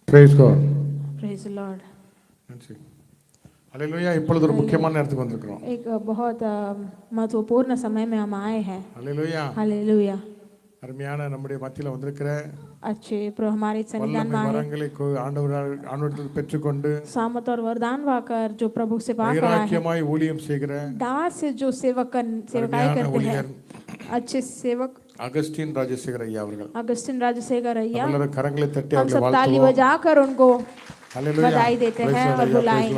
Praise God. Praise the Lord. Hallelujah. இப்பொழுது ஒரு முக்கியமான நேரத்துக்கு வந்திருக்கிறோம். एक बहुत महत्वपूर्ण समय में हम आए हैं. हालेलुया. हालेलुया. அருமையான நம்முடைய மத்தியில வந்திருக்கிற अच्छे प्रभु हमारे सन्निधान में வரங்களை ஆண்டவரால் பெற்றுக்கொண்டு सामर्थ और वरदान पाकर जो प्रभु से पा कर आए வைராக்கியமாய் ஊழியம் செய்கிற दास से जो सेवकाई करते हैं अच्छे सेवक அகஸ்டின் ராஜசேகர் ஐயா அவர்கள். अगस्टिन राजशेखर अय्या எல்லாரும் கரங்களை தட்டி हम அவர்களை सब ताली வாழ்த்துவோம். बजाकर उनको हालेलुया. बधाई देते हैं और बुलाएं.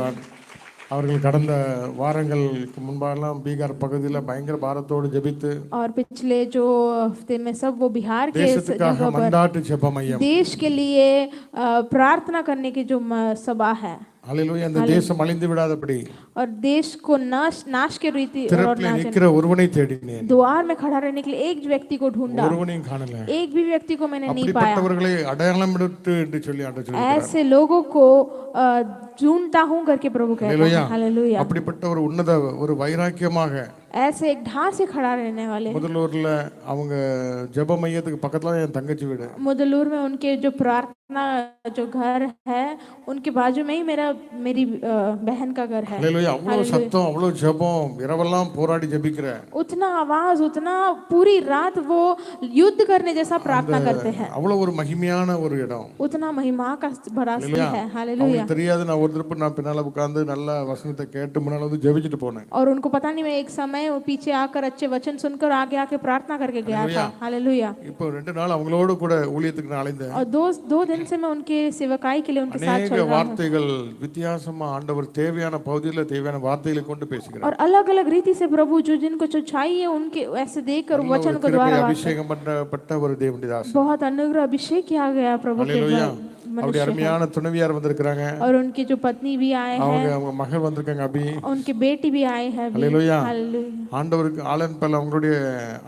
அவர்கள் கடந்த வாரங்களுக்கு முன்பாலாம் பீகார் பகுதியில் பயங்கர பாரத்தோடு ஜெபித்து और पिछले जो हफ्ते में सब वो बिहार के தேசத்துக்காக மன்றாட்டு ஜெபம் ஐயா. देश के लिए प्रार्थना करने की जो सभा है. हालेलुया. அந்த தேசம் அழிந்து விடாதபடி और देश को नाश के रीति திறப்பில் நிற்கிற ஒருவனை தேடினேன். द्वार में खड़ा रहने के लिए एक व्यक्ति को ढूंढा, ஒருவனையும் காணல. एक भी व्यक्ति को मैंने नहीं पाया. அப்படிப்பட்டவர்களை அடையாளமிட்டு என்று சொல்லி ஆண்டவர் சொல்கிறார். ऐसे लोगों को ढूंढता हूं करके प्रभु कहता है. हालेलुया. அப்படிப்பட்ட ஒரு உன்னத ஒரு வைராக்கியமாக ऐसे एक ढाल से खड़ा रहने वाले. முதலூர்ல அவங்க ஜெப மையத்துக்கு பக்கத்துல என் தங்கச்சி வீடு. मुदलूर में उनके जो प्रार्थना जो घर है उनके बाजू में ही मेरी बहन का घर है. हालेलुया. அவ்வளவு சத்தம், அவ்வளவு ஜெபம், இரவெல்லாம் போராடி ஜெபிக்கிற उतना आवाज, उतना पूरी रात वो युद्ध करने जैसा प्रार्थना करते हैं. அவ்வளவு ஒரு மகிமையான ஒரு இடம். उतना महिमा का बड़ा स्थल है. हालेलुया. தெரியாது. நான் ஒரு திருப்பி நான் பின்னால உட்கார்ந்து நல்ல வசனத்தை கேட்டு முன்னால வந்து ஜெபிச்சிட்டு போனேன். और उनको पता नहीं, मैं एक समय वो पीछे आकर अच्छे वचन सुनकर आगे आके प्रार्थना करके गया था. हालेलुया. இப்போ 2 நாள் அவங்களோட கூட ஊழியத்துக்கு நான் அழைந்தேன். और दो दिन से मैं उनके सेवकाई के लिए उनके साथ चल रहा हूं. வார்த்தைகள் வித்தியாசமா ஆண்டவர் தேவையான பகுதியில தேவையான வார்த்தைகளை கொண்டு பேசுகிறார். और अलग-अलग रीति से प्रभु जो जिनको जो चाहिए उनके ऐसे देकर वचन को द्वारा அபிஷேகம் பண்ணப்பட்ட ஒரு தேவனுடைய தாசன். बहुत अनुग्रह अभिषेक किया गया प्रभु के द्वारा. அவருடைய அருமையான துணைவியார் வந்திருக்காங்க. और उनकी जो पत्नी भी आए हैं, அவங்க மகள் வந்திருக்காங்க அபி. उनकी बेटी भी आए हैं. हालेलुया. हालेलुया. ஆண்டவருக்கு ஆலன் பல அவங்களுடைய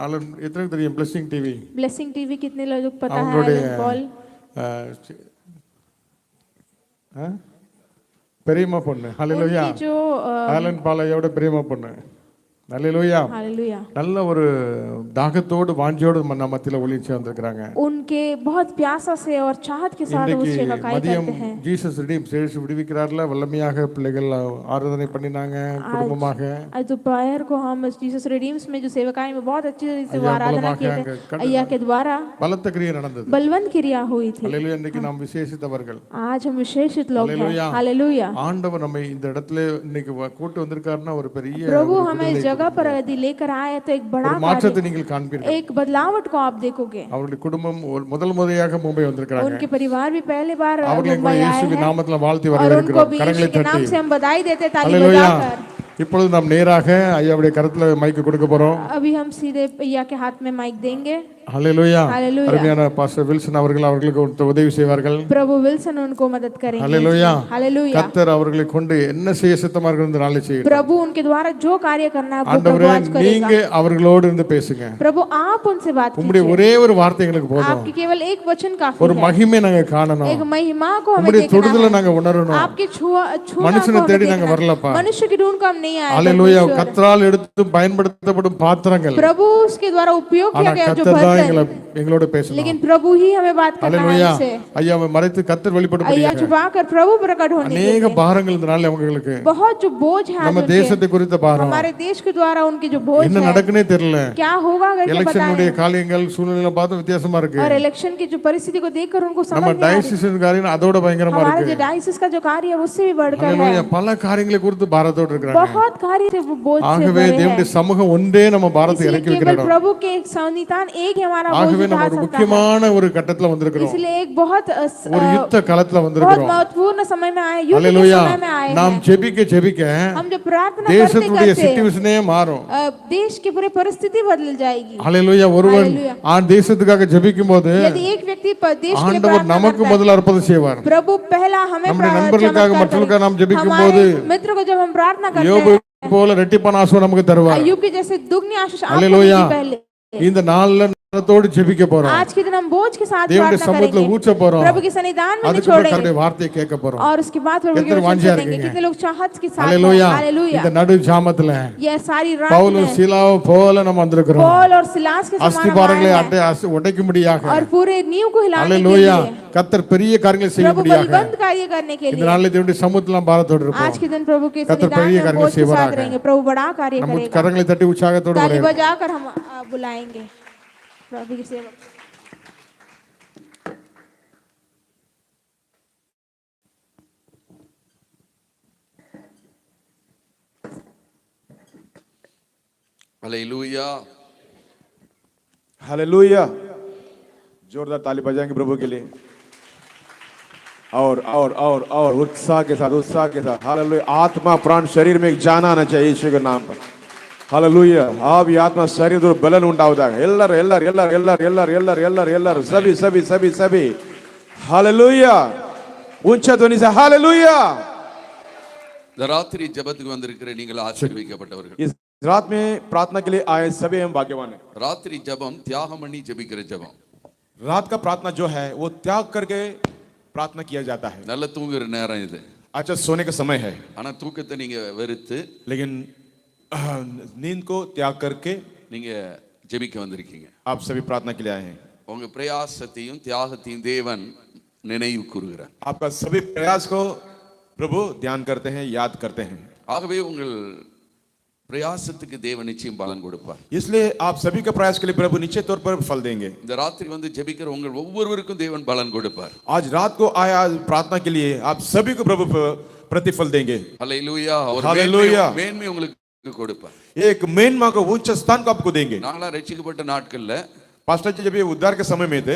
ஆலன் எத்தனை தெரியும்? Blessing TV. ब्लेसिंग टीवी कितने लोग पता है? आलन पॉल பெரியம்மா பொண்ணு. ஹalleluya. जो ஆலன் பாலையோட பெரியம்மா பொண்ணு. ஹalleluya. हालेलुया. நல்ல ஒரு தாகத்தோடு வாஞ்சையோடு நம்ம மத்தியில ஒளிச்சு வந்திருக்காங்க. उनके बहुत प्यासा से और चाहत के साथ वो सेवकाई करते हैं. ஜீசஸ் ரிடீம் சேல்ஸ் விடுவிக்கிறார்ல. வல்லமையாக பிள்ளைகள் ஆராதனை பண்ணினாங்க குடும்பமாக. आज दोपहर को हम जीसस रिडीम्स में जो सेवकाई में बहुत अच्छी तरह से आराधना किए थे. अय्या के द्वारा பலத்த கிரியை நடந்தது. बलवंत क्रिया हुई थी. ஹalleluya. இன்னைக்கு நாம் விசேஷித்தவர்கள். आज हम विशेषित लोग हैं. हालेलुया. ஆண்டவர் நம்மை இந்த இடத்துல இன்னைக்கு கூட்டி வந்திருக்காருன்னா ஒரு பெரிய प्रभु हमें जगह पर यदि लेकर आए तो एक बड़ा மாற்றத்தை நீங்கள் காண்பீர்கள். एक बदलावट को आप देखोगे. அவருடைய குடும்பம் முதல் முறையாக மும்பை வந்திருக்காங்க. उनके परिवार भी पहली बार मुंबई आए हैं. இயேசுவின் நாமத்தில வாழ்த்தி வரவேற்கிறோம். கரங்களை தட்டி. नाम से हम बधाई देते हैं, ताली बजाकर. இப்பொழுது நாம் நேராக ஐயாவுடைய கரத்துல மைக் கொடுக்க போறோம். अभी हम सीधे भैया के हाथ में माइक देंगे. हालेलुया. हालेलुया. அருமையான பாஸ்டர் வில்சன் அவர்கள் அவர்களுக்கு உதவி செய்வார்கள். प्रभु विल्सन उनको मदद करेंगे. हालेलुया. हालेलुया. கர்த்தர் அவர்களை கொண்டு என்ன செய்ய சித்தமா இருக்கிறது நாளை செய்யுங்க. प्रभु उनके द्वारा जो कार्य करना है वो ஆண்டவரே आज करेगा. நீங்க அவர்களோடு இருந்து பேசுங்க. प्रभु आप उनसे बात कीजिए. உம்முடைய ஒரே ஒரு வார்த்தை எங்களுக்கு போதும். आपकी केवल एक वचन काफी है. ஒரு மகிமை நாங்க காணணும். एक महिमा को हमें உம்முடைய देखना தொடுதலை है. நாங்க உணரணும். आपकी छुआ மனுஷனை தேடி நாங்க வரலப்பா. मनुष्य की ढूंढ को हम नहीं आए. हालेलुया. கர்த்தரால் எடுத்து பயன்படுத்தப்படும் பாத்திரங்கள். प्रभु उसके द्वारा उपयोग किया गया जो बर्तन. எங்களோட பேசணும். लेकिन प्रभु ही हमें बात करना है हमसे. ஐயாவை மறைத்து கர்த்தர் வெளிப்படும்படியாக. ஐயா छुपाकर प्रभु प्रकट होने के लिए. अनेक பாரங்கள் இந்த நாள்ல அவங்களுக்கு. बहुत जो बोझ है நம்ம தேசத்தை குறித்த பாரம். हमारे देश के द्वारा उनके जो बोझ है. என்ன நடக்குனே தெரியல. क्या होगा अगर ये इलेक्शन உடைய காரியங்கள் சூழ்நிலை பார்த்து வித்தியாசமா இருக்கு. और इलेक्शन की जो परिस्थिति को देखकर उनको समझ நம்ம डायसिस காரியம் அதோட பயங்கரமா இருக்கு. हमारे जो डायसिस का जो कार्य है उससे भी बढ़कर है. हालेलुया. பல காரியங்களை குறித்து பாரத்தோட இருக்காங்க. बहुत कार्य से वो बोझ से ஆகவே தேவனுடைய சமூகம் ஒன்றே நம்ம பாரத்தை இறக்கி வைக்கிறோம். प्रभु के संतान एक ही हमारा बोझ ஆகவே நம்ம उठा ஒரு सकता है. முக்கியமான ஒரு கட்டத்துல வந்திருக்கிறோம். इसलिए एक बहुत ஒரு யுத்த களத்துல बहुत வந்திருக்கிறோம். महत्वपूर्ण समय में आए, युद्ध के हालेलुया. समय में आए நாம் हैं. ஜெபிக்க ஜெபிக்க हम जो प्रार्थना करते தேசத்துடைய करते சிச்சுவேஷனே மாறும். देश की पूरी परिस्थिति बदल जाएगी. हालेलुया. ஒருவன் தேசத்துக்காக ஜெபிக்கும்போது यदि एक व्यक्ति देश के लिए ஆண்டவர் प्रार्थना நமக்கு करता है, முதல்ல அற்புதம் செய்வார். प्रभु पहला हमें நம்முடைய நண்பர்களுக்காக மற்றவர்களுக்காக நாம் ஜெபிக்கும்போது मित्र को जब हम प्रार्थना करते யோபு हैं போல இரட்டிப்பான ஆசீர்வாதம் நமக்கு தருவார். अय्यूब के जैसे दुगनी आशीष आपको हालेलुया. मिली पहले. இந்த நாள்ல பாரத்தோடு ஜெபிக்க போறோம். आज के दिन हम बोझ के साथ தேவனுடைய प्रार्थना சமூகத்துல करेंगे, ஊற்ற போறோம். प्रभु के सन्निधान में அதுக்கு निचोड़ेंगे கர்த்தருடைய வார்த்தையை கேட்க போறோம். और उसके बाद प्रभु की कितने वचन वांछा सुनेंगे। रखेंगे। कितने लोग चाहत के साथ ஹalleluya. हैं। हालेलुया। இந்த நடு ஜாமத்துல यह सारी रात பவுலும் में சீலாவும் போல நம்ம வந்திருக்கிறோம். पौल और सिलास के समान हम அஸ்திபாரங்களை आए हैं உடைக்கும்படியாக और पूरे नींव को हिलाने के ஹalleluya. लिए கர்த்தர் பெரிய காரியங்களை செய்ய प्रभु முடியாக बलवंत कार्य करने के இந்த लिए நாளில் தேவனுடைய சமூகத்துல நாம் பாரத்தோடு आज இருப்போம். के दिन प्रभु के கர்த்தர் सन्निधान பெரிய में காரியங்களை बोझ के साथ செய்வாராக. रहेंगे। प्रभु बड़ा कार्य நம்ம करेगा। கரங்களை தட்டி உற்சாகத்தோடு ताली வரவேற்போம். बजाकर हम बुलाएंगे प्रभु की सेवा। Hallelujah hallelujah. जोरदार ताली बजाएंगे प्रभु के लिए। और उत्साह के साथ हालेलुया। आत्मा प्राण शरीर में एक जान आना चाहिए यीशु के नाम पर। हालेलुया। आवी आत्मा शरीर और बलन उंडावதாக எல்லாரும் सभी हालेलुया। ऊंचा ध्वनि से हालेलुया। இந்த ராத்திரி ஜெபத்துக்கு வந்திருக்கிற நீங்கள் ஆசீர்வதிக்கப்பட்டவர்கள். इस रात में प्रार्थना के लिए आए सभी हम भाग्यवान हैं। ராத்திரி ஜெபம் தியாகம் பண்ணி ஜெபிக்கிற ஜெபம். रात का प्रार्थना जो है वो त्याग करके प्रार्थना किया जाता है। நல்ல தூங்குற நேரம் இது. अच्छा सोने का समय है, ஆனா தூக்கத்தை நீங்க வெறுத்து लेकिन नींद को त्याग करके நீங்க ஜெபிக்க வந்திருக்கீங்க. आप सभी प्रार्थना के लिए आए हैं। உங்க பிரயாசத்தையும் தியாகத்தையும் தேவன் நினைவு கூறுகிறார். आपका सभी प्रयास को प्रभु ध्यान करते हैं, याद करते हैं। ஆகவே உங்கள் பிரயாசத்துக்கு தேவன் நிச்சயம் பலன் கொடுப்பார். इसलिए आप सभी के प्रयास के लिए प्रभु निश्चित तौर पर फल देंगे। இந்த ராத்திரி வந்து ஜெபிக்கிற உங்கள் ஒவ்வொருவருக்கும் தேவன் பலன் கொடுப்பார். आज रात को आया प्रार्थना के लिए आप सभी को प्रभु प्रतिफल देंगे। ஹalleluya. हालेलुया। மேன்மை உங்களுக்கு கொடுப்பார். एक मेनमा को उच्च स्थान को आपको देंगे। நாங்களா ரட்சிக்கப்பட்ட நாட்கள்ல पास्टर जी जब ये उद्धार के समय में थे,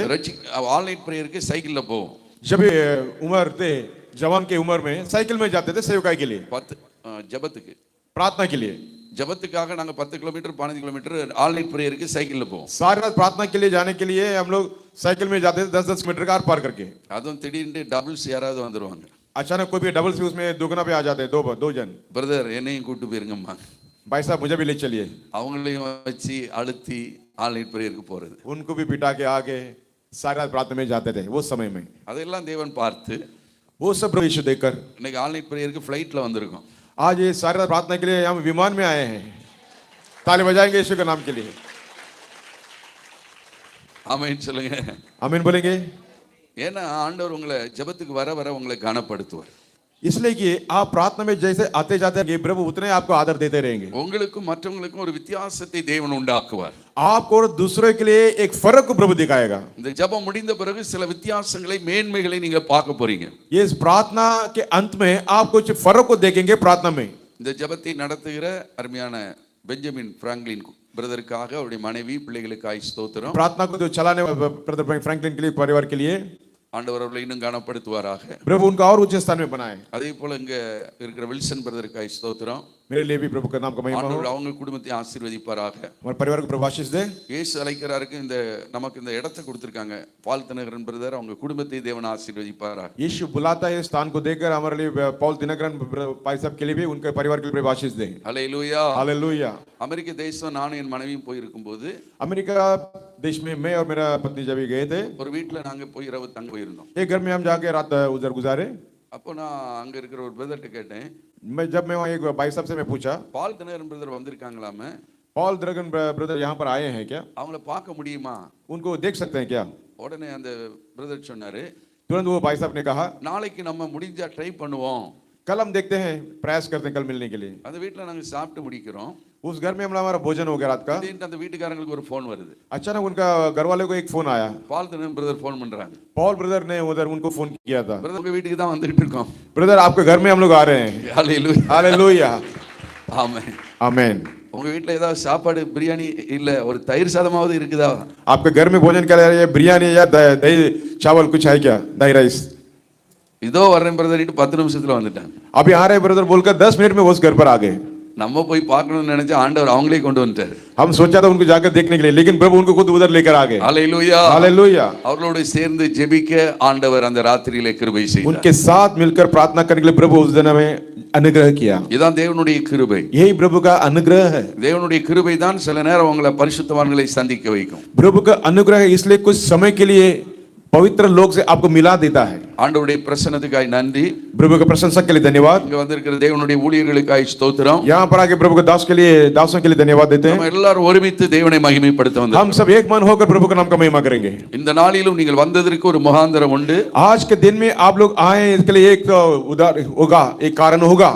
ஆன்லைன் பிரேயருக்கு சைக்கிள்ல போவோம். जब ये उम्र थे जवान के उम्र में साइकिल में जाते थे सेवकाई के लिए, 10 ஜெபத்துக்கு प्रार्थना के लिए। ஜெபத்துக்காக நாங்க 10 கிலோமீட்டர் 15 கிலோமீட்டர் ஆன்லைன் பிரேயருக்கு சைக்கிள்ல போவோம். सारी रात प्रार्थना के लिए जाने के लिए हम लोग साइकिल में जाते थे 10-10 किलोमीटर का आर पार करके। அதுவும் திடீர்னு டபுள்ஸ் யாராவது வந்துருவாங்க. अचानक कोई भी डबल से उसमें दुगना पे आ जाते हैं, दो जन। பிரதர் என்னையும் கூட்டு போயிருங்கம்மா. भाई साहब मुझे भी ले चलिए। அவங்களையும் வச்சு அழுத்தி ஆன்லைன் பிரேயருக்கு போறது. उनको भी बिठा के आगे सारी रात प्रार्थना में जाते थे वो समय में। அதெல்லாம் தேவன் பார்த்து वो सब प्रभु यीशु देखकर இன்னைக்கு ஆன்லைன் பிரேயருக்கு ஃளைட்ல வந்திருக்கோம். आज ये सारी रात प्रार्थना के लिए हम विमान में आए हैं। ताली बजाएंगे यीशु के नाम के लिए। ஆமென் சொல்லுங்க. आमीन बोलेंगे। ஏன்னா ஆண்டவர் உங்களை ஜெபத்துக்கு வர வர உங்களை கனப்படுத்துவார். इसलिए कि आप प्रार्थना में जैसे आते जाते हैं प्रभु उतने आपको आदर देते रहेंगे। உங்களுக்கும் மற்றவங்களுக்கும் ஒரு வித்தியாசத்தை தேவன் உண்டாக்குவார். आपको और दूसरों के लिए एक फर्क को प्रभु दिखाएगा। இந்த ஜெபம் முடிந்த பிறகு சில வித்தியாசங்களை மேன்மைகளை நீங்க பார்க்க போறீங்க. ये इस प्रार्थना के अंत में आप कुछ फर्क को देखेंगे प्रार्थना में। இந்த ஜெபத்தை நடத்துகிற அருமையான பெஞ்சமின் பிராங்க்லின் பிரதருக்காக அவருடைய மனைவி பிள்ளைகளுக்காக ஸ்தோத்திரம். प्रार्थना को जो चलाने ब्रदर फ्रैंकलिन के लिए परिवार के लिए ஆண்டவர் அவர்களை இன்னும் கனப்படுத்துவாராக. प्रभु उनका और उच्च स्थान में बनाए। அதே போல இங்க இருக்கிற வில்சன் பிரதருக்காக ஸ்தோத்திரம். मेरे लिए भी प्रभु का नाम का महिमा हो। ஆண்டவர் அவங்க குடும்பத்தை ஆசீர்வதிப்பாராக. हमारे परिवार को प्रभु आशीष दे। இயேசு அழைக்கிறாருக்கு இந்த நமக்கு இந்த இடத்தை கொடுத்திருக்காங்க. பால் தினகரன் பிரதர் அவங்க குடும்பத்தை தேவன் ஆசீர்வதிப்பாராக. यीशु बुलाता है स्थान को देकर हमारे लिए पौल दिनकरन भाई साहब के लिए भी उनके परिवार के लिए प्रभु आशीष दे। ஹல்லேலூயா. हालेलुया। அமெரிக்க தேசம் நானும் என் மனைவியும் போயிருக்கும்போது अमेरिका देश में मैं और मेरा पत्नी जब भी गए थे, ஒரு வீட்டுல நாங்க போய் இரவு தங்க போயிருந்தோம். एक घर में हम जाके रात उधर गुजारे। அப்போ நான் அங்க இருக்கிற ஒரு பிரதர்ட்ட கேட்டேன், जब मैं वहाँ एक भाई साहब से मैं पूछा, பால் தினகரன் பிரதர் வந்திருக்காங்களாமே, पॉल द्रगन ब्रदर यहाँ पर आए हैं क्या, அவங்கள பார்க்க முடியுமா? उनको देख सकते हैं क्या? உடனே அந்த பிரதர் சொன்னாரு, तुरंत वो भाई साहब ने कहा நாளைக்கு நம்ம முடிஞ்சா ட்ரை பண்ணுவோம். कल हम देखते हैं, प्रयास करते हैं कल मिलने के लिए। அந்த வீட்டுல நாங்க சாப்பிட்டு முடிக்கிறோம். उस घर में हमारा भोजन हो गया रात का। அந்த வீட்டுக்காரங்களுக்கு ஒரு ஃபோன் வருது. अचानक उनका घर वाले को एक फोन आया। பால் தினகரன் பிரதர் ஃபோன் பண்றாங்க. पॉल ब्रदर ने उधर उनको फोन किया था, பிரதர் உங்க வீட்டுக்கு தான் வந்துட்டு இருக்கோம். ब्रदर आपके घर में हम लोग आ रहे हैं। ஹல்லேலூயா. हालेलुया। ஆமென். आमेन। உங்க வீட்டுல ஏதாவது சாப்பாடு பிரியாணி இல்ல ஒரு தயிர் சாதமாவது இருக்குதா? आपके घर में भोजन क्या है, बिरयानी या दही चावल कुछ है क्या, दही राइस? இதோ வர்றேன் பிரதர் 10 நிமிஷத்துல வந்துட்டாங்க. अभी आ रहे ब्रदर बोलकर 10 मिनट में उस घर पर आ गए। நம்ம போய் பார்க்கணும்னு நினைச்ச ஆண்டவர் அவங்களே கொண்டு வந்துட்டாரு. हम सोचा था उनको जाकर देखने के लिए, लेकिन प्रभु उनको खुद उधर लेकर आ गए। हालेलुया. हालेलुया। அவர்களோடு சேர்ந்து ஜெபிக்க ஆண்டவர் அந்த ராத்திரியிலே கிருபை செய்தார். उनके साथ मिलकर प्रार्थना करने के लिए प्रभु उस दिन में अनुग्रह किया। இதான் தேவனுடைய கிருபை. यही प्रभु का अनुग्रह है। தேவனுடைய கிருபை தான் சில நேரம் உங்களை பரிசுத்தவான்களை சந்திக்க வைக்கும். प्रभु का अनुग्रह है, इसलिए कुछ समय के लिए पवित्र लोग से आपको मिला देता है। ஆண்டவருடைய பிரசன்னத்துக்காய் நன்றி. प्रभु के प्रशंसा के लिए धन्यवाद। இங்க வந்திருக்கிற தேவனுடைய ஊழியர்களுக்காய் ஸ்தோத்திரம். यहाँ पर आके प्रभु के दासों के लिए धन्यवाद देते हैं। நம்ம எல்லாரும் ஒருமித்து தேவனை மகிமைப்படுத்த வந்தோம். हम सब एक मन होकर प्रभु का नाम का महिमा करेंगे। இந்த நாளிலும் நீங்கள் வந்ததற்கு ஒரு முகாந்திரம் உண்டு. आज के दिन में आप लोग आए, इसके लिए एक होगा, एक कारण होगा।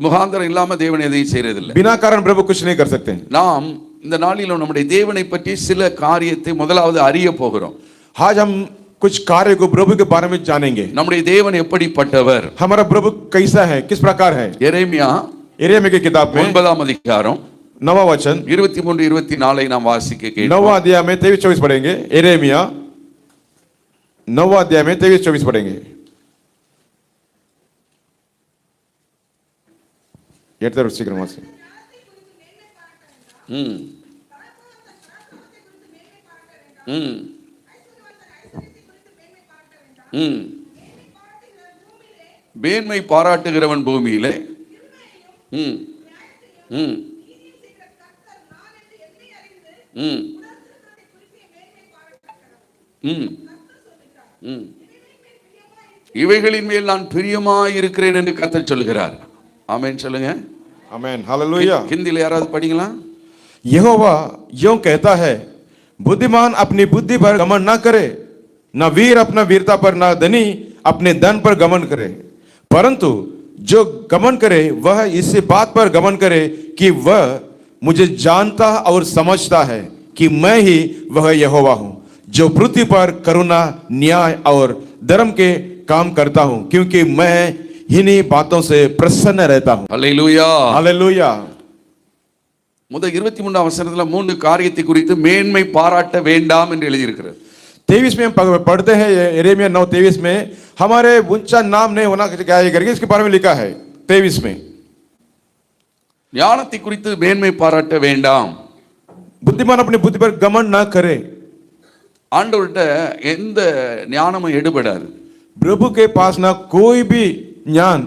முகாந்திரம் இல்லாம தேவன் எதையும் செய்யறதில்லை. बिना कारण प्रभु कुछ नहीं कर सकते। நாம் இந்த நாளிலும் நம்முடைய தேவனை பற்றி சில காரியத்தை முதலாவது அறிய போகிறோம். आज हम कुछ कार्य को प्रभु के बारे में जानेंगे। நம்முடைய தேவன் எப்படிப்பட்டவர், हमारा प्रभु कैसा है, किस प्रकार है। यिर्मयाह की किताब में 9 அதிகாரம் 9वां वचन 23 24 நாம் வாசிக்க கேட்போம். 9वां अध्याय में 23-24 पढ़ेंगे। यिर्मयाह 9वां अध्याय में 23-24 पढ़ेंगे। सीக்கிரம் வாசி। மேன்மை பாராட்டுகிறவன் பூமியிலே இவைகளின் மேல் நான் பிரியமாய் இருக்கிறேன் என்று கர்த்தர் சொல்கிறார். ஆமென் சொல்லுங்க. आमेन, हालेलुया। हिंदी याराவது படிங்களா? यहोवा यूं कहता है, बुद्धिमान अपनी बुद्धि पर घमंड ना करे, न वीर अपना वीरता पर, न धनी अपने धन पर घमंड करे, परंतु जो घमंड करे वह इसी बात पर घमंड करे कि वह मुझे जानता और समझता है कि मैं ही वह यहोवा हूं, जो पृथ्वी पर करुणा, न्याय और धर्म के काम करता हूं, क्योंकि मैं इन्हीं बातों से प्रसन्न रहता हूं। Hallelujah, hallelujah. முதல் 23 வசனத்துல 3 காரியத்தை குறித்து மேன்மை பாராட்ட வேண்டாம் என்று எழுதியிருக்கிறது. 23 में हम पढ़ते हैं, यिर्मयाह 9:23 में हमारे ऊंचा नाम नहीं होना चाहिए करके इसके बारे में लिखा है। 23 में ஞானத்தை குறித்து மேன்மை பாராட்ட வேண்டாம். बुद्धिमान अपनी बुद्धि पर घमंड ना करे। ஆண்டவர்கிட்ட எந்த ஞானமும் எடுபடாது. प्रभु के पास ना कोई भी ज्ञान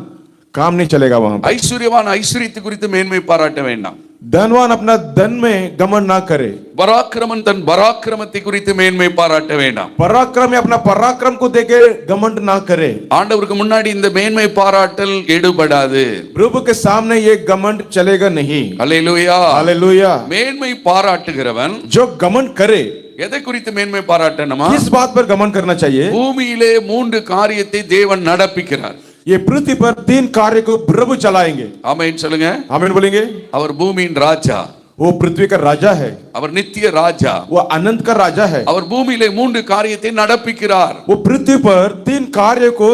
काम नहीं चलेगा वहां पर। ஐஸ்வர்யவான் ஐஸ்வரியத்தை குறித்து மேன்மை பாராட்ட வேண்டாம். धनवान अपना धन में घमंड ना करे। பராக்கிரமன் தன் பராக்கிரமத்தை குறித்து மேன்மை பாராட்ட வேண்டாம். पराक्रम में अपना पराक्रम को देखे घमंड ना करे। ஆண்டவருக்கு முன்னாடி இந்த மேன்மை பாராட்டல் எடுபடாது. प्रभु के सामने ये घमंड चलेगा नहीं। அல்லேலூயா, हालेलुया। மேன்மை பாராட்டுகிறவன் जो घमंड करे, எதை குறித்து மேன்மை பாராட்டணுமா? किस बात पर घमंड करना चाहिए? பூமியிலே 3 காரியத்தை தேவன் நடப்பிக்கிறார். ये पृथ्वी पर 3 कार्य को प्रभु चलाएंगे। ஆமென் சொல்லுங்க. आमीन बोलेंगे। அவர் பூமியின் ராஜா, वो पृथ्वी का राजा है, அவர் நித்திய ராஜா, वो अनंत का राजा है। அவர் பூமியிலே 3 காரியத்தை நடப்பிக்கிறார். वो पृथ्वी पर 3 कार्य को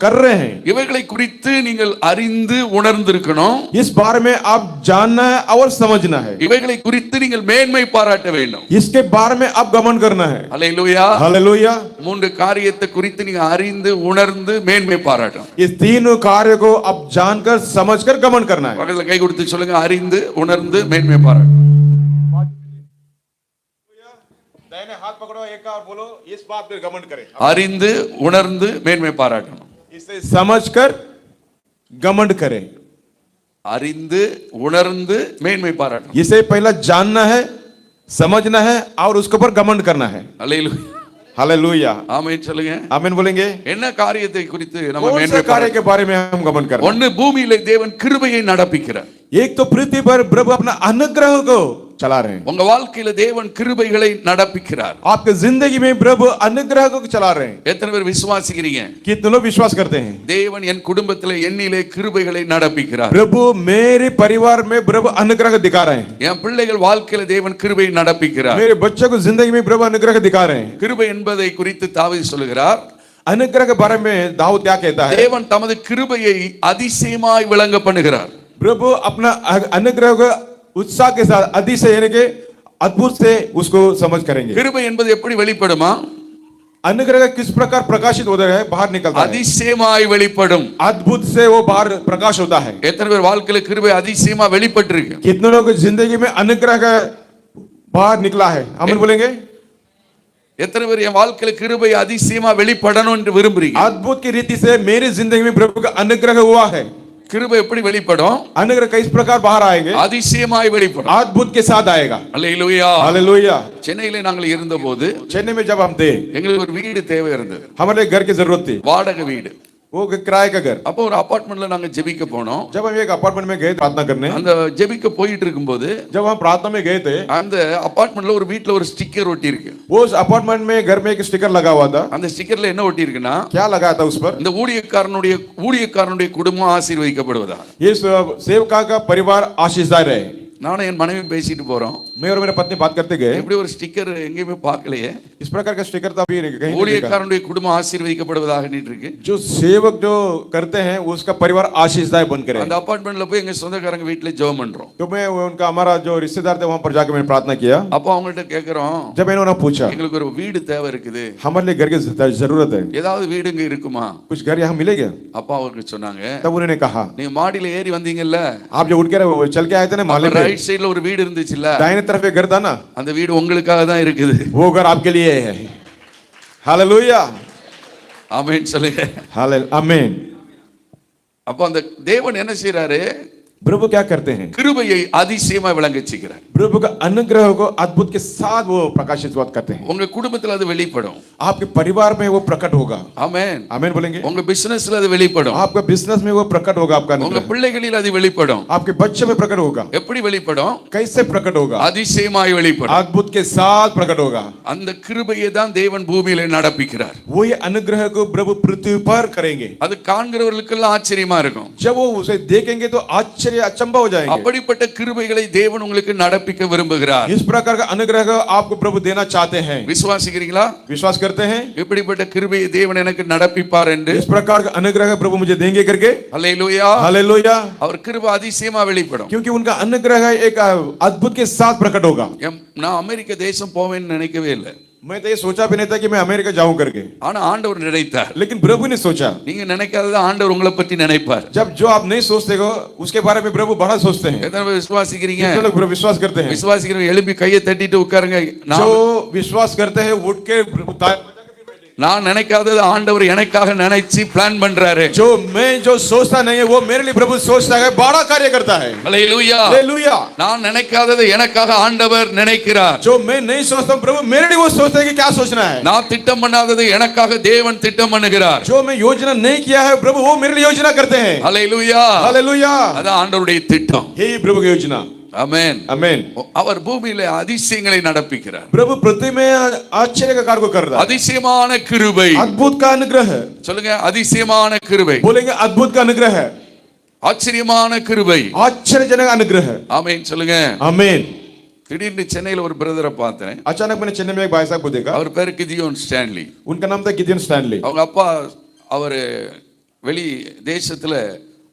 कर रहे हैं। இவைகளை குறித்து நீங்கள் அறிந்து உணர்ந்திருக்கணும். इस बारे में आप जानना है और समझना है। இவைகளை குறித்து நீங்கள் மேன்மை பாராட்ட வேண்டும். इसके बारे में आप घमंड करना है। அல்லேலூயா, हालेलुया। 3 காரியத்தை குறித்து நீங்க அறிந்து உணர்ந்து மேன்மை பாராட்டணும். इस 3 कार्य को आप जानकर समझकर घमंड करना है। பக்கத்துல கை கொடுத்து சொல்லுங்க, அறிந்து உணர்ந்து மேன்மை பாராட்டணும். दाहिने हाथ पकड़ो, एक और बोलो, इस बात पर घमंड करें। அறிந்து உணர்ந்து மேன்மை பாராட்டணும். इसे समझकर घमंड करें। அறிந்து உணர்ந்து மேன்மை பாராட்டணும். इसे पहला जानना है, समझना है और उसके ऊपर घमंड करना है। அல்லேலூயா, हालेलुया। ஆமென் சொல்லுங்க. आमीन बोलेंगे। என்ன காரியத்தை குறித்து நம்ம कौन से மேன்மை कार्य के बारे में हम घमंड कर रहे हैं? ஒன்னு பூமியிலே தேவன் கிருபையை நடப்பிக்கிறார். एक तो पृथ्वी पर प्रभु अपना अनुग्रह को चला रहे हैं। உங்க வாழ்க்கையில தேவன் கிருபைகளை நடப்பிக்கிறார். आपके जिंदगी में प्रभु अनुग्रह को चला रहे हैं। எத்தனை பேர் விசுவாசிக்கிறீங்க? कितने लोग विश्वास करते हैं? தேவன் என் குடும்பத்திலே என்னிலே கிருபைகளை நடப்பிக்கிறார். प्रभु मेरे परिवार में प्रभु अनुग्रह दिखा रहे हैं। என் பிள்ளைகள் வாழ்க்கையில தேவன் கிருபையை நடப்பிக்கிறார். मेरे बच्चों को जिंदगी में प्रभु अनुग्रह दिखा रहे हैं। கிருபை என்பதை குறித்து தாவீது சொல்கிறார். अनुग्रह के बारे में दाऊद क्या कहता है? தேவன் தமது கிருபையை அதிசயமாய் விளங்க பண்ணுகிறார். प्रभु अपना अनुग्रह को उत्साह के साथ अतिशय यानी के अद्भुत से उसको समझ करेंगे। கிருபை என்பது எப்படி வெளிப்படுமா? अनुग्रह किस प्रकार प्रकाशित होता है, बाहर निकलता है। அதிசயமாய் வெளிப்படும். अद्भुत से वो बाहर प्रकाश होता है। எத்தனை பேர் வாழ்க்கையில கிருபை அதிசயமா வெளிப்பட்டிருக்கு? कितने लोगों की जिंदगी में अनुग्रह का बाहर निकला है? आमीन बोलेंगे। எத்தனை பேர் என் வாழ்க்கையில கிருபை அதிசயமா வெளிப்படணும் என்று விரும்புறீங்க? अद्भुत की रीति से मेरी जिंदगी में प्रभु का अनुग्रह हुआ है। கிருபை எப்படி வெளிப்படும்? अनुग्रह किस प्रकार बाहर आएंगे? அதிசயமாய் வெளிப்படும். अद्भुत के साथ आएगा. அல்லேலூயா. हालेलुया. சென்னையில நாங்கள் இருந்தபோது चेन्नई में जब हम थे, எங்களுக்கு ஒரு வீடு தேவை இருந்தது. हमारे लिए घर की जरूरत थी. வாடகை வீடு. वो किराए का घर. அப்போ ஒரு அபார்ட்மெண்ட்ல நாங்க ஜெபிக்க போனோம். जब हम एक अपार्टमेंट में गए प्रार्थना करने, அந்த ஜெபிக்க போயிட்டு இருக்கும்போது जब हम प्रार्थना में गए थे, அந்த அபார்ட்மெண்ட்ல ஒரு வீட்ல ஒரு ஸ்டிக்கர் ஒட்டி இருக்கு. वो उस अपार्टमेंट में घर में एक स्टिकर लगा हुआ था. அந்த ஸ்டிக்கர்ல என்ன ஒட்டி இருக்குன்னா, क्या लगा था उस पर? இந்த ஊழியக்காரனுடைய குடும்பம் ஆசீர்வதிக்கப்படுவதா. ये सेवका का परिवार आशीषदाय रहे. நானும் என் மனைவி பேசிட்டு போறோம். मैं और मेरे पत्नी बात करते गए. இப்படி ஒரு ஸ்டிக்கர் எங்கேயுமே பார்க்கலையே. इस प्रकार का स्टिकर था भी कहीं नहीं. ஊழியக்காரனுடைய குடும்பம் ஆசீர்வதிக்கப்படுவதாக இருக்கு. जो सेवक जो करते हैं उसका परिवार आशीषदाय बन करे. அந்த அபார்ட்மெண்ட்ல போய் எங்க சொந்தக்காரங்க வீட்ல ஜெபம் பண்றோம். तो मैं उनका हमारा जो रिश्तेदार थे वहां पर जाकर मैंने प्रार्थना किया. அப்போ அவங்கள்ட்ட கேக்குறோம், जब मैंने उन्हें पूछा, எங்களுக்கு ஒரு வீடு தேவை இருக்குது, हमारे लिए घर की जरूरत है, ஏதாவது வீடு இங்க இருக்குமா? कुछ घर यहाँ मिलेगा? அப்பா அவருக்கு சொன்னாங்க, तब उन्होंने कहा, நீங்க மாடியில ஏறி வந்தீங்கல்ல, आप जो उठ के चल के आए थे ना माले पे, ரைட் சைடுல ஒரு வீடு இருந்துச்சுல்ல, दाहिने तरफ एक घर था ना, அந்த வீடு உங்களுக்காக தான் இருக்குது. वो घर आपके लिए है. हालेलुया. ஆமென் சொல்லுங்க. आमीन. அப்போ அந்த தேவன் என்ன செய்றாரு? प्रभु क्या करते हैं? கிருபையை அதிசயமா விளங்கச் செய்கிறார். प्रभु का अनुग्रह को अद्भुत के साथ वो प्रकाशित करते हैं. உங்க குடும்பத்துல அது வெளிப்படும். आपके परिवार में वो प्रकट होगा. ஆமென். आमीन बोलेंगे. உங்க பிசினஸ்ல அது வெளிப்படும். आपका बिजनेस में वो प्रकट होगा. आपका உங்க अनुग्रह பிள்ளைகளில் அது வெளிப்படும். आपके बच्चे में प्रकट होगा. எப்படி வெளிப்படும்? कैसे प्रकट होगा? அதிசயமாய் வெளிப்படும். अद्भुत के साथ प्रकट होगा. அந்த கிருபையை தான் தேவன் பூமியிலே நடப்பிக்கிறார். वो ये अनुग्रह को प्रभु पृथ्वी पर करेंगे. அது காண்கிறவர்களுக்கெல்லாம் ஆச்சரியமா இருக்கும். जब वो उसे देखेंगे तो आश्चर्य अचंभा हो जाएंगे. அப்படிப்பட்ட கிருபைகளை தேவன் உங்களுக்கு நடப்பிக்க விரும்புகிறார். इस प्रकार का अनुग्रह को आपको प्रभु देना चाहते हैं. விசுவாசிக்கிறீங்களா? विश्वास करते हैं? இப்படிப்பட்ட கிருபையை தேவன் எனக்கு நடப்பிப்பார் என்று. इस प्रकार का अनुग्रह प्रभु मुझे देंगे करके. அல்லேலூயா. हालेलुया. அவர் கிருபை அதிசயமா வெளிப்படும். क्योंकि उनका अनुग्रह एक अद्भुत के साथ प्रकट होगा. நான் அமெரிக்க தேசம் போவேன்னு நினைக்கவே இல்லை. मैं तो ये सोचा भी नहीं था कि मैं अमेरिका जाऊं करके. ஆனா ஆண்டவர் நினைத்தார். लेकिन प्रभु ने सोचा. நீங்க நினைக்காதது ஆண்டவர் உங்களை பத்தி நினைப்பார். जब जो आप नहीं सोचते हो उसके बारे में प्रभु बड़ा सोचते हैं. எத்தனை பேர் விசுவாசிக்கிறீங்க? कितने लोग प्रभु विश्वास करते हैं? விசுவாசிக்கிறவங்க எழுப்பி கையை தட்டிட்டு உட்காருங்க. जो विश्वास करते हैं उठ के நான் நினைக்காதது ஆண்டவர் எனக்காக நினைச்சு பிளான் பண்றாரு. जो मैं जो सोचता नहीं है वो मेरे लिए प्रभु सोचता है, बड़ा कार्य करता है. हालेलुया. हालेलुया. நான் நினைக்காதது எனக்காக ஆண்டவர் நினைக்கிறார். जो मैं नहीं सोचता हूं प्रभु मेरे लिए वो सोचता है कि क्या सोचना है. நான் திட்டம் பண்ணாதது எனக்காக தேவன் திட்டம் பண்ணுகிறார். जो मैं योजना नहीं किया है प्रभु वो मेरे लिए योजना करते हैं. हालेलुया. हालेलुया. அதான் ஆண்டவருடைய திட்டம். हे प्रभु की योजना. ஆமென். आमीन. அவர் பூமியிலே அதிசயங்களை நடப்பிக்கிறார். प्रभु पृथ्वी में आश्चर्य का कार्य को कर रहा है. அதிசயமான கிருபை. अद्भुत का अनुग्रह. சொல்லுங்க, அதிசயமான கிருபை. बोलेंगे अद्भुत का अनुग्रह. ஆச்சரியமான கிருபை. आश्चर्यजनक अनुग्रह. ஆமென் சொல்லுங்க. आमीन. திடீர்னு சென்னையில ஒரு பிரதரை பார்த்தேன். अचानक मैंने चेन्नई में एक भाई साहब को देखा. அவர் பேரு கிதியோன் ஸ்டான்லி. उनका नाम था गिदियन स्टैनली. அவங்க அப்பா அவர் வெளி தேசத்துல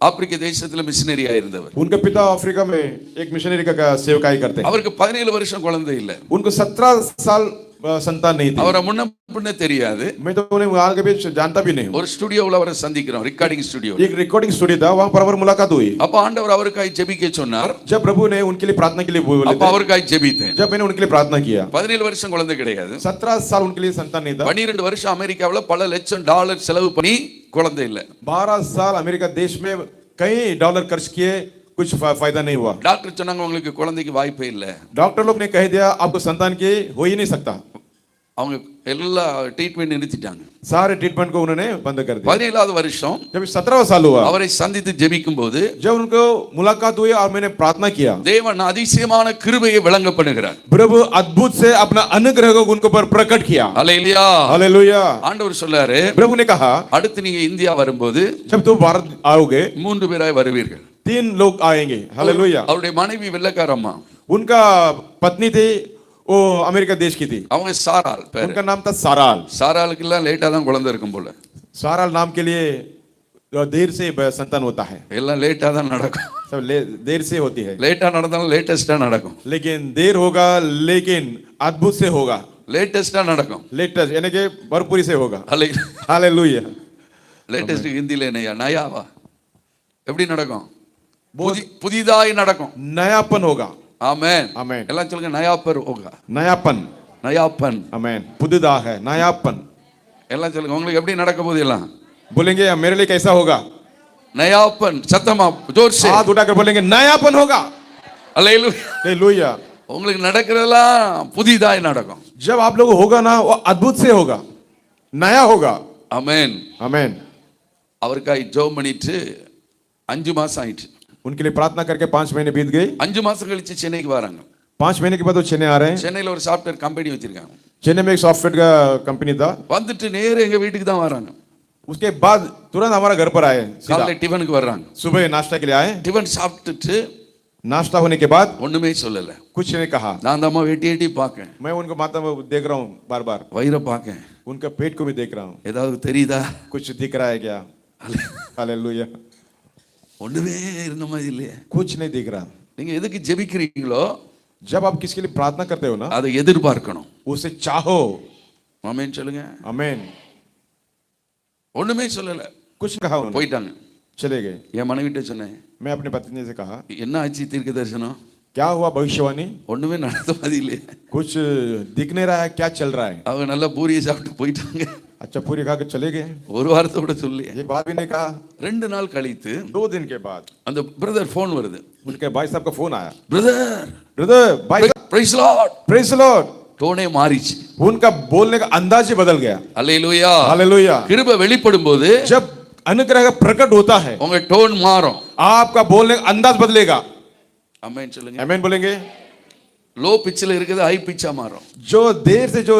ஆப்பிரிக்க தேசத்துல மிஷனரியா இருந்தவர். उनके पिता अफ्रीका में एक मिशनरी का सेवकाई करते हैं. அவருக்கு 17 வருஷம் குழந்தை இல்ல. उनको 17 साल संतान नहीं थी. அவரை முன்ன பின்ன தெரியாது. मैं तो उन्हें आगे भी जानता भी नहीं हूं. ஒரு ஸ்டுடியோல அவரை சந்திக்கிறோம், ரெக்கார்டிங் ஸ்டுடியோ. एक रिकॉर्डिंग स्टूडियो था, वहां पर हमारी मुलाकात हुई. அப்ப ஆண்டவர் அவருக்காய் ஜெபிக்க சொன்னார். जब प्रभु ने उनके लिए प्रार्थना के लिए बोले அப்ப அவருக்காய் ஜெபித்தேன். जब मैंने उनके लिए प्रार्थना किया. 17 வருஷம் குழந்தை கிடையாது. 17 साल उनके लिए संतान नहीं था. 12 வருஷம் அமெரிக்காவுல பல லட்சம் டாலர் செலவு பண்ணி குழந்தை இல்ல. 12 साल अमेरिका देश में कई डॉलर खर्च किए, कुछ फायदा नहीं हुआ. டாக்டர் சொன்னாங்க உங்களுக்கு குழந்தைக்கு வாய்ப்பே இல்ல. डॉक्टर लोग ने कह दिया आपको संतान की हो ही नहीं सकता. அவங்க எல்லா ட்ரீட்மெண்ட் நிறுத்திட்டாங்க. सारे ट्रीटमेंट को उन्होंने बंद कर दिया. 17வது வருஷம் जब 17वां साल हुआ, அவரை சந்தித்து ஜெபிக்கும் போது जब उनको मुलाकात हुई और मैंने प्रार्थना किया, தேவன் அதிசயமான கிருபையை விளங்க பண்ணுகிறார். प्रभु अद्भुत से अपना अनुग्रह को उनको पर प्रकट किया. हालेलुया. हालेलुया. ஆண்டவர் சொல்றாரு, प्रभु ने कहा அடுத்து நீங்க இந்தியா வரும்போது जब तुम भारत आओगे 3 பேராய் வருவீர்கள். 3 लोग आएंगे. हालेलुया. அவருடைய மனைவி வெள்ளக்காரம்மா. उनका पत्नी थी वो अमेरिका देश की थी. அவங்க சாராள் பேரு. उनका नाम था साराल. சாராளுக்கு எல்லாம் லேட்டா தான் குழந்தை இருக்கும் போல. साराल नाम के लिए देर से संतान होता है. எல்லாம் லேட்டா தான் நடக்கும். सब देर से होती है. லேட்டா நடந்தாலும் லேட்டஸ்டா நடக்கும். लेकिन देर होगा लेकिन अद्भुत से होगा. லேட்டஸ்டா நடக்கும். लेटेस्ट यानी कि भरपूरी से होगा. हालेलुया. லேட்டஸ்ட் ஹிந்தில என்னையா நயாவா எப்படி நடக்கும்? புதிதாய் நடக்கும். नयापन होगा. ஆமென். आमीन. எல்லாம் சொல்லுங்க, நயாப்பர் होगा. नयापन. நயாப்பன். आमीन. पुदिदा है नयापन. எல்லாம் சொல்லுங்க, உங்களுக்கு எப்படி நடக்க போகுது? எல்லாம் बोलेंगे मेरे लिए कैसा होगा? நயாப்பன் சத்தமா ஜோர் से हाथ उठाकर बोलेंगे नयापन होगा। அல்லேலூயா हालेलुया। உங்களுக்கு நடக்கிறதெல்லாம் புதிதாய் நடக்கும் जब आप लोग होगा ना वो अद्भुत से होगा, नया होगा। ஆமென் आमेन। அவருக்காய் ஜெபம் பண்ணிட்டு 5 மாசம் ஆயிடுச்சு उनके लिए प्रार्थना करके 5 महीने बीत गए। 5 மாசம் கழிச்சு சென்னைக்கு வராங்க 5 महीने के बाद वो चेन्नई आ रहे हैं। சென்னையில ஒரு சாஃப்ட்வேர் கம்பெனி வச்சிருக்காங்க चेन्नई में एक सॉफ्टवेयर का कंपनी था। வந்துட்டு நேரா எங்க வீட்டுக்கு தான் வராங்க उसके बाद तुरंत हमारा घर पर आए। सीधा காலையில டிஃபனுக்கு வர்றாங்க सुबह नाश्ता के लिए आए। டிஃபன் சாப்பிட்டுட்டு नाश्ता होने के बाद ஒண்ணுமே சொல்லல कुछ नहीं कहा। நான் அந்த அம்மா வெட்டி வெட்டி பார்க்கேன் मैं उनको माता में देख रहा हूँ बार बार, வயிறை பார்க்கேன் उनका पेट को भी देख रहा हूँ, ஏதாவது தெரியுதா कुछ दिख रहा है क्या? हालेलुया। ஒண்ணுமே இருந்த மாதிரி இல்லையே कुछ नहीं दिख रहा। நீங்க எதுக்கு ஜெபிக்கிறீங்களோ जब आप किसके लिए प्रार्थना करते हो ना, அதை எதிர்பார்க்கணும் उसे चाहो। ஆமென் சொல்லுங்க आमेन। ஒண்ணுமே சொல்லல कुछ नहीं कहा उन्होंने, போயிட்டாங்க चले गए। என் மனைவிட்ட சொன்னேன் मैं अपनी पत्नी से कहा என்ன ஆச்சு தீர்க்க தரிசனம் क्या हुआ भविष्यवाणी? ஒண்ணுமே நடந்த மாதிரி இல்லையே कुछ दिख नहीं रहा है, क्या चल रहा है? அவங்க நல்லா பூரியை சாப்பிட்டு போயிட்டாங்க अच्छा पूरी खा के चले गए, ஒரு வாரத்தை கூட சொல்லி ये बात भी नहीं कहा। 2 நாள் கழித்து 2 दिन के बाद அந்த பிரதர் ஃபோன் வருது उनके भाई साहब का फोन आया। பிரதர் ब्रदर भाई praise Lord praise the Lord. டோனே மாறிச்சு उनका बोलने का अंदाज ही बदल गया। Hallelujah hallelujah. கிருபை வெளிப்படும் போது जब अनुग्रह प्रकट होता है உங்க டோன் மாறும் आपका बोलने का अंदाज बदलेगा। ஆமென் சொல்லுங்க आमेन बोलेंगे। லோ பிட்ச்ல இருக்குது ஹை பிட்சா மாறும் जो देर से जो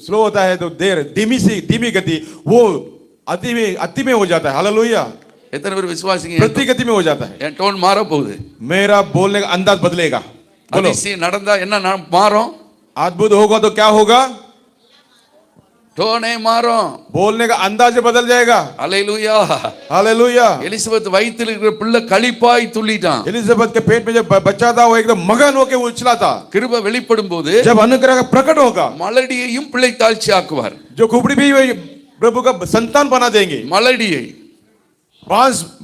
स्लो होता है तो देर धीमी गति वो अति में हो जाता है। हालेलुया। எத்தனை பேர் விசுவாசிங்க प्रति गति में हो जाता है। என் டோன் மாற போகுது मेरा बोलने का अंदाज बदलेगा। बोलो அதிசயம் நடந்தா என்ன மாறும் अद्भुत होगा तो क्या होगा? டோனே மாறும் बोलने का अंदाज बदल जाएगा। அல்லேலூயா हालेलुया। எலிசபெத் வயித்துல இருக்கிற பிள்ளை களிப்பாய் துள்ளிட்டான் एलिजाबेथ के पेट में जब बच्चा था वो एकदम मगन होके उछला था। கிருபை வெளிப்படும் போது जब अनुग्रह का प्रकट होगा மலடியையும் பிள்ளை தாழ்ச்சி ஆக்குவார் जो खोपड़ी भी वही प्रभु का संतान बना देंगे। மலடியை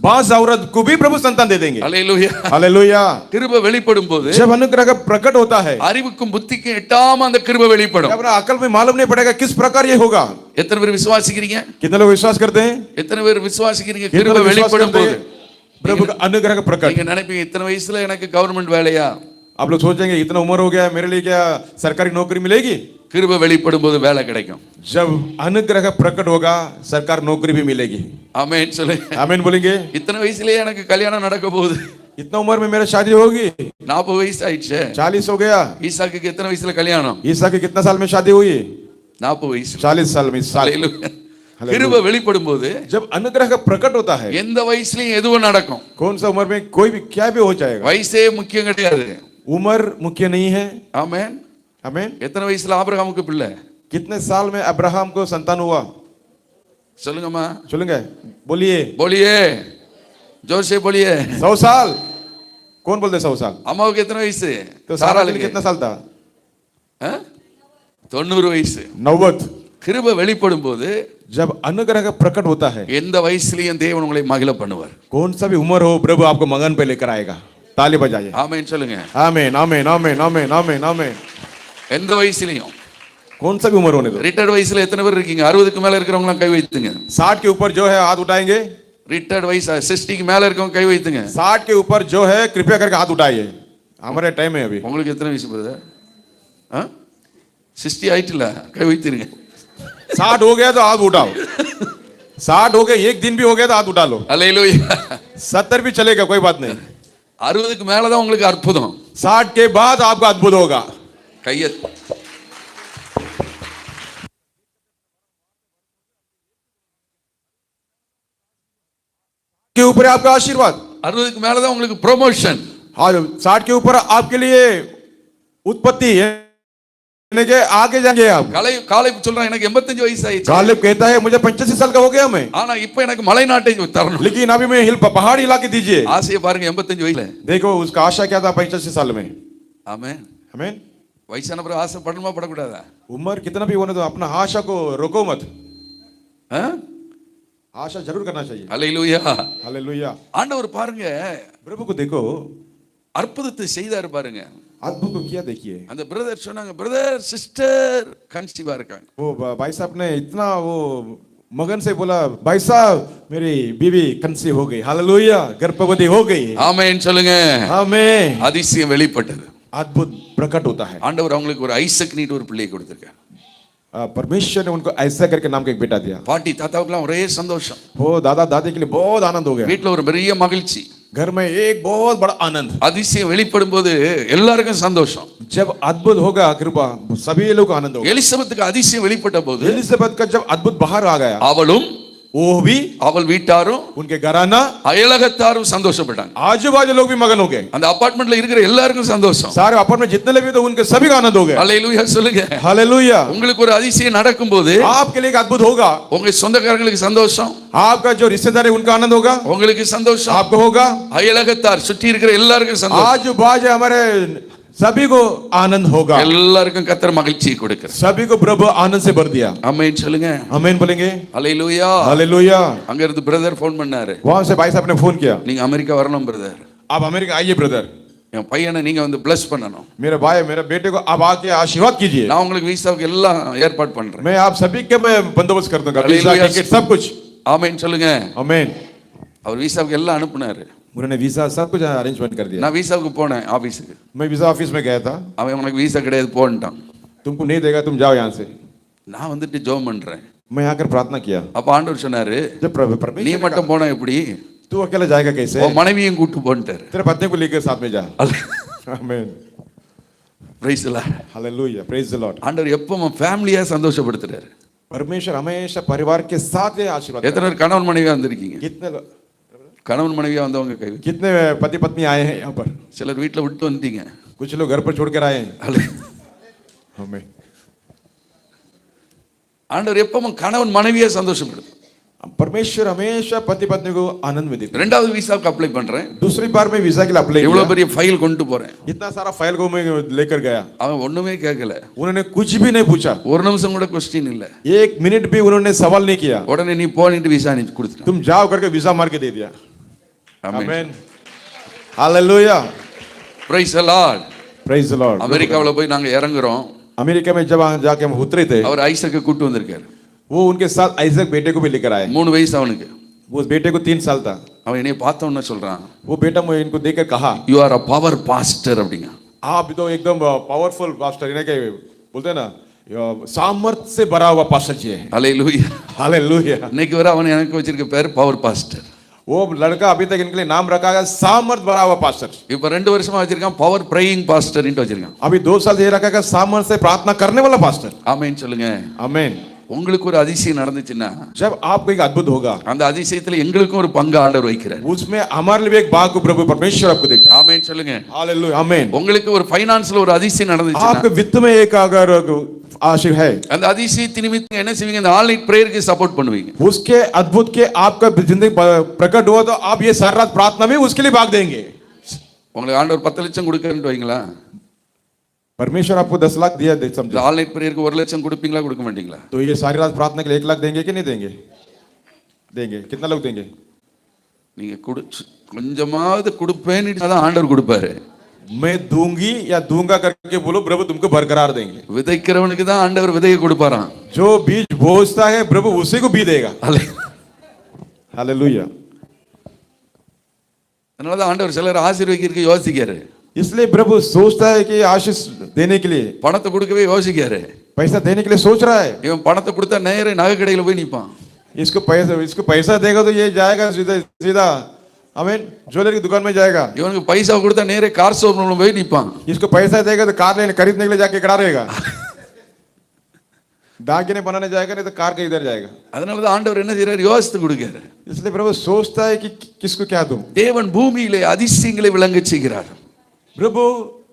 बांस औरत को भी प्रभु संतान दे देंगे। அல்லேலூயா हालेलुया। கிருபை வெளிப்படும் போது जब अनुग्रह का प्रकट होता है அறிவுக்கும் புத்திக்கும் எட்டாம அந்த கிருபை வெளிப்படும் अपना अकल में मालूम नहीं पड़ेगा किस प्रकार ये होगा। எத்தனை பேர் விசுவாசிக்கிறீங்க कितने लोग विश्वास करते हैं? எத்தனை பேர் விசுவாசிக்கிறீங்க कितने கிருபை लोग विश्वास வெளிப்படும் करते போது हैं प्रभु का अनुग्रह का प्रकट? நீங்க நினைப்பீங்க இத்தனை வயசுல எனக்கு கவர்மெண்ட் வேலையா आप लोग सोचेंगे इतना उम्र हो गया मेरे लिए क्या सरकारी नौकरी मिलेगी? கிருபை வெளிப்படும் போது வேலை கிடைக்கும் जब अनुग्रह का प्रकट होगा सरकार नौकरी भी मिलेगी। ஆமென் சொல்லுங்க आमीन बोलेंगे। இத்தனை வயசுலயே எனக்கு கல்யாணம் நடக்க போகுது इतना उम्र में मेरा शादी होगी, 40 வயசு ஆயிடுச்சு 40 हो गया। ஈசாக்கு எத்தனை வயசுல கல்யாணம் ईसा के कितना साल में शादी हुई? 40 வயசு 40 साल में। इस साल அல்லேலூயா. கிருபை வெளிப்படும் போது जब अनुग्रह का प्रकट होता है எந்த வயசுலயும் எதுவும் நடக்கும் कौन सा उम्र में कोई भी क्या भी हो जाएगा। வயசே முக்கியம் கிடையாது उम्र मुख्य नहीं है। ஆமென் आमीन। எத்தனை வயசுல ஆபிரகாமுக்கு பிள்ளை कितने साल में अब्राहम को संतान हुआ? சொல்லுங்கம்மா चलेंगे बोलिए। बोलिए जोर से बोलिए 100 साल। कौन बोलते 100 साल? அம்மாவுக்கு எத்தனை வயசு तो सारा के लिए कितना साल था? 90 வயசு 90। கிருபை வெளிப்படும் போது जब अनुग्रह का प्रकट होता है எந்த வயசுலயும் தேவன் உங்களை மகிழ பண்ணுவார் कौन सा भी उम्र हो प्रभु आपको मगन पे लेकर आएगा। ताली बजाइए। ஆமென் சொல்லுங்க आमीन आमीन आमीन आमीन आमीन आमीन। எந்த வயசுலயும் कौन सा भी उम्र होने दो। ரிட்டையர்ட் வயசுல எத்தனை பேர் இருக்கீங்க 60க்கு மேல இருக்கிறவங்க கை வைத்துங்க 60 के ऊपर जो है हाथ उठाएंगे। ரிட்டையர்ட் வயசு 60க்கு மேல இருக்கவங்க கை வைத்துங்க 60 के ऊपर जो है कृपया करके हाथ उठाइए। हमारे टाइम है अभी। உங்களுக்கு எத்தனை வயசு பிரதர் 60 ஆயிட்டுல கை வைத்துருங்க 60 हो गया तो हाथ उठाओ। 60 हो गया एक दिन भी हो गया तो हाथ उठा लो। அல்லேலூயா 70 भी चलेगा कोई बात नहीं। 60க்கு மேல தான் உங்களுக்கு அற்புதம் 60 के बाद आपका अद्भुत होगा। கைய के ऊपर है आपका आशीर्वाद। 60க்கு மேல தான் உங்களுக்கு ப்ரொமோஷன் हाँ 60 के ऊपर आपके लिए उत्पत्ति है के आगे जाएंगे आप। காலை சொல்றான் எனக்கு 85 வயசு ஆயிடுச்சு गालिब कहता है मुझे 85 साल का हो गया मैं, ஆனா இப்போ எனக்கு மலைநாட்டை தரணும் लेकिन अभी मैं हिल पहाड़ी इलाके दीजिए। ஆசையை பாருங்க 85 வயசுல देखो उसका आशा क्या था 85 साल में। ஆமென் आमीन। வயசான பிறகு ஆசை படணுமா படக்கூடாதா उम्र कितना भी होने दो अपना आशा को रोको मत। ஆ? आशा जरूर करना चाहिए। அல்லேலூயா हालेलुया। ஆண்டவர் பாருங்க प्रभु को देखो அற்புதத்தை செய்தாரு பாருங்க अद्भुत को किया देखिए। அந்த பிரதர் சொன்னாங்க பிரதர் சிஸ்டர் கன்சீவா இருக்காங்க वो भाई साहब ने इतना वो मगन से बोला भाई साहब मेरी बीवी कंसीव हो गई, हालेलुया, गर्भवती हो गई। ஆமென் சொல்லுங்க. आमीन। அதிசயம் வெளிப்பட்டது. अद्भुत प्रकट होता है। ஆண்டவர் அவங்களுக்கு ஒரு ஐசக் நீட்டு ஒரு பிள்ளையை கொடுத்திருக்கார். परमेश्वर ने उनको ऐसा करके नाम का एक बेटा दिया। பாட்டி தாத்தாவுக்குலாம் ஒரே சந்தோஷம். वो दादा दादी के लिए बहुत आनंद हो गया। வீட்ல ஒரு பெரிய மகிழ்ச்சி. घर में एक बहुत बड़ा आनंद। அதிசயம் வெளிப்படும் போது எல்லாருக்கும் சந்தோஷம். जब अद्भुत होगा कृपा सभी लोग को आनंद होगा। எலிசபெத்துக்கு அதிசயம் வெளிப்பட்ட போது एलिजाबेथ का जब अद्भुत बाहर आ गया, அவளும் वो भी அவள் வீட்டாரும் उनके घराना அயலகத்தாரும் சந்தோஷப்பட்டாங்க. आजू बाजू लोग भी मगन हो गए। அந்த அபார்ட்மெண்ட்ல இருக்கிற எல்லாருக்கும் சந்தோஷம். सारे अपार्टमेंट जितने लोग भी तो उनके सभी का आनंद हो गया। அல்லேலூயா சொல்லுங்க. हालेलुया। உங்களுக்கு ஒரு அதிசயம் நடக்கும்போது आपके लिए एक अद्भुत होगा, உங்க சொந்தக்காரங்களுக்கு சந்தோஷம், आपका जो रिश्तेदार है उनका आनंद होगा, உங்களுக்கு சந்தோஷம், आपको होगा, அயலகத்தார் சுற்றி இருக்கிற எல்லாருக்கும் சந்தோஷம், आजू बाजू हमारे सभी को आनंद होगा। எல்லாருக்கும் கர்த்தர் மகிழ்ச்சியை கொடுக்கிறார். सभी को प्रभु आनंद से भर दिया। ஆமென் சொல்லுங்க. आमीन बोलेंगे। அல்லேலூயா. हालेलुया। அங்க இருந்து பிரதர் ஃபோன் பண்ணாரு. वहां से भाई साहब ने फोन किया, நீங்க அமெரிக்கா வரணும் பிரதர். आप अमेरिका आइए ब्रदर, என் பையனை நீங்க வந்து பிளஸ் பண்ணணும். मेरे भाई मेरे बेटे को आप आके आशीर्वाद कीजिए। நான் உங்களுக்கு விசாவுக்கு எல்லாம் ஏற்பாடு பண்றேன். मैं आप सभी के मैं बंदोबस्त कर दूंगा, वीजा हालेलुया। टिकट सब कुछ। ஆமென் சொல்லுங்க. आमीन। அவர் விசாவுக்கு எல்லாம் அனுப்புனாரு. उन्होंने वीजा सब कुछ अरेंजमेंट कर दिया। நான் விசாவுக்கு போனேன் ஆபீஸுக்கு. मैं वीजा ऑफिस में गया था, அவன் உனக்கு விசா கிடையாது போன்ட்டான். तुमको नहीं देगा, तुम जाओ यहाँ से। நான் வந்துட்டு ஜெபம் பண்றேன். मैं आकर प्रार्थना किया। அப்ப ஆண்டவர் சொன்னாரு, जब நீ परमेश्वर ने மட்டும் போனா எப்படி, कहा, तू अकेला जाएगा कैसे, உன் மனைவியும் கூட்டு போன்ட்டாரு. तेरे पत्नी को लेकर साथ में जा। आमीन। Price the Lord. Hallelujah, praise the Lord. ஆண்டவர் எப்பவும் ஃபேமிலியா சந்தோஷப்படுத்துறாரு. परमेश्वर हमेशा परिवार के साथ ये आशीर्वाद எத்தனை பேர் கணவன் மனைவியா வந்திருக்கீங்க? கணவன் மனைவியா வந்தவங்க கை. कितने पति पत्नी आए हैं यहाँ पर? சிலர் வீட்ல விட்டு வந்துட்டீங்க. कुछ लोग घर पर छोड़कर आए हैं। आमीन। ஆண்டவர் எப்பவும் கணவன் மனைவியா சந்தோஷப்படுத்து. परमेश्वर हमेशा पति पत्नी को आनंद में देता है। ரெண்டாவது விசாவுக்கு அப்ளை பண்றேன். दूसरी बार मैं वीजा के लिए अप्लाई இவ்வளவு किया, பெரிய ஃபைல் கொண்டு போறேன். इतना सारा फाइल को मैं लेकर गया, அவன் ஒண்ணுமே கேட்கல. उन्होंने कुछ भी नहीं पूछा, ஒரு நிமிஷம் கூட क्वेश्चन இல்ல. एक मिनट भी उन्होंने सवाल नहीं किया, உடனே நீ போனிட்டு விசா நீ கொடுத்துட்டான். तुम जाओ करके वीजा मार के दे दिया। ஆமென். आमीन। Hallelujah, praise the Lord. Praise the Lord. அமெரிக்காவுல போய் நாங்க இறங்குறோம். अमेरिका में जब जाके हम उतरे थे, அவர் ஐசக்க கூட்டு வந்திருக்காரு. वो उनके साथ आइजक बेटे को भी लेकर आए। 3 வயசு அவனுக்கு. वो बेटे को 3 साल था। அவன் என்னைய பார்த்தவொன்னே சொல்றான், वो बेटा मुझे इनको देखकर कहा, you are a power pastor அப்படிங்க. आप तो एकदम पावरफुल पास्टर, इन्हें क्या बोलते हैं ना, सामर्थ से भरा हुआ पास्टर जी है। அல்லேலூயா. हालेलुया। இன்னைக்கு வர அவன் எனக்கு வச்சிருக்க பேர் பவர் பாஸ்டர். वो लड़का अभी तक इनके लिए नाम रखा है सामर्थ भरा हुआ पास्टर। இப்ப 2 வருஷமா வச்சிருக்கான் பவர் பிரேயிங் பாஸ்டர் ன்னு வச்சிருக்கான். अभी 2 साल से ये रखा है सामर्थ से प्रार्थना करने वाला पास्टर। ஆமென் சொல்லுங்க. आमीन। உங்களுக்கு ஒரு அதிசயம் நடந்துச்சுன்னா जब आपको एक अद्भुत होगा, அந்த அதிசயத்துல எங்களுக்கும் ஒரு பங்கு ஆண்டவர் வைக்கிறார். उसमें हमारे लिए एक भाग को प्रभु परमेश्वर आपको देता है। ஆமென் சொல்லுங்க. हालेलुया। आमीन। உங்களுக்கு ஒரு ஃபைனான்ஸ்ல ஒரு அதிசயம் நடந்துச்சுன்னா आपके वित्त में एक अगर आशीष है, அந்த அதிசயத்தின் நிமித்தம் என்ன செய்வீங்க? இந்த ஆன்லைன் பிரேயருக்கு சப்போர்ட் பண்ணுவீங்க. उसके अद्भुत के आपका जिंदगी प्रकट हुआ तो आप ये सारी रात प्रार्थना में उसके लिए भाग देंगे। உங்களுக்கு ஆண்டவர் 10 லட்சம் கொடுக்கறேன்னு வைங்களா, परमेश्वर आपको 10 लाख दिया, देख இந்த समझो, ஆன்லைன் பிரேயருக்கு 1 லட்சம் கொடுப்பீங்களா கொடுக்க மாட்டீங்களா? तो ये सारी रात प्रार्थना के लिए 1 लाख देंगे कि नहीं देंगे? देंगे। कितना लोग देंगे? நீங்க கொஞ்சமாவது கொடுப்பேன்னு தான் ஆண்டவர் கொடுப்பாரு. मैं दूंगी या दूंगा करके बोलो, प्रभु तुमको बरकरार देंगे। விதைக்கிறவனுக்கு தான் ஆண்டவர் விதையை கொடுப்பாராம். जो बीज बोझता है प्रभु उसी को भी देगा। हालेलुया। அதனால தான் ஆண்டவர் சிலர் ஆசீர்வதிக்கிறதுக்கு யோசிக்காரு. इसलिए प्रभु सोचता है कि आशीष देने के लिए, பணத்தை கொடுக்கவே யோசிக்காரு. पैसा देने के लिए सोच रहा है। இவன் பணத்தை கொடுத்தா நேரே நகை கடையில போய் நிப்பான். इसको पैसा देगा तो ये जाएगा सीधा सीधा आमीन ज्वेलरी की दुकान में जाएगा। இவனுக்கு பைசா கொடுத்தா நேரே கார் ஷோரூம்ல போய் நிப்பான். इसको पैसा देगा तो कार लेने खरीदने के लिए जाके खड़ा रहेगा। दागिने बनाने जाएगा नहीं तो कार के इधर जाएगा। அதனால தான் ஆண்டவர் என்ன செய்றாரு? யோசித்து கொடுக்கிறாரு. इसलिए प्रभु सोचता है कि किसको क्या दूं। தேவன் பூமியிலே அதிசயங்களை விளங்க செய்கிறார். प्रभु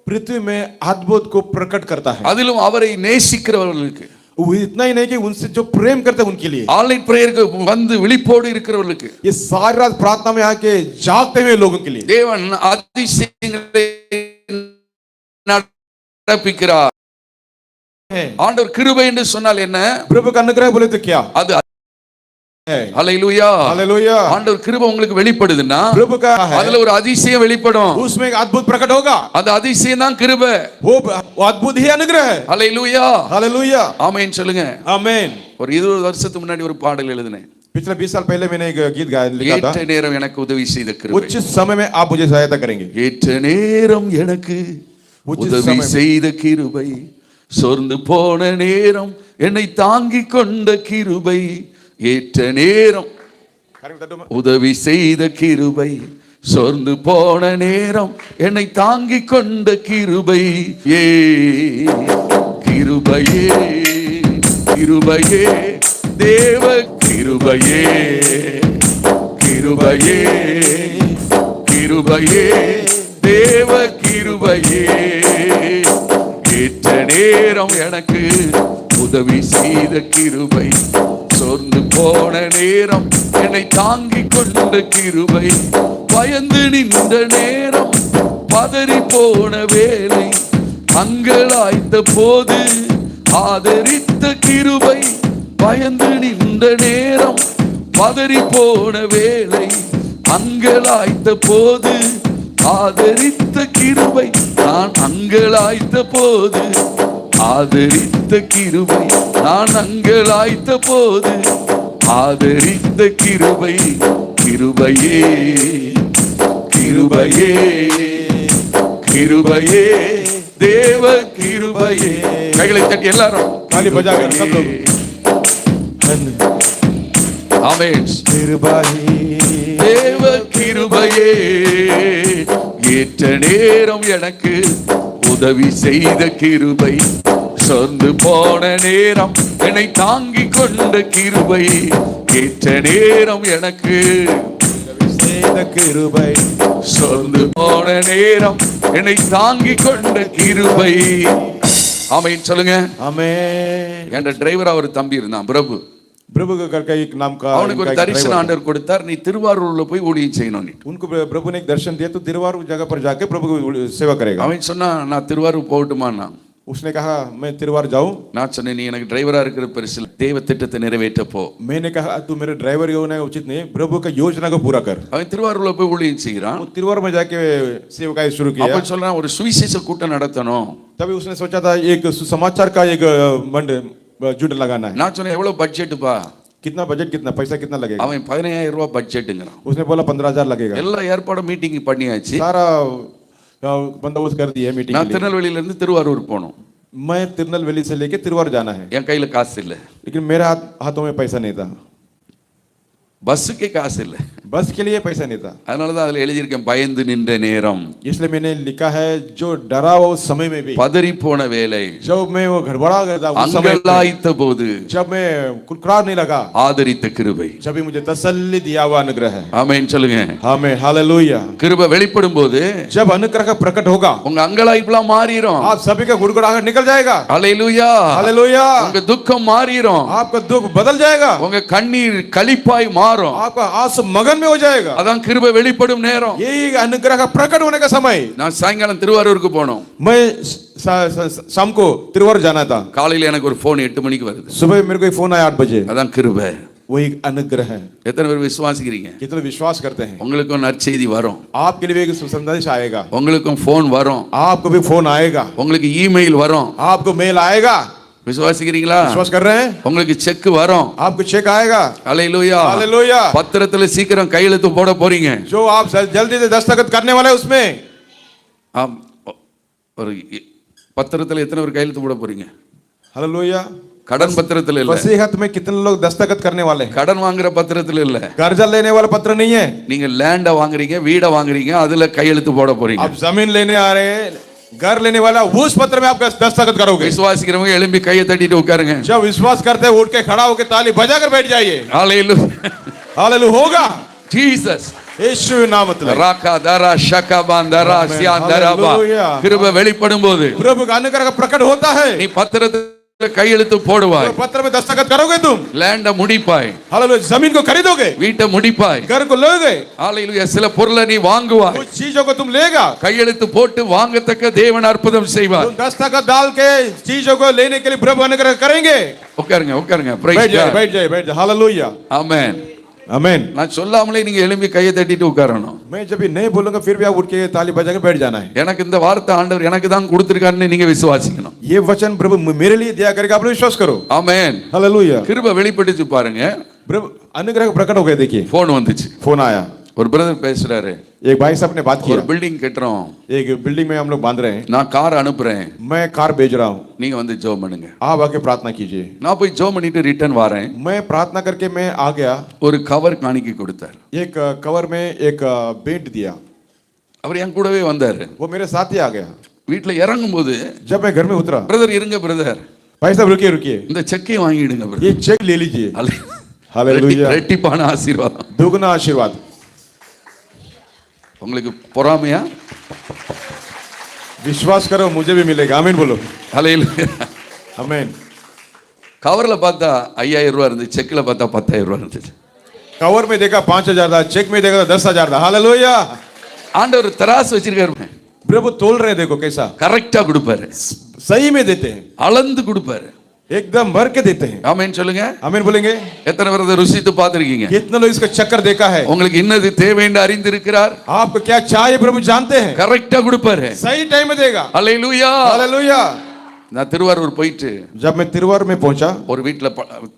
पृथ्वी में अद्भुत को प्रकट करता है। அதிலும் அவரை நேசிக்கிறவர்களுக்கு, वो इतना ही नहीं कि उनसे जो प्रेम करते हैं उनके लिए, ஆன்லைன் பிரேயருக்கு வந்து விழிப்போடு இருக்கிறவர்களுக்கு, ये सारी रात प्रार्थना में आके जागते हुए लोगों के लिए தேவன் அதிசயங்களை நடப்பிக்கிறார். ஆண்டவர் கிருபை என்று சொன்னால் என்ன? प्रभु का अनुग्रह बोले तो क्या? அது ஹல்லேலூயா. हालेलुया। ஆண்டவர் கிருபை உங்களுக்கு வெளிப்படுதுன்னா प्रभु का है, அதுல ஒரு அதிசயம் வெளிப்படும். उसमें एक अद्भुत प्रकट होगा। அந்த அதிசயம் தான் கிருபை. वो अद्भुत ही अनुग्रह है। ஹல்லேலூயா. हालेलुया। ஆமென் சொல்லுங்க. आमीन। ஒரு 20 வருஷத்துக்கு முன்னாடி ஒரு பாடல் எழுதினேன். पिछले 20 साल पहले मैंने एक गीत गाया लिखा था, ஏற்ற நேரம் எனக்கு உதவி செய்த கிருபை. उचित समय में आप मुझे सहायता करेंगे। ஏற்ற நேரம் எனக்கு உச்சித உதவி சமயம். செய்த கிருபை, சோர்ந்து போன நேரம் என்னை தாங்கிக் கொண்ட கிருபை. ஏற்ற நேரம் உதவி செய்த கிருபை, சோர்ந்து போன நேரம் என்னை தாங்கிக் கொண்ட கிருபை. ஏ கிருபையே கிருபையே தேவ கிருபையே கிருபையே கிருபையே தேவ கிருபையே. ஏற்ற நேரம் எனக்கு உதவி செய்த கிருபை, சோர்ந்து போன நேரம் என்னை தாங்கிக் கொண்ட கிருபை. பயந்து நின்ற நேரம் பதறி போன வேலை, அங்கலாய்த்த போது ஆதரித்த கிருபை. பயந்து நின்ற நேரம் பதறி போன வேலை, அங்கலாய்த்த போது ஆதரித்த கிருபை. நான் அங்கலாய்த்த போது ஆதரித்த கிருபை, நான் அங்கலாய்த்த போது ஆதரித்த கிருபை. கிருபையே கிருபையே கிருபையே தேவ கிருபையே. கைகளை தட்டி எல்லாரும் ताली बजाकर सब लोग ஆமென். கிருபையே தேவ கிருபையே. ஏற்ற நேரம் எனக்கு உதவி செய்த கிருபை, சொந்து போன நேரம் என்னை தாங்கிக் கொண்ட கிருபை. ஏற்ற நேரம் எனக்கு செய்த கிருபை, சொந்து போன நேரம் என்னை தாங்கிக் கொண்ட கிருபை. ஆமென் சொல்லுங்க. आमीन। என்ற டிரைவரா ஒரு தம்பி இருந்தான், பிரபு. प्रभु का घर का एक नाम का அவனுக்கு ஒரு उनका एक தரிசன ड्राइवर था। ஆண்டவர் கொடுத்தார், நீ திருவாரூர்ல போய் ஊழியம் செய்யணும். उनको प्रभु ने एक दर्शन दिया, तो तिरुवारूर जगह पर जाके प्रभु को सेवा करेगा। அவன் சொன்னா, நான் திருவாரூர் போகட்டுமான்னா. उसने कहा मैं तिरुवारूर जाऊं। நான் சொன்னேன், நீ எனக்கு டிரைவரா இருக்கிற பெருசு, தேவ திட்டத்தை நிறைவேற்ற போ. मैंने कहा तू मेरे ड्राइवर होना उचित नहीं, प्रभु का योजना को पूरा कर। அவன் திருவாரூர்ல போய் ஊழியம் செய்கிறான். वो तिरुवारूर में जाके सेवकाई शुरू किया। அப்ப சொல்றான், ஒரு சுவிசேஷ கூட்டம் நடத்தணும். तभी उसने सोचा था एक सुसमाचार का एक मंड जुट लगाना है। நான் சொன்னேன், எவ்வளவு பட்ஜெட்டுப்பா? कितना बजट, कितना पैसा कितना लगेगा? அவன் 15000 ரூபாய் பட்ஜெட்டுங்கிறான். उसने बोला 15,000 लगेगा। எல்லா ஏற்பாடும் மீட்டிங் பண்ணியாச்சு. सारा बंदोबस्त कर दिया मीटिंग நான் के लिए। திருநெல்வேலியில இருந்து திருவாரூர் போகணும். मैं तिरुनेलवेली से लेके तिरुवारूर जाना है, என் கையில காசு இல்ல, लेकिन मेरे हाथों में पैसा नहीं था, பஸ்ஸுக்கே காசு இல்ல. बस के लिए पैसा नहीं था। அதனாலதான் அதுல எழுதியிருக்கேன், பயந்து நின்ற நேரம், इसलिए मैंने लिखा है जो डरा वो समय में भी, பதறி போன வேலை, जब मैं वो गड़बड़ा गया था उस समय में, அங்கலாய்த்த போது जब मैं कुरकुरा नहीं लगा, ஆதரித்த கிருபை. जब भी मुझे तसल्ली दिया हुआ अनुग्रह है। ஆமென் சொல்லுங்க. आमीन, हालेलुया। கிருபை வெளிப்படும் போது जब अनुग्रह का प्रकट होगा, உங்க அங்கலாய்ப்புலாம் மாறிரும். आप सभी का गुड़गुड़ाहट निकल जाएगा। ஹல்லேலூயா. हालेलुया। உங்க துக்கம் மாறிரும். आपका दुख बदल जाएगा, உங்க கண்ணீர் களிப்பாய் மாறும். आपका आंसू मगन में हो जाएगा। அதான் கிருபை வெளிப்படும் நேரம். यही अनुग्रह का प्रकट होने का समय। நான் சாயங்காலம் திருவாரூருக்கு போனோம். मैं शाम को तिरुवारूर जाना था। காலையில எனக்கு ஒரு போன் 8 மணிக்கு வருது. सुबह मेरे को एक फोन आया 8 बजे। அதான் கிருபை. वो एक अनुग्रह है। எத்தனை பேர் விசுவாசிக்கிறீங்க? कितने विश्वास करते हैं? உங்களுக்கும் நற்செய்தி வரும், आपके लिए एक सुसंदेश आएगा, உங்களுக்கும் போன் வரும், आपको भी फोन आएगा, உங்களுக்கு இமெயில் வரும். आपको मेल आएगा। விசுவாசிக்கிறீங்களா? विश्वास कर रहे हैं? உங்களுக்கு செக் வரும். आपको चेक आएगा। ஹல்லேலூயா. हालेलुया। பத்திரத்துல சீக்கிரம் கையெழுத்து போட போறீங்க. जो आप जल्दी से दस्तखत करने वाले हैं उसमें, ஆம். ஒரு பத்திரத்துல எத்தனை பேர் கையெழுத்து போட போறீங்க? हालेलुया। கடன் பத்திரத்துல இல்ல, वसीयत में कितने लोग दस्तखत करने वाले हैं? கடன் வாங்குற பத்திரத்துல இல்ல, कर्जा लेने वाला पत्र नहीं है। நீங்க லேண்ட வாங்குறீங்க, வீட வாங்குறீங்க, அதுல கையெழுத்து போட போறீங்க. आप जमीन लेने आ रहे हैं, घर लेने वाला, उस पत्र में आप दस्तखत करोगे। விசுவாசிக்கிறவங்க எழும்பி கையை தட்டிட்டு உட்காருங்க. जब विश्वास करते हैं उठ के खड़ा होकर ताली बजाकर बैठ जाइए। ஹல்லேலூயா. हालेलुया होगा ஜீசஸ். यीशु नामத்தில்। ராகா தரா ஷகபான் தரா சியான் தராபா. Hallelujah. கிருபை வெளிப்படும் போது प्रभु का अनुग्रह का प्रकट होता है। நீ பத்திரத்தை கையெழுத்து போடுவாய், तो पत्र में दस्तखत करोगे तुम, லேண்ட முடிப்பாய், हालेलुया, जमीन को खरीदोगे, வீட்டை முடிப்பாய், घर को लोगे, ஹalleluya, சில பொருளை நீ வாங்குவாய், कुछ चीजों को तुम लेगा, கையெழுத்து போட்டு வாங்கத்தக்க தேவன் அற்புதம் செய்வார். तुम दस्तखत डाल के चीजों को लेने के लिए प्रभु अनुग्रह करेंगे। உட்காருங்க உட்காருங்க, बैठ பிரைஸ் जाए காட், बैठ जाए बैठ जाए, हालेलुया, ஆமென். आमीन। நான் சொல்லாமலே நீங்க எழும்பி கையை தட்டிட்டு உட்காரணும். मैं जब भी नहीं बोलूंगा फिर भी आप उठ के ताली बजा के बैठ जाना है। எனக்கு இந்த வார்த்தை ஆண்டவர் எனக்கு தான் கொடுத்திருக்காருன்னு நீங்க விசுவாசிக்கணும். ये वचन प्रभु मेरे लिए दिया करके आप लोग विश्वास करो। ஆமென். हालेलुया, கிருபை வெளிப்பட்டுச்சு பாருங்க. प्रभु अनुग्रह प्रकट हो गया। देखिए போன் வந்துச்சு, फोन आया, ஒரு பிரதர் பேசுறாரு, एक भाई साहब ने बात ஒரு किया, பில்டிங் கட்டுறோம், एक बिल्डिंग में हम लोग बांध रहे हैं, நான் கார் அனுப்புறேன், मैं कार भेज रहा हूँ, நீங்க வந்து ஜெபம் பண்ணுங்க. आप आके प्रार्थना कीजिए। நான் போய் ஜெபம் பண்ணிட்டு ரிட்டர்ன் வரேன். मैं प्रार्थना करके मैं आ गया, ஒரு கவர் காணிக்கை கொடுத்தார். एक कवर में एक बेंट दिया, அவர் என் கூடவே வந்தாரு. वो मेरे साथ ही आ गया। வீட்டுல இறங்கும் போது जब मैं घर में उतरा, பிரதர் இருங்க பிரதர், भाई साहब रुकिए रुकिए, இந்த செக்கை வாங்கிடுங்க ये பிரதர். चेक ले लीजिए। हालेलुया, ரெட்டிப்பான ஆசீர்வாதம். दुगना आशीर्वाद। உங்களுக்கு பொறாமையா? विश्वास करो मुझे भी मिलेगा। आमीन बोलो, ஹalleluya. आमीन। கவர்ல பார்த்தா 5000 ரூபாய் இருந்துச்சு, செக்ல பார்த்தா 10000 ரூபாய் இருந்துச்சு. कवर में देखा 5000 था, चेक में देखा 10,000 था। हालेलुया, ஆண்டவர் தராசு வச்சிருக்காரு, प्रभु तोल रहे, देखो कैसा கரெக்டா கொடுப்பாரு, सही में देते हैं, அளந்து கொடுப்பாரு. एकदम भर के देते हैं। ஆமென் சொல்லுங்க. आमीन बोलेंगे। எத்தனை பேர் அதை ருசித்து பார்த்திருக்கீங்க? कितने लोग इसका चक्कर देखा है? உங்களுக்கு இன்னது தேவை என்று அறிந்திருக்கிறார், आपको क्या चाहिए प्रभु जानते हैं, கரெக்டா கொடுப்பாரு. सही टाइम में देगा। ஹalleluya. हालेलुया। நான் திருவாரூர் போயிட்டு जब मैं तिरुवार में पहुंचा, ஒரு வீட்ல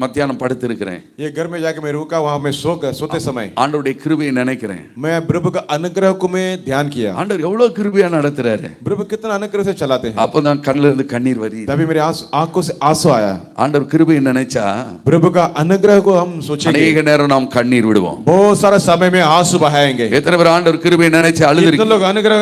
மத்தியானம் படுத்து இருக்கிறேன். ये घर में जाके मैं रुका, वहां में सोते समय ஆண்டவருடைய கிருபையை நினைக்கிறேன். मैं प्रभु का अनुग्रह को मैं ध्यान किया। ஆண்டவர் எவ்வளவு கிருபையா நடத்துறாரு. प्रभु कितना अनुग्रह से चलाते हैं। அப்பதான் கண்ணுல இருந்து கண்ணீர் வருது. तभी मेरे आंखों से आंसू आया। ஆண்டவர் கிருபையை நினைச்சா प्रभु का अनुग्रह को हम सोचेंगे, அநேக நேரம் நாம் கண்ணீர் விடுவோம். बहुत सारा समय में आंसू बहाएंगे। எத்தனை பேர் ஆண்டவர் கிருபையை நினைச்சு कितने அழுதுருக்கீங்க? लोग अनुग्रह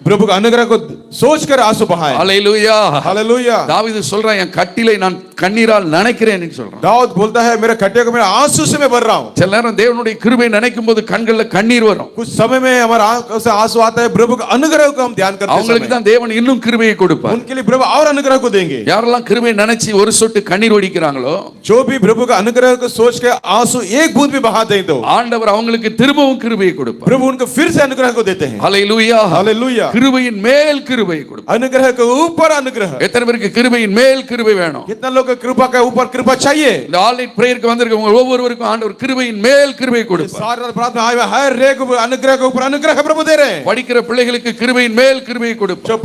प्रभु का अनुग्रह को सोचकर आंसू बहाए। ஹalleluya. हालेलुया। தாவீது சொல்றான், என் கட்டிலை நான் கண்ணீரால் நனைக்கிறேன்னு சொல்றான். दाऊद बोलता है, मेरे खट्टे को मेरे आंसू से मैं भर रहा हूँ। சில நேரம் தேவனுடைய கிருபையை நினைக்கும் போது கண்கள்ல கண்ணீர் வரும். कुछ समय में हमारा आंखों से आंसू आता है, प्रभु का अनुग्रह को हम ध्यान करते அவங்களுக்கு हैं, தான் தேவன் இன்னும் கிருபையை கொடுப்பார். उनके लिए प्रभु और अनुग्रह को देंगे। யாரெல்லாம் கிருபையை நினைச்சு ஒரு சொட்டு கண்ணீர் வடிக்கிறாங்களோ, जो भी प्रभु का अनुग्रह को सोच के आंसू एक बूंद भी बहा दें तो ஆண்டவர் அவங்களுக்கு திரும்பவும் கிருபையை கொடுப்பார். प्रभु उनको फिर से अनुग्रह को देते हैं। ஹalleluya. हालेलुया। கிருபையின் மேல் கிருபையை கொடுப்பார். अनुग्रह के ऊपर अनुग्रह। எத்தனை பேருக்கு கிருபையின் மேல் கிருபை வேணும்? कितना लोग कृपा के ऊपर कृपा चाहिए? இந்த ஆன்லைன் பிரேயருக்கு வந்திருக்கவங்க ஒவ்வொருவருக்கும் ஆண்டவர் கிருபையின் மேல் கிருபை கொடுப்பார். सारी रात प्रार्थना आए हुए हर एक अनुग्रह के ऊपर अनुग्रह प्रभु दे रहे हैं। படிக்கிற பிள்ளைகளுக்கு கிருபையின் மேல் கிருபை கொடுப்பார். जो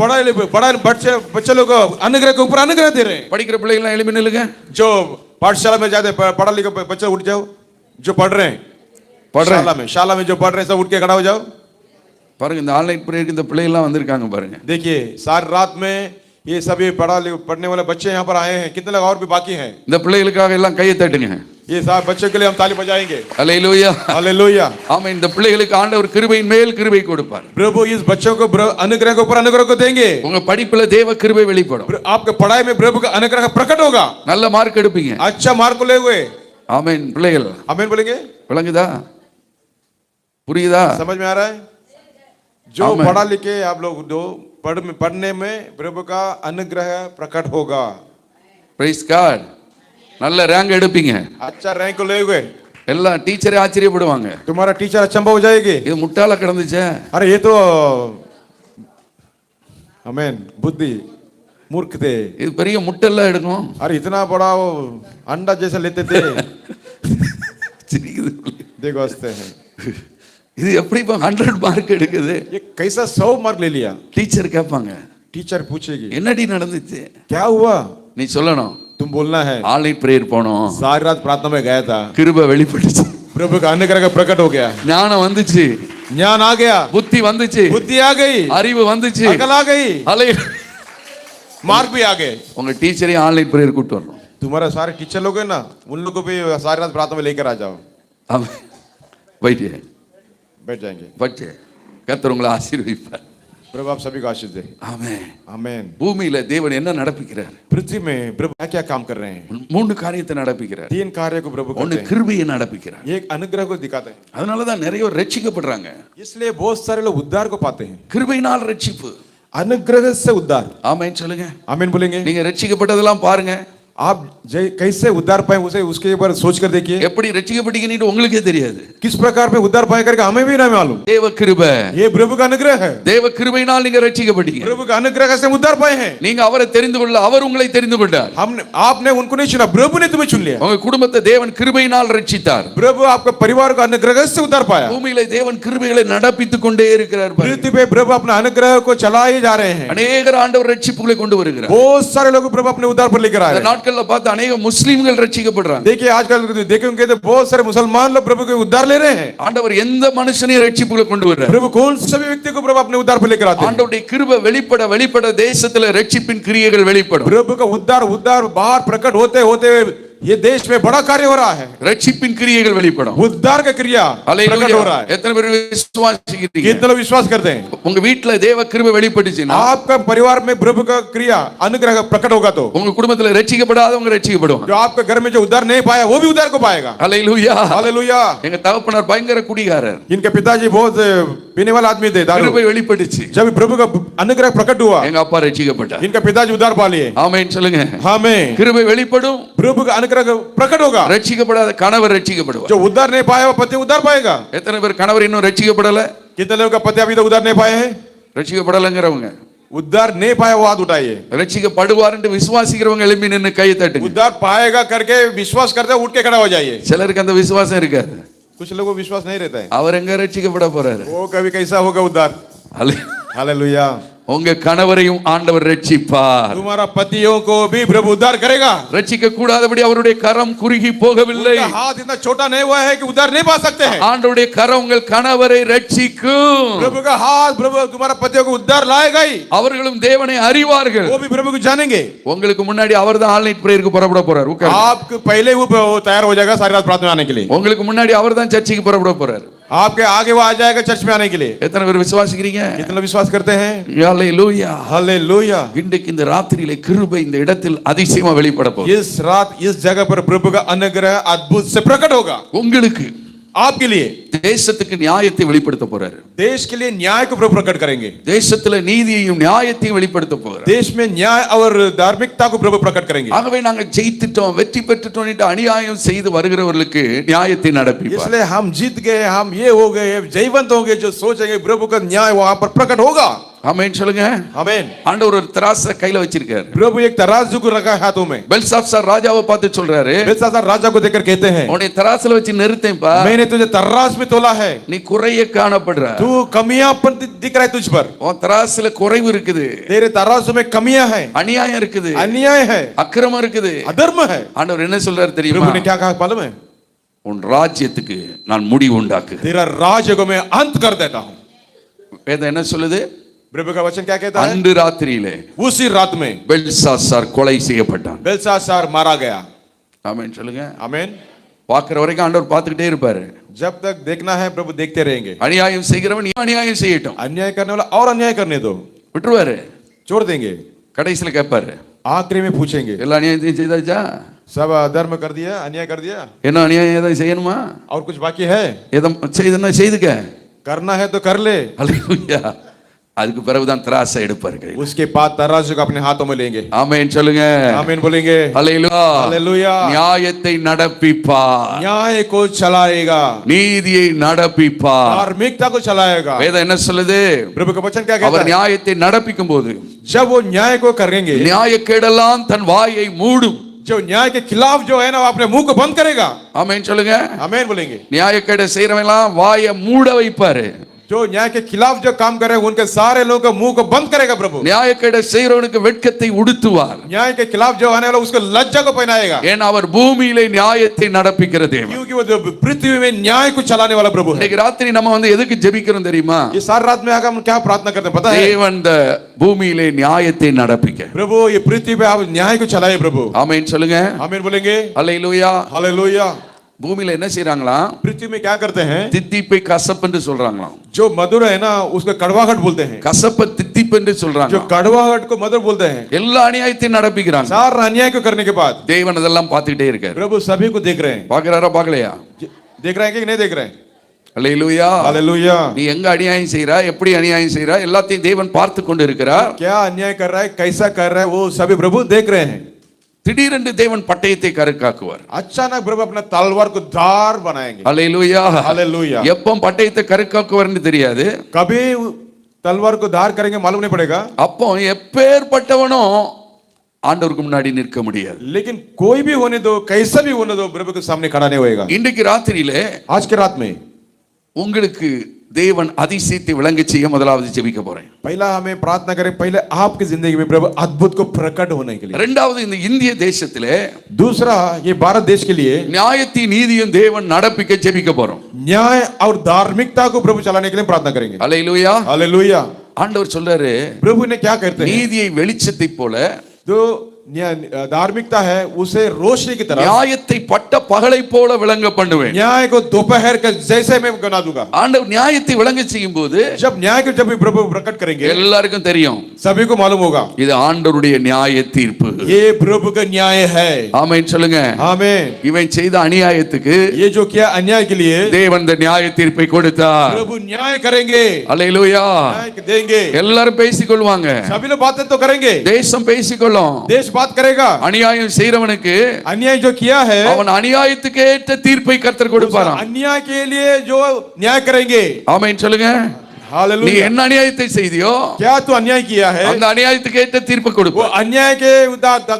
पढ़ा बच्चे लोग को अनुग्रह के ऊपर अनुग्रह दे रहे हैं। படிக்கிற பிள்ளைகள் எழுப்பி நில்லுங்க. जो पाठशाला में जाते पढ़ा लिखा बच्चे उठ जाओ, जो पढ़ रहे हैं शाला में जो पढ़ रहे हैं सब उठ के खड़ा हो जाओ। பாருங்க, இந்த ஆன்லைன் பிரேயருக்கு இந்த பிள்ளைகள்லாம் வந்திருக்காங்க பாருங்க. देखिए सारी रात में ये सभी पढ़ने वाले बच्चे यहाँ पर आए हैं, कितने लोग और भी बाकी हैं। இந்த பிள்ளைகளுக்காக எல்லாம் கையை தட்டுங்க. ये सारे बच्चों के लिए हम ताली बजाएंगे। ஹalleluya. हालेलुया। ஆமென். இந்த பிள்ளைகளுக்கு ஆண்டவர் கிருபையின் மேல் கிருபை கொடுப்பார். प्रभु इस बच्चों को अनुग्रह के ऊपर अनुग्रह को देंगे। உங்க படிப்புல தேவ கிருபை வெளிப்படும். आपके पढ़ाई में प्रभु का अनुग्रह प्रकट होगा, நல்ல மார்க் எடுப்பீங்க. अच्छा मार्क को ले हुए। ஆமென். பிள்ளைகள் आमीन बोलेंगे। விளங்குதா? புரியுதா? समझ में आ रहा है? जो आमीन। पढ़ा लिखे आप लोग दो पढ़ने में प्रभु का अनुग्रह प्रकट होगा। Price God. நல்ல ரேங்க் எடுப்பீங்க. अच्छा रैंक को ले हुए, எல்லாம் டீச்சரே ஆச்சரியப்படுவாங்க. तुम्हारा टीचर अचंभा हो जाएगी। இது முட்டாள கிடந்துச்சே. अरे ये तो आमीन बुद्धि मूर्ख थे, இது பெரிய முட்டெல்லாம் எடுக்கும். अरे इतना बड़ा वो अंडा जैसा लेते थे। சிரிக்குது. देखो हंसते हैं, இது எப்படி 100 மார்க் எடுக்குது? ये कैसा 100 मार्क ले लिया। டீச்சர் கேட்பாங்க, टीचर पूछेगी என்னடி நடந்துச்சு? क्या हुआ, நீ சொல்லணும், तुम बोलना है ஆன்லைன் பிரேயர் போனோம், सारी रात प्रार्थना में गया था, கிருபை வெளிப்பட்டுச்சு, प्रभु का अनुग्रह का प्रकट हो गया, ஞானம் வந்துச்சு, ज्ञान आ गया, புத்தி வந்துச்சு, बुद्धि आ गई, அறிவு வந்துச்சு, अकल आ गई, मार्क भी आ गए। உங்க டீச்சரே ஆன்லைன் பிரேயர் கூட்டி வரணும். तुम्हारा सारे टीचर लोग हैं ना, उन लोगों को भी सारी रात प्रार्थना में लेकर आ जाओ। வைட்டிய बैठ जाएंगे। பச்சே கர்த்தர் உங்களை ஆசீர்வதிப்பார். प्रभु आप सभी को आशीष दे। ஆமென். आमीन। பூமியில தேவன் என்ன நடப்பிக்கிறார்? पृथ्वी में प्रभु क्या क्या काम कर रहे हैं? 3 காரியத்தை நடப்பிக்கிறார். 3 कार्य को प्रभु ஒன்னு करते हैं। கிருபையை நடப்பிக்கிறார். एक अनुग्रह को दिखाते हैं, அதனால தான் நிறைய பேர் ரட்சிக்கப்படுறாங்க. इसलिए बहुत सारे लोग उद्धार को पाते हैं। கிருபையினால் ரட்சிப்பு. अनुग्रह से उद्धार। ஆமென் சொல்லுங்க. आमीन बोलेंगे। நீங்க ரட்சிக்கப்பட்டதெல்லாம் பாருங்க. आप कैसे उद्धार पाए उसे उसके ऊपर सोच कर देखिए। எப்படி ரட்சிக்கப்பட்டீங்கன்னு உங்களுக்கே தெரியாது. किस प्रकार पे उद्धार पाए करके हमें भी ना मालूम। தேவ கிருபை, ये प्रभु का अनुग्रह है। தேவ கிருபையினால் நீங்க ரட்சிக்கப்பட்டீங்க. प्रभु का अनुग्रह से हम उद्धार पाए हैं। நீங்க அவரை தெரிந்து கொள்ள அவர் உங்களை தெரிந்து கொண்டார். हमने आपने उनको नहीं चुना, प्रभु ने तुम्हें चुन लिया। உங்க குடும்பத்தை தேவன் கிருபையினால் ரட்சித்தார். प्रभु आपका परिवार का अनुग्रह से उद्धार पाया। பூமியிலே தேவன் கிருபைகளை நடப்பித்துக் கொண்டே இருக்கிறார். पृथ्वी पे प्रभु अपना अनुग्रह को चलाए जा रहे हैं। அநேகர் ஆண்டவர் ரட்சிப்புகளை கொண்டு வருகிறார். बहुत सारे लोग प्रभु अपने उद्धार पर लेकर आए இந்த हैं। நாட்கள்ல பார்த்து अनेक முஸ்லிம்கள் ரட்சிக்கப்படுறாங்க. देखिए आजकल देखेंगे तो बहुत सारे मुसलमान लोग प्रभु के उद्धार ले रहे हैं। ஆண்டவர் எந்த மனுஷனையும் ரட்சிப்புகளை கொண்டு வர்றார். प्रभु कौन सभी व्यक्ति को प्रभु अपने उद्धार पर लेकर आते हैं। ஆண்டவருடைய கிருபை வெளிப்பட தேசத்துல ரட்சிப்பின் கிரியைகள் வெளிப்படும். प्रभु का उद्धार बाहर प्रकट होते होते ये देश में बड़ा कार्य हो रहा है। ரட்சிப்பின் கிரியைகள் வெளிப்படும். उद्धार का क्रिया प्रकट हो रहा है। எத்தனை பேர் விசுவாசிக்கிறீங்க? कितने लोग विश्वास करते हैं? உங்க வீட்ல தேவ கிருபை வெளிப்பட்டுச்சுன்னா आपका परिवार में प्रभु का क्रिया अनुग्रह प्रकट होगा तो உங்க குடும்பத்துல ரட்சிக்கப்படாதவங்க ரட்சிக்கப்படுவாங்க. जो आपके घर में जो उद्धार नहीं पाया वो भी उद्धार को पाएगा। ஹல்லேலூயா. हालेलुया। எங்க தகப்பனார் பயங்கர குடிகாரர். इनके पिताजी बहुत पीने वाला आदमी थे, दारू। கிருபை வெளிப்பட்டுச்சு. जब प्रभु का अनुग्रह प्रकट हुआ எங்க அப்பா ரட்சிக்கப்பட்டார். इनका पिताजी उद्धार पा लिए। ஆமென் சொல்லுங்க. हमें கிருபை வெளிப்படும். प्रभु का अनुग्रह प्रकट होगा। ரட்சிக்கப்படாத கணவர் ரட்சிக்கப்படுவார். जो उद्धार नहीं पाया वो पति उद्धार पाएगा। எத்தனை பேர் கணவர் இன்னும் ரட்சிக்கப்படல? कितने लोगों का पति अभी तक उद्धार नहीं पाए हैं? ரட்சிக்கப்படலங்கறவங்க उद्धार नहीं पाया वो हाथ उठाइए। ரட்சிக்கப்படுவார் என்று விசுவாசிக்கிறவங்க எழும்பி நின்னு கையை தட்டுங்க. उद्धार पाएगा करके विश्वास करते उठ के खड़ा हो जाइए। சிலருக்கு அந்த விசுவாசம் இருக்காது. कुछ लोगों को विश्वास नहीं रहता है। அவர் எங்க ரட்சிக்கப்பட போறாரு? वो कभी कैसा होगा उद्धार। हालेलुया। உங்க கணவரையும் ஆண்டவர் ரட்சிப்பார். तुम्हारा पतियों को भी प्रभु उद्धार करेगा। ரட்சிக்க கூடாதபடி அவருடைய கரம் குறுகி போகவில்லை. उनका हाथ इतना छोटा नहीं हुआ है कि उद्धार नहीं पा सकते हैं। ஆண்டவருடைய கரம் உங்கள் கணவரை ரட்சிக்கும். प्रभु का हाथ प्रभु तुम्हारा पतियों को उद्धार लाएगा ही। அவர்களும் தேவனை அறிவார்கள். वो भी प्रभु को जानेंगे। உங்களுக்கு முன்னாடி அவர்தான் ஆல் நைட் பிரேயருக்கு புறப்பட போறார். आपके पहले वो तैयार हो जाएगा सारी रात प्रार्थना आने के लिए। உங்களுக்கு முன்னாடி அவர்தான் சர்ச்சுக்கு புறப்பட போறார். आपके आगे वो आ जाएगा चर्च में आने के लिए। எத்தனை பேர் விசுவாசிக்கிறீங்க? कितने विश्वास करते हैं? ஹல்லேலூயா. हालेलुया। இன்றைக்கு இந்த ராத்திரியிலே கிருபை இந்த இடத்தில் அதிசயமா வெளிப்பட போகுது. इस रात इस जगह पर प्रभु का अनुग्रह अद्भुत से प्रकट होगा। உங்களுக்கு आपके लिए தேசத்துக்கு நியாயத்தை வெளிப்படுத்த போறாரு. देश के लिए न्याय को प्रभु प्रकट करेंगे। தேசத்துல நீதியையும் நியாயத்தையும் வெளிப்படுத்த போறாரு. देश में न्याय और धार्मिकता को प्रभु प्रकट करेंगे। ஆகவே நாங்க ஜெயித்துட்டோம் வெற்றி பெற்றுட்டோம் என்று அநியாயம் செய்து வருகிறவர்களுக்கு நியாயத்தை நடப்பிப்பார். इसलिए हम जीत गए, हम ये हो गए, जयवंत होंगे जो सोचेंगे प्रभु का न्याय वहां पर प्रकट होगा। ஆமென் சொல்லுங்க. आमीन। ஆண்டவர் ஒரு தராசை கையில வச்சிருக்காரு. प्रभु एक तराजू को रखा है हाथों में। பெல்சாத்சார் ராஜாவை பார்த்து சொல்றாரு, बेलशास्सर राजा को देखकर कहते हैं, உன்னை தராசுல வச்சு நிறுத்தேன்பா. मैंने तुझे तराज में तोला है, நீ குறைய காணப்படுற. तू कमियांपन दिख रहा है तुझ पर। உன் தராசுல குறைவு இருக்குது. तेरे तराजू में कमियां हैं, அநியாயம் இருக்குது. अन्याय है, அக்கிரமம் இருக்குது. अधर्म है। ஆண்டவர் என்ன சொல்றாரு प्रभु தெரியுமா? ने क्या कहा मालूम है? உன் ராஜ்யத்துக்கு நான் முடிவு உண்டாக்கு. तेरा राज्य को मैं अंत कर देता हूं। வேதம் என்ன சொல்லுது? प्रभु का वचन क्या कहता है? அன்று ராத்திரியிலே उसी रात में பெல்சாத்சார் கொலை செய்யப்பட்டான். बेलशास्सर मारा गया। ஆமென் சொல்லுங்க. आमीन। பார்க்கிற வரைக்கும் ஆண்டவர் பார்த்துக்கிட்டே இருப்பாரு. जब तक देखना है प्रभु देखते रहेंगे। அநியாயம் செய்கிறவன் அநியாயம் செய்யட்டும், अन्याय करने वाला और अन्याय करने दो, விட்டுருவாரு. छोड़ देंगे। கடைசியில கேட்பாரு, आखिरी में पूछेंगे, எல்லா அநியாயத்தையும் செய்தாச்சா? सब अधर्म कर दिया, अन्याय कर दिया, என்ன அநியாயம் ஏதாவது செய்யணுமா? और कुछ बाकी है? எதை செய்துன்னா செய்துக்க. करना है तो कर ले। அல்லேலூயா. அதுக்கு பிறகுதான் திராசை எடுப்பாரு கையில. उसके बाद तराजू को अपने हाथों में लेंगे। ஆமென் சொல்லுங்க. आमीन बोलेंगे। அல்லேலூயா. हालेलुया। நியாயத்தை நடப்பிப்பார். न्याय को चलाएगा, நீதியை நடப்பிப்பார். धार्मिकता को चलाएगा। வேதம் என்ன சொல்லுது? प्रभु का वचन क्या कहता அவர் है? நியாயத்தை நடப்பிக்கும் போது जब वो न्याय को करेंगे, நியாயக்கேடெல்லாம் தன் வாயை மூடும். जो न्याय के खिलाफ जो है ना वो अपने मुंह को बंद करेगा। ஆமென் சொல்லுங்க. आमीन बोलेंगे। நியாயக்கேட செய்யறவன் எல்லாம் வாயை மூட வைப்பாரு. जो न्याय के खिलाफ जो काम करे उनके सारे लोगों के मुंह को बंद करेगा प्रभु। நியாயக்கேட செய்யறவனுக்கு வெட்கத்தை உடுத்துவார். न्याय के खिलाफ जो आने वाला उसको लज्जा को पहनाएगा। ஏன்னா அவர் பூமியிலே நியாயத்தை நடப்பிக்கிற தேவன். क्योंकि वो पृथ्वी में न्याय को चलाने वाला प्रभु है। இன்னைக்கு ராத்திரி நம்ம எதுக்கு ஜெபிக்கிறோம் தெரியுமா? ये सारी रात में आकर हम क्या प्रार्थना करते हैं पता है? தேவன் இந்த பூமியிலே நியாயத்தை நடப்பிக்க. प्रभु ये पृथ्वी पे आप न्याय को चलाए प्रभु। ஆமென் சொல்லுங்க. आमीन बोलेंगे। அல்லேலூயா. हालेलुया। பூமியில என்ன செய்றாங்களா? पृथ्वी में क्या करते हैं? தித்திப்பை கசப்பு என்று சொல்றாங்களாம். जो मधुर है ना उसको कड़वाहट बोलते हैं। கசப்ப தித்திப்பு என்று சொல்றாங்க. जो कड़वाहट को मधुर बोलते हैं। எல்லா அநியாயத்தையும் நடப்பிக்கிறாங்க. सारा अन्याय को करने के बाद தேவன் அதெல்லாம் பார்த்துக்கிட்டே இருக்காரு. प्रभु सभी को देख रहे हैं। பாக்குறாரா பார்க்கலையா? देख रहे हैं कि नहीं देख रहे हैं? அல்லேலூயா. हालेलुया। நீ எங்க அநியாயம் செய்றா, எப்படி அநியாயம் செய்றா, எல்லாத்தையும் தேவன் பார்த்து கொண்டு இருக்கிறார். क्या अन्याय कर रहा है, कैसा कर रहा है, वो सभी प्रभु देख रहे हैं। திடீரென்று தேவன் பட்டயத்தை கருக்காக்குவார். अचानक प्रभु अपना तलवार को धार बनाएंगे. அல்லேலூயா. हालेलुया. எப்போ பட்டயத்தை கருக்காக்குவார்னு தெரியாது. कभी तलवार को धार करेंगे मालूम नहीं पड़ेगा. அப்போ எப்பேற்பட்டவனும் ஆண்டவருக்கு முன்னாடி நிற்க முடியாது. लेकिन कोई भी होने दो, कैसा भी होने दो, प्रभु के सामने खड़ा नहीं होएगा. இன்றைக்கு ராத்திரியிலே आज के रात में உங்களுக்கு தேவன் அதிசயத்தை விளங்க செய்ய முதலாவது ஜெபிக்க போறேன். पहला हमें प्रार्थना करें, पहले आपकी जिंदगी में प्रभु अद्भुत को प्रकट होने के लिए. இரண்டாவது இந்த இந்திய தேசத்திலே दूसरा ये भारत देश के लिए நியாயத்தை நீதியும் தேவன் நடப்பிக்க ஜெபிக்க போறோம். न्याय और धार्मिकता को प्रभु चलाने के लिए प्रार्थना करेंगे. அல்லேலூயா. हालेलुया. ஆண்டவர் சொல்றாரு, प्रभु ने क्या कहते हैं, நீதியை வெளிச்சத்தை போல जो धार्मिकता है उसे रोशनी की तरह, நியாயத்தை பட்ட பகலை போல விளங்க பண்ணுவேன். न्याय को दोपहर के जैसे मैं बना दूंगा. ஆண்டவர் நியாயத்தை விளங்க செய்யும் போது जब न्याय को जब भी प्रभु प्रकट करेंगे எல்லாருக்கும் தெரியும், सभी को मालूम होगा இது ஆண்டவருடைய நியாய தீர்ப்பு. ये प्रभु का न्याय है. ஆமென் சொல்லுங்க. आमीन. இவன் செய்த அநியாயத்துக்கு ये जो किया अन्याय के लिए தேவன் இந்த நியாய தீர்ப்பை கொடுத்தார். प्रभु न्याय करेंगे, அல்லேலூயா. न्याय देंगे. எல்லாரும் பேசிக்கொள்வாங்க, सभी लोग बातें तो करेंगे, தேசம் பேசிக்கொள்ளும். देश बात करेगा. அநியாயம் செய்றவனுக்கு अन्याय जो किया है அவன் அநியாயத்துக்கு ஏற்ற தீர்ப்பை கர்த்தர் கொடுப்பாராம். अन्याय के लिए जो न्याय करेंगे. ஆமென் சொல்லுங்க. நீ हालेलुया. என்ன அநியாயத்தை செய்தியோ क्या तू अन्याय किया है, அந்த அநியாயத்துக்கு ஏற்ற தீர்ப்பை वो கொடுப்பார். अन्याय के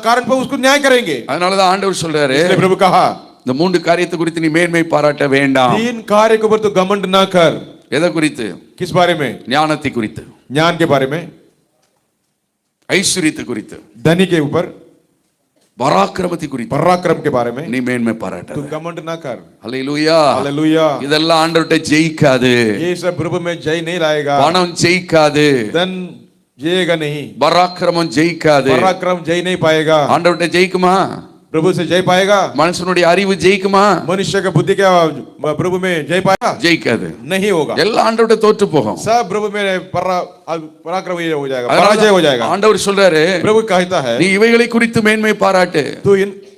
कारण पर उसको न्याय करेंगे. அதனாலதான் ஆண்டவர் சொல்றாரு, इसलिए प्रभु कहा இந்த மூன்று காரியத்தை குறித்து நீ மேன்மை பாராட்ட வேண்டாம். तीन कार्य के ऊपर तू घमंड ना कर. எதை குறித்து? किस बारे में? ஞானத்தை குறித்து, ज्ञान के बारे में, ஐஸ்வரியத்தை குறித்து, धनी के ऊपर, பராக்கிரமத்தை குறித்து पराक्रम के बारे में நீ மேன்மை பாராட்ட. तू घमंड ना कर. அல்லேலூயா. हालेलुया. இதெல்லாம் ஆண்டவர்ட்ட ஜெயிக்காது. ये सब प्रभु में जय नहीं लाएगा. பணம் ஜெயிக்காது, धन जयेगा नहीं, பராக்கிரமம் ஜெயிக்காது. पराक्रम जय नहीं पाएगा. ஆண்டவர்ட்ட ஜெயிக்குமா? प्रभु से जय पाएगा. மனுஷனுடைய அறிவு ஜெயிக்குமா? मनुष्य का बुद्धि क्या प्रभु में जय पाएगा? ஜெயிக்காது. नहीं होगा. எல்லாம் ஆண்டவர்ட்ட தோற்று போகும். सब प्रभु में पराक्रम ये हो जाएगा, पराजय हो जाएगा. ஆண்டவர் சொல்றாரு, प्रभु कहता है நீ இவைகளை குறித்து மேன்மை பாராட்டு.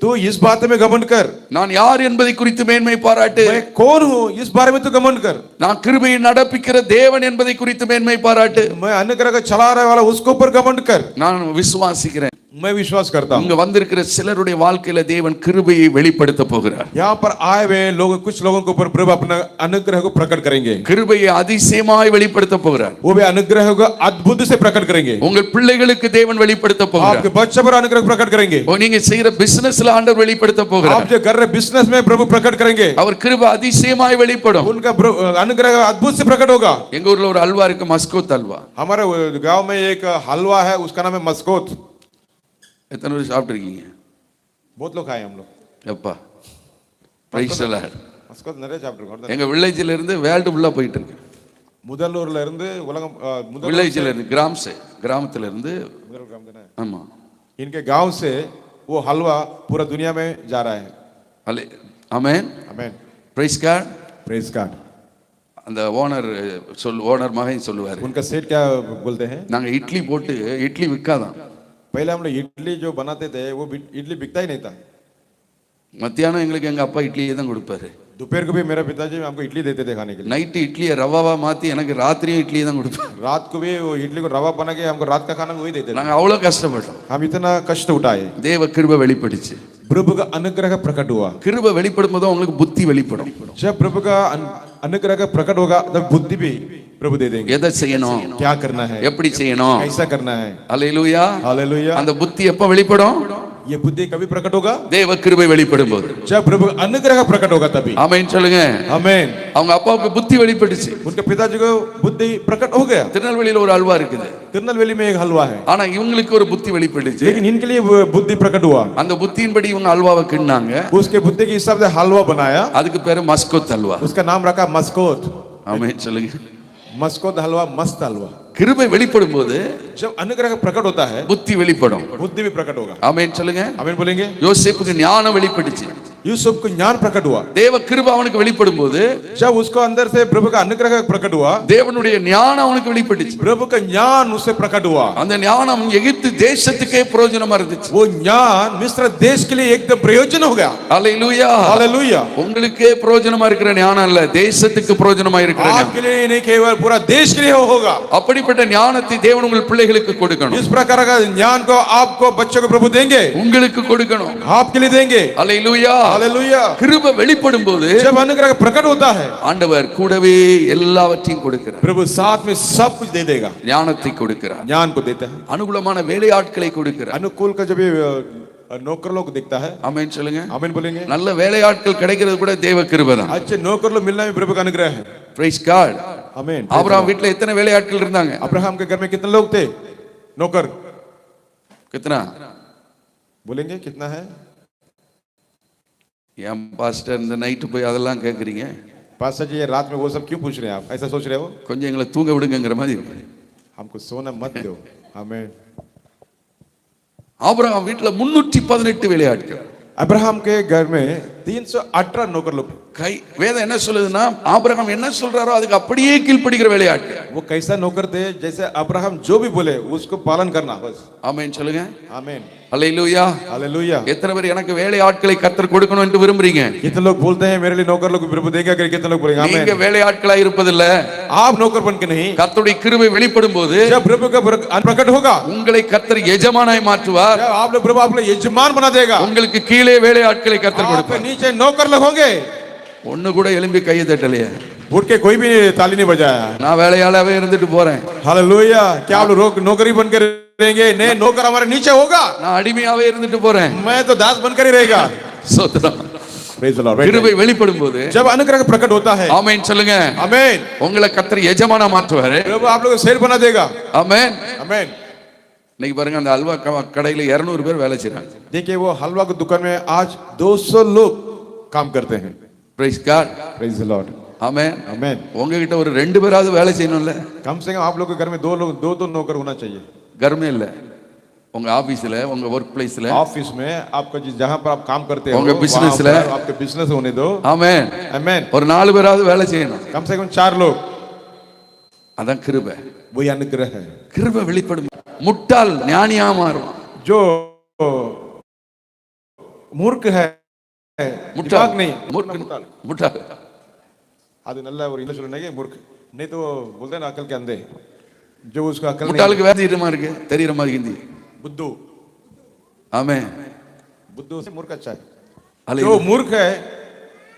तू इस बात में घमंड कर. நான் யார் என்பதை குறித்து மேன்மை பாராட்டு. मैं कौन हूँ इस बारे में तू घमंड कर. நான் கிருபையை நடப்பிக்கிற தேவன் என்பதை குறித்து மேன்மை பாராட்டு. मैं अनुग्रह का चला रहा वाला उसके ऊपर घमंड कर. நான் விசுவாசிக்கிறேன், मैं विश्वास करता हूँ இங்க வந்திருக்கிற சிலருடைய வாழ்க்கையில தேவன் கிருபையை வெளிப்படுத்த போகிறார். यहाँ पर आए हुए लोग, कुछ लोगों के ऊपर प्रभु अपना अनुग्रह को प्रकट करेंगे. கிருபையை அதிசயமாய் வெளிப்படுத்த போகிறார். वो भी अनुग्रह को अद्भुत से प्रकट करेंगे. உங்கள் பிள்ளைகளுக்கு தேவன் வெளிப்படுத்த போகிறார். आपके बच्चे पर अनुग्रह प्रकट करेंगे. நீங்க செய்யற பிசினஸ்ல ஆண்டவர் வெளிப்படுத்த आप போகிறார். जो कर रहे बिजनेस में प्रभु प्रकट करेंगे. அவர் கிருபை அதிசயமாய் வெளிப்படும். उनका अनुग्रह अद्भुत से प्रकट होगा. எங்க ஊர்ல ஒரு அல்வா இருக்கு, மஸ்கோத் அல்வா. हमारे गांव में एक हलवा है, उसका नाम है मस्कोत. எத்தனை பேர் சாப்பிட்டுருக்கீங்க? बहुत लोग खाए हम लोग. எப்பா பிரைஸ் தி லார்ட். மஸ்கோத் நிறைய சாப்பிட்டுருக்கோம். எங்க வில்லேஜ்ல இருந்து வேர்ல்டு ஃபுல்லா போயிட்டு இருக்கு. முதல்லூர்ல இருந்து உலகம் வில்லேஜ்ல இருந்து கிராமத்துல இருந்து. ஆமா. इनके गांव से वो हलवा पूरा दुनिया में जा रहा है. ஆமென். आमीन. Praise God. Praise God. அந்த ஓனர் மகன் சொல்லுவாரு, उनका सेठ क्या बोलते हैं, நாங்க இட்லி போட்டு இட்லி விற்காதான். पहले हम लोग इडली जो बनाते थे वो इडली बिकता ही नहीं था. மத்தியானம் எங்களுக்கு எங்க அப்பா இட்லியை தான் கொடுப்பாரு. दोपहर को भी मेरा पिताजी हमको इडली देते थे खाने के लिए. நைட்டு இட்லியை ரவாவா மாத்தி எனக்கு ராத்திரியும் இட்லியை தான் கொடுப்பாரு. रात को भी वो इडली को रवा बना के हमको रात का खाना वही देते थे. நாங்க அவ்வளவு கஷ்டப்பட்டோம். हम इतना कष्ट उठाए. தேவ கிருபை வெளிப்பட்டுச்சு. प्रभु का अनुग्रह प्रकट हुआ. கிருபை வெளிப்படும் போது உங்களுக்கு புத்தி வெளிப்படும். जब प्रभु का अनुग्रह का प्रकट होगा तब बुद्धि भी प्रभु दे देंगे. எதை செய்யணும், क्या करना है, எப்படி செய்யணும், कैसा करना है. அல்லேலூயா. हालेलुया. அந்த புத்தி எப்ப வெளிப்படும்? ये बुद्धि कभी प्रकट होगा தேவ கிருபை வெளிப்படும் போது. जब प्रभु अनुग्रह प्रकट होगा तभी. ஆமென் சொல்லுங்க. आमीन. அவங்க அப்பாவுக்கு புத்தி வெளிப்பட்டுச்சு. उनके पिताजी को बुद्धि प्रकट हो गया. திருநெல்வேலியில ஒரு அல்வா இருக்குது, तिरुनेलवेली में एक हलवा है, ஆனா இவங்களுக்கு ஒரு புத்தி வெளிப்பட்டுச்சு. लेकिन इनके लिए बुद्धि प्रकट हुआ. அந்த புத்தியின்படி இவங்க அல்வாவை கிண்டாங்க. उसके बुद्धि के हिसाब से हलवा बनाया. அதுக்கு பேரு மஸ்கோத் அல்வா. उसका नाम रखा मस्कोत. ஆமென் சொல்லுங்க. मस्कोत हलवा, मस्त हलवा. கிருபை வெளிப்படும் போது जब अनुग्रह प्रकट होता है புத்தி வெளிப்படும். बुद्धि भी प्रकट होगा. ஆமென் சொல்லுங்க. आमीन बोलेंगे. யோசேப்புக்கு ஞானம் வெளிப்பட்டுச்சு. यूसुफ को ज्ञान प्रकट हुआ। தேவ கிருபை அவனுக்கு வெளிப்படும் போது जब उसको अंदर से प्रभु का अनुग्रह प्रकट हुआ, தேவனுடைய ஞானம் அவனுக்கு வெளிப்பட்டுச்சு. प्रभु का ज्ञान उससे प्रकट हुआ। அந்த ஞானம் எகிப்து தேசத்துக்கே பிரயோஜனமா இருந்துச்சு. वो ज्ञान मिस्र देश के लिए एकदम प्रयोजन हो गया। ஹalleluya, हालेलुया। உங்களுக்கே பிரயோஜனமா இருக்கிற ஞானம் இல்ல, தேசத்துக்கு பிரயோஜனமா இருக்கிற ஞானம். आपके लिए नहीं, केवल पूरा देश के लिए होगा। அப்படிப்பட்ட ஞானத்தை தேவன் உங்கள் பிள்ளைகளுக்கு கொடுக்கணும். इस प्रकार का ज्ञान को आपको बच्चों को प्रभु देंगे, உங்களுக்கு கொடுக்கணும். आपके लिए देंगे। ஹalleluya, हालेलुया। கிருபை வெளிப்படும் போது जब अनुग्रह प्रकट होता है, ஆண்டவர் கூடவே எல்லாவற்றையும் கொடுக்கிறார். प्रभु साथ में सब कुछ दे देगा। ஞானத்தை கொடுக்கிறார், ज्ञान को देता है। அனுகூலமான வேலையாட்களை கொடுக்கிறார். अनुकूल का जब ये नौकर लोग दिखता है, ஆமென் சொல்லுங்க. आमीन बोलेंगे। நல்ல வேலையாட்கள் கிடைக்கிறது கூட தேவ கிருபை தான். अच्छे नौकर लोग मिलना भी प्रभु का अनुग्रह है। Praise God. आमीन। ஆபிரகாம் வீட்ல எத்தனை வேலையாட்கள் இருந்தாங்க? अब्राहम के घर में कितने लोग थे नौकर? कितना बोलेंगे कितना है? ஏன் பாஸ்டர் இந்த நைட்டு போய் அதெல்லாம் கேட்குறீங்க? पास्टर जी ये रात में वो सब क्यों पूछ रहे हैं आप? ऐसा सोच रहे हो? கொஞ்சம் எங்களை தூங்க விடுங்கங்கிற மாதிரி இருக்கு. हमको सोना मत दो। आमीन। ஆபிரகாம் வீட்ல 318 வேலையாட்கள். अब्राहम के घर में 318 नौकर लोग। கை வேதம் என்ன சொல்லுதுன்னா ஆபிரகாம் என்ன சொல்றாரோ அதுக்கு அப்படியே கீழ்ப்படிக்கிற வேலையாட்கள். वो कैसा नौकर थे? जैसे अब्राहम जो भी बोले उसको पालन करना बस। ஆமென் சொல்லுங்க. आमीन। ஹalleluya, हालेलुया। எத்தனை பேர் எனக்கு வேலையாட்களை கர்த்தர் கொடுக்கணும் என்று விரும்புறீங்க? कितने लोग बोलते हैं मेरे लिए नौकर लोग प्रभु देगा? कितने लोग बोलेंगे நீங்க आमीन। வேலையாட்களா இருப்பதில்ல, आप नौकर बन के नहीं, கர்த்தருடைய கிருபை வெளிப்படும் போது जब प्रभु का प्रकट होगा, உங்களை கர்த்தர் எஜமானாய் மாற்றுவார். जब आप लोग प्रभु आप लोग यजमान बना देगा, உங்களுக்கு கீழே வேலையாட்களை கர்த்தர் आपके கொடுப்பார். नीचे नौकर लोग होंगे। ஒண்ணு கூட எழும்பி கையை தட்டலையே. उठ के कोई भी ताली नहीं बजाया। நான் வேலையாளாவே இருந்துட்டு போறேன். हालेलुया। क्या आप लोग नौकरी बन के रहेंगे? नहीं, नौकर हमारे नीचे होगा। நான் அடிமையாவே இருந்துட்டு போறேன். मैं तो दास बनकर ही रहेगा। ஸ்தோத்திரம். Praise the Lord। கிருபை வெளிப்படும் போது जब अनुग्रह प्रकट होता है, ஆமென் சொல்லுங்க. आमीन, உங்களை கர்த்தர் எஜமானா மாற்றுவாரு. प्रभु आप लोग को शेर बना देगा। ஆமென். आमीन। இன்னைக்கு பாருங்க அந்த அல்வா கடையில 200 பேர் வேலை செய்றாங்க. देखिए वो हलवा की दुकान में आज 200 लोग काम करते हैं। Praise God. Praise the Lord। Amen. आमीन। உங்ககிட்ட ஒரு 2 பேராவது வேலை செய்யணும்ல. कम से कम आप लोग के घर में दो नौकर होना चाहिए। घर में இல்ல, உங்க ஆபீஸ்ல, உங்க வொர்க் பிளேஸ்ல, ऑफिस में आपका जहां पर आप काम करते हो, उनके business वहां ले। पर आपके बिजनेस होने दो। ஆமென். आमीन। ஒரு 4 பேராவது வேலை செய்யணும். कम से कम 4 लोग। அதான் கிருபை. वही अनुग्रह है। கிருபை வெளிப்படும். முட்டாள் ஞானியா மாறுவான். जो मूर्ख है முட்டாள் दिमाग नहीं, முட்டாள். அது நல்ல ஒரு இங்கிலீஷ் சொல்லுங்க मूर्ख नहीं तो बोलते हैं ना अकल के अंधे। जो उसका अकल नहीं, முட்டாளுக்கு வேற தெரியுற மாதிரி இருக்கு, தெரியுற மாதிரி ஹிந்தி. बुद्धू। ஆமென். बुद्धू से मूर्ख अच्छा है। हालेलुया। जो मूर्ख है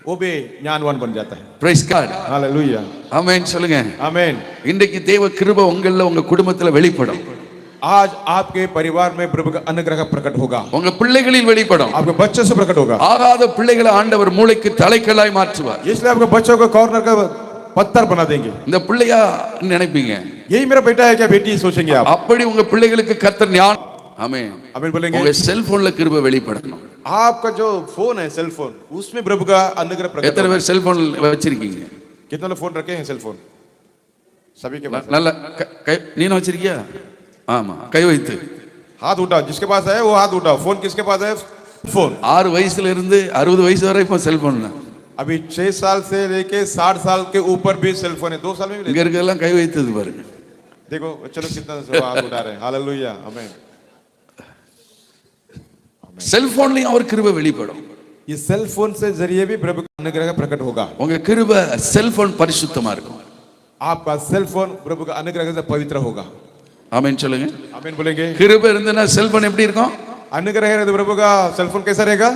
वो भी ज्ञानवान बन जाता है। Praise God. हालेलुया। ஆமென் சொல்லுங்க. आमीन। இன்றைக்கு தேவ கிருபை உங்கள உங்க குடும்பத்துல வெளிப்படும். आज आपके परिवार में प्रभु का अनुग्रह प्रकट होगा। உங்க பிள்ளைகளில் வெளிப்படும். आपके बच्चों से प्रकट होगा। ஆகாத பிள்ளைகளை ஆண்டவர் மூளைக்கு தலைக்கல்லாய் மாற்றுவார். इसलिए आपके बच्चों को कॉर्नर का पत्थर बना देंगे। இந்த பிள்ளையா நினைப்பீங்க, यही मेरा बेटा है क्या बेटी सोचेंगे आप। அப்படி உங்க பிள்ளைகளுக்கு கர்த்தர் ஞானம். ஆமென். आमीन बोलेंगे। உங்க செல்போன்ல கிருபை வெளிப்படணும். आपका जो फोन है सेल फोन, उसमें प्रभु का अनुग्रह प्रकट எத்தனை होगा। பேர் செல்போன் வச்சிருக்கீங்க? कितने लोग फोन रखे हैं सेल फोन? सभी के पास है। நல்ல நீன வச்சிருக்கியா? ஆமா, கை வைத்து. हाथ उठाओ, जिसके पास है वो हाथ उठाओ। फोन किसके पास है? फोन। 6 வயசுல இருந்து 60 வயசு வரை இப்ப செல்போன் தான். अभी 6 साल से लेके 60 साल के ऊपर भी सेल फोन है। 2 साल में भी இங்க இருக்கெல்லாம் கை வைத்தது பாருங்க. देखो चलो कितना हाथ उठा रहे हैं। हालेलुया। आमीन। செல்போன்லயும் அவர் கிருபை வெளிப்படும். ये सेल फोन से जरिए भी प्रभु का अनुग्रह प्रकट होगा। உங்க கிருபை செல்போன் பரிசுத்தமா இருக்கும். आपका सेल फोन प्रभु का अनुग्रह से पवित्र होगा। ஆமென் சொல்லுங்க. आमीन बोलेंगे। கிருபை இருந்தனா செல்போன் எப்படி இருக்கும்? अनुग्रह है तो प्रभु का सेल फोन कैसा रहेगा?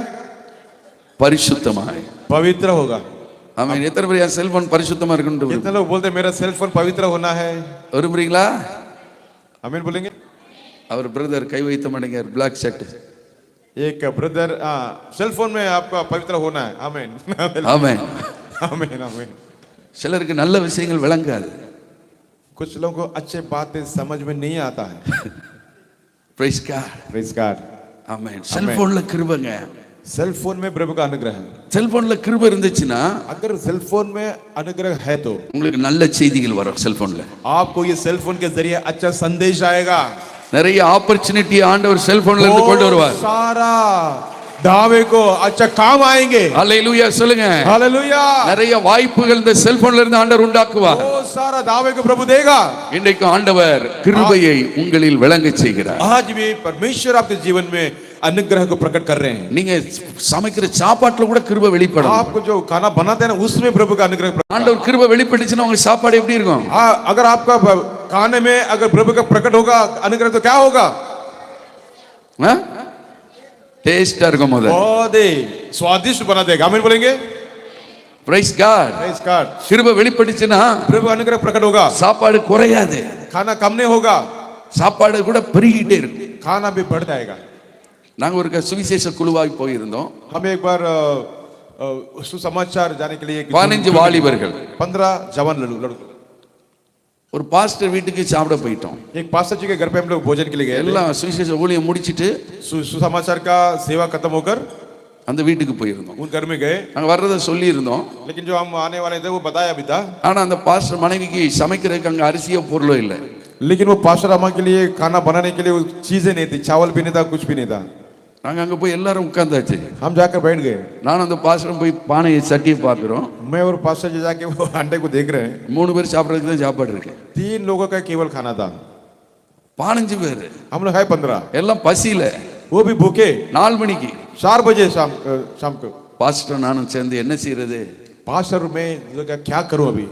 பரிசுத்தமாய் पवित्र होगा। ஆமென். எத்தனை பேர் என் செல்போன் பரிசுத்தமா இருக்குன்னு कितने लोग बोलते हैं मेरा सेल फोन पवित्र होना है? விரும்புறீங்களா? आमीन बोलेंगे। அவர் பிரதர் கை வைத்த மாட்டேங்க, பிளாக் ஷர்ட். एक ब्रदर सेल फोन में आपका पवित्र होना है। आमीन। ஆமென். आमीन। आमीन। சிலருக்கு நல்ல விஷயங்கள் விளங்காது. कुछ लोगों को अच्छे बातें समझ में नहीं आता है। Praise God. Praise God. Amen. செல்போன்ல கிருபைங்க. सेल फोन में प्रभु का अनुग्रह है। செல்போன்ல கிருபை இருந்துச்சுன்னா अगर सेल फोन में अनुग्रह है तो உங்களுக்கு நல்ல செய்திகள் வரும். செல்போன்ல आपको ये सेल फोन के जरिए अच्छा संदेश आएगा। நிறைய ஆப்பர்ச்சுனிட்டி ஆண்டவர் செல்போன்ல இருந்து கொண்டு வருவார். सारा दावे को अच्छा काम आएंगे। அல்லேலூயா சொல்லுங்க. हालेलुया। நிறைய வாய்ப்புகள் இந்த செல்போன்ல இருந்து ஆண்டவர் உண்டாக்குவார். बहुत सारा दावे को प्रभु देगा। இன்றைக்கு ஆண்டவர் கிருபையை உங்களில் விளங்க செய்கிறார். आज भी परमेश्वर आपके जीवन में अनुग्रह को प्रकट कर रहे हैं। நீங்க சமைக்கிற சாப்பாட்டுல கூட கிருபை வெளிப்படும். आपको जो खाना बनाते हैं ना उसमें प्रभु का अनुग्रह प्रकट। ஆண்டவர் கிருபை வெளிப்பட்டுச்சுன்னா உங்க சாப்பாடு எப்படி இருக்கும்? अगर आपका खाने में अगर प्रभु का प्रकट होगा अनुग्रह तो क्या होगा? டேஸ்டா இருக்கும் முதல்ல. बहुत ही स्वादिष्ट बना देगा। आमीन बोलेंगे? Praise God. Praise God. கிருபை வெளிப்பட்டுச்சுன்னா प्रभु अनुग्रह प्रकट होगा, சாப்பாடு குறையாது, खाना कम नहीं होगा, சாப்பாடு கூட பெருகிட்டே இருக்கும். खाना भी बढ़ जाएगा। நாங்க ஒரு சுவிசேஷ குழுவாய் போயிருந்தோம். हम एक बार सुसमाचार जाने के लिए 15 வாலிபர்கள் 15 जवान लड़के ஒரு பாஸ்டர் வீட்டுக்கு சாப்பிட போயிட்டோம். एक पास्टर जी के घर पे हम लोग भोजन के लिए गए। எல்லாம் சுவிசேஷ ஊழியம் முடிச்சிட்டு सुसमाचार का सेवा खत्म होकर அந்த வீட்டுக்கு போயிருந்தோம். उन घर में गए, நாங்க வர்றத சொல்லி இருந்தோம். लेकिन जो हम आने वाले थे वो बताया भी था। ஆனா அந்த பாஸ்டர் மனைவிக்கு சமைக்கிறதுக்கு அங்க அரிசியோ பொருளோ இல்லை. लेकिन वो पास्टर अम्मा के लिए खाना बनाने के लिए वो चीजें नहीं थी, चावल भी नहीं था, कुछ भी नहीं था। நாங்க அங்க போய் எல்லாரும் உட்கார்ந்தாச்சு. हम जाकर बैठ गए। நானும் அந்த பாஸ்டரும் போய் பானையை சட்டியை பார்க்கிறோம். मैं और पास्टर जी जाके वो अंडे को देख रहे हैं। 3 பேர் சாப்பிட்றதுக்கு தான் சாப்பாடு இருக்கு. 3 लोगों का केवल खाना था, 15 பேர் हम लोग है 15, எல்லாம் பசியில. वो भी भूखे। 4 மணிக்கு 4 बजे शाम को பாஸ்டர் நானும் சேர்ந்து என்ன செய்யறது, पास्टर में क्या करूं अभी,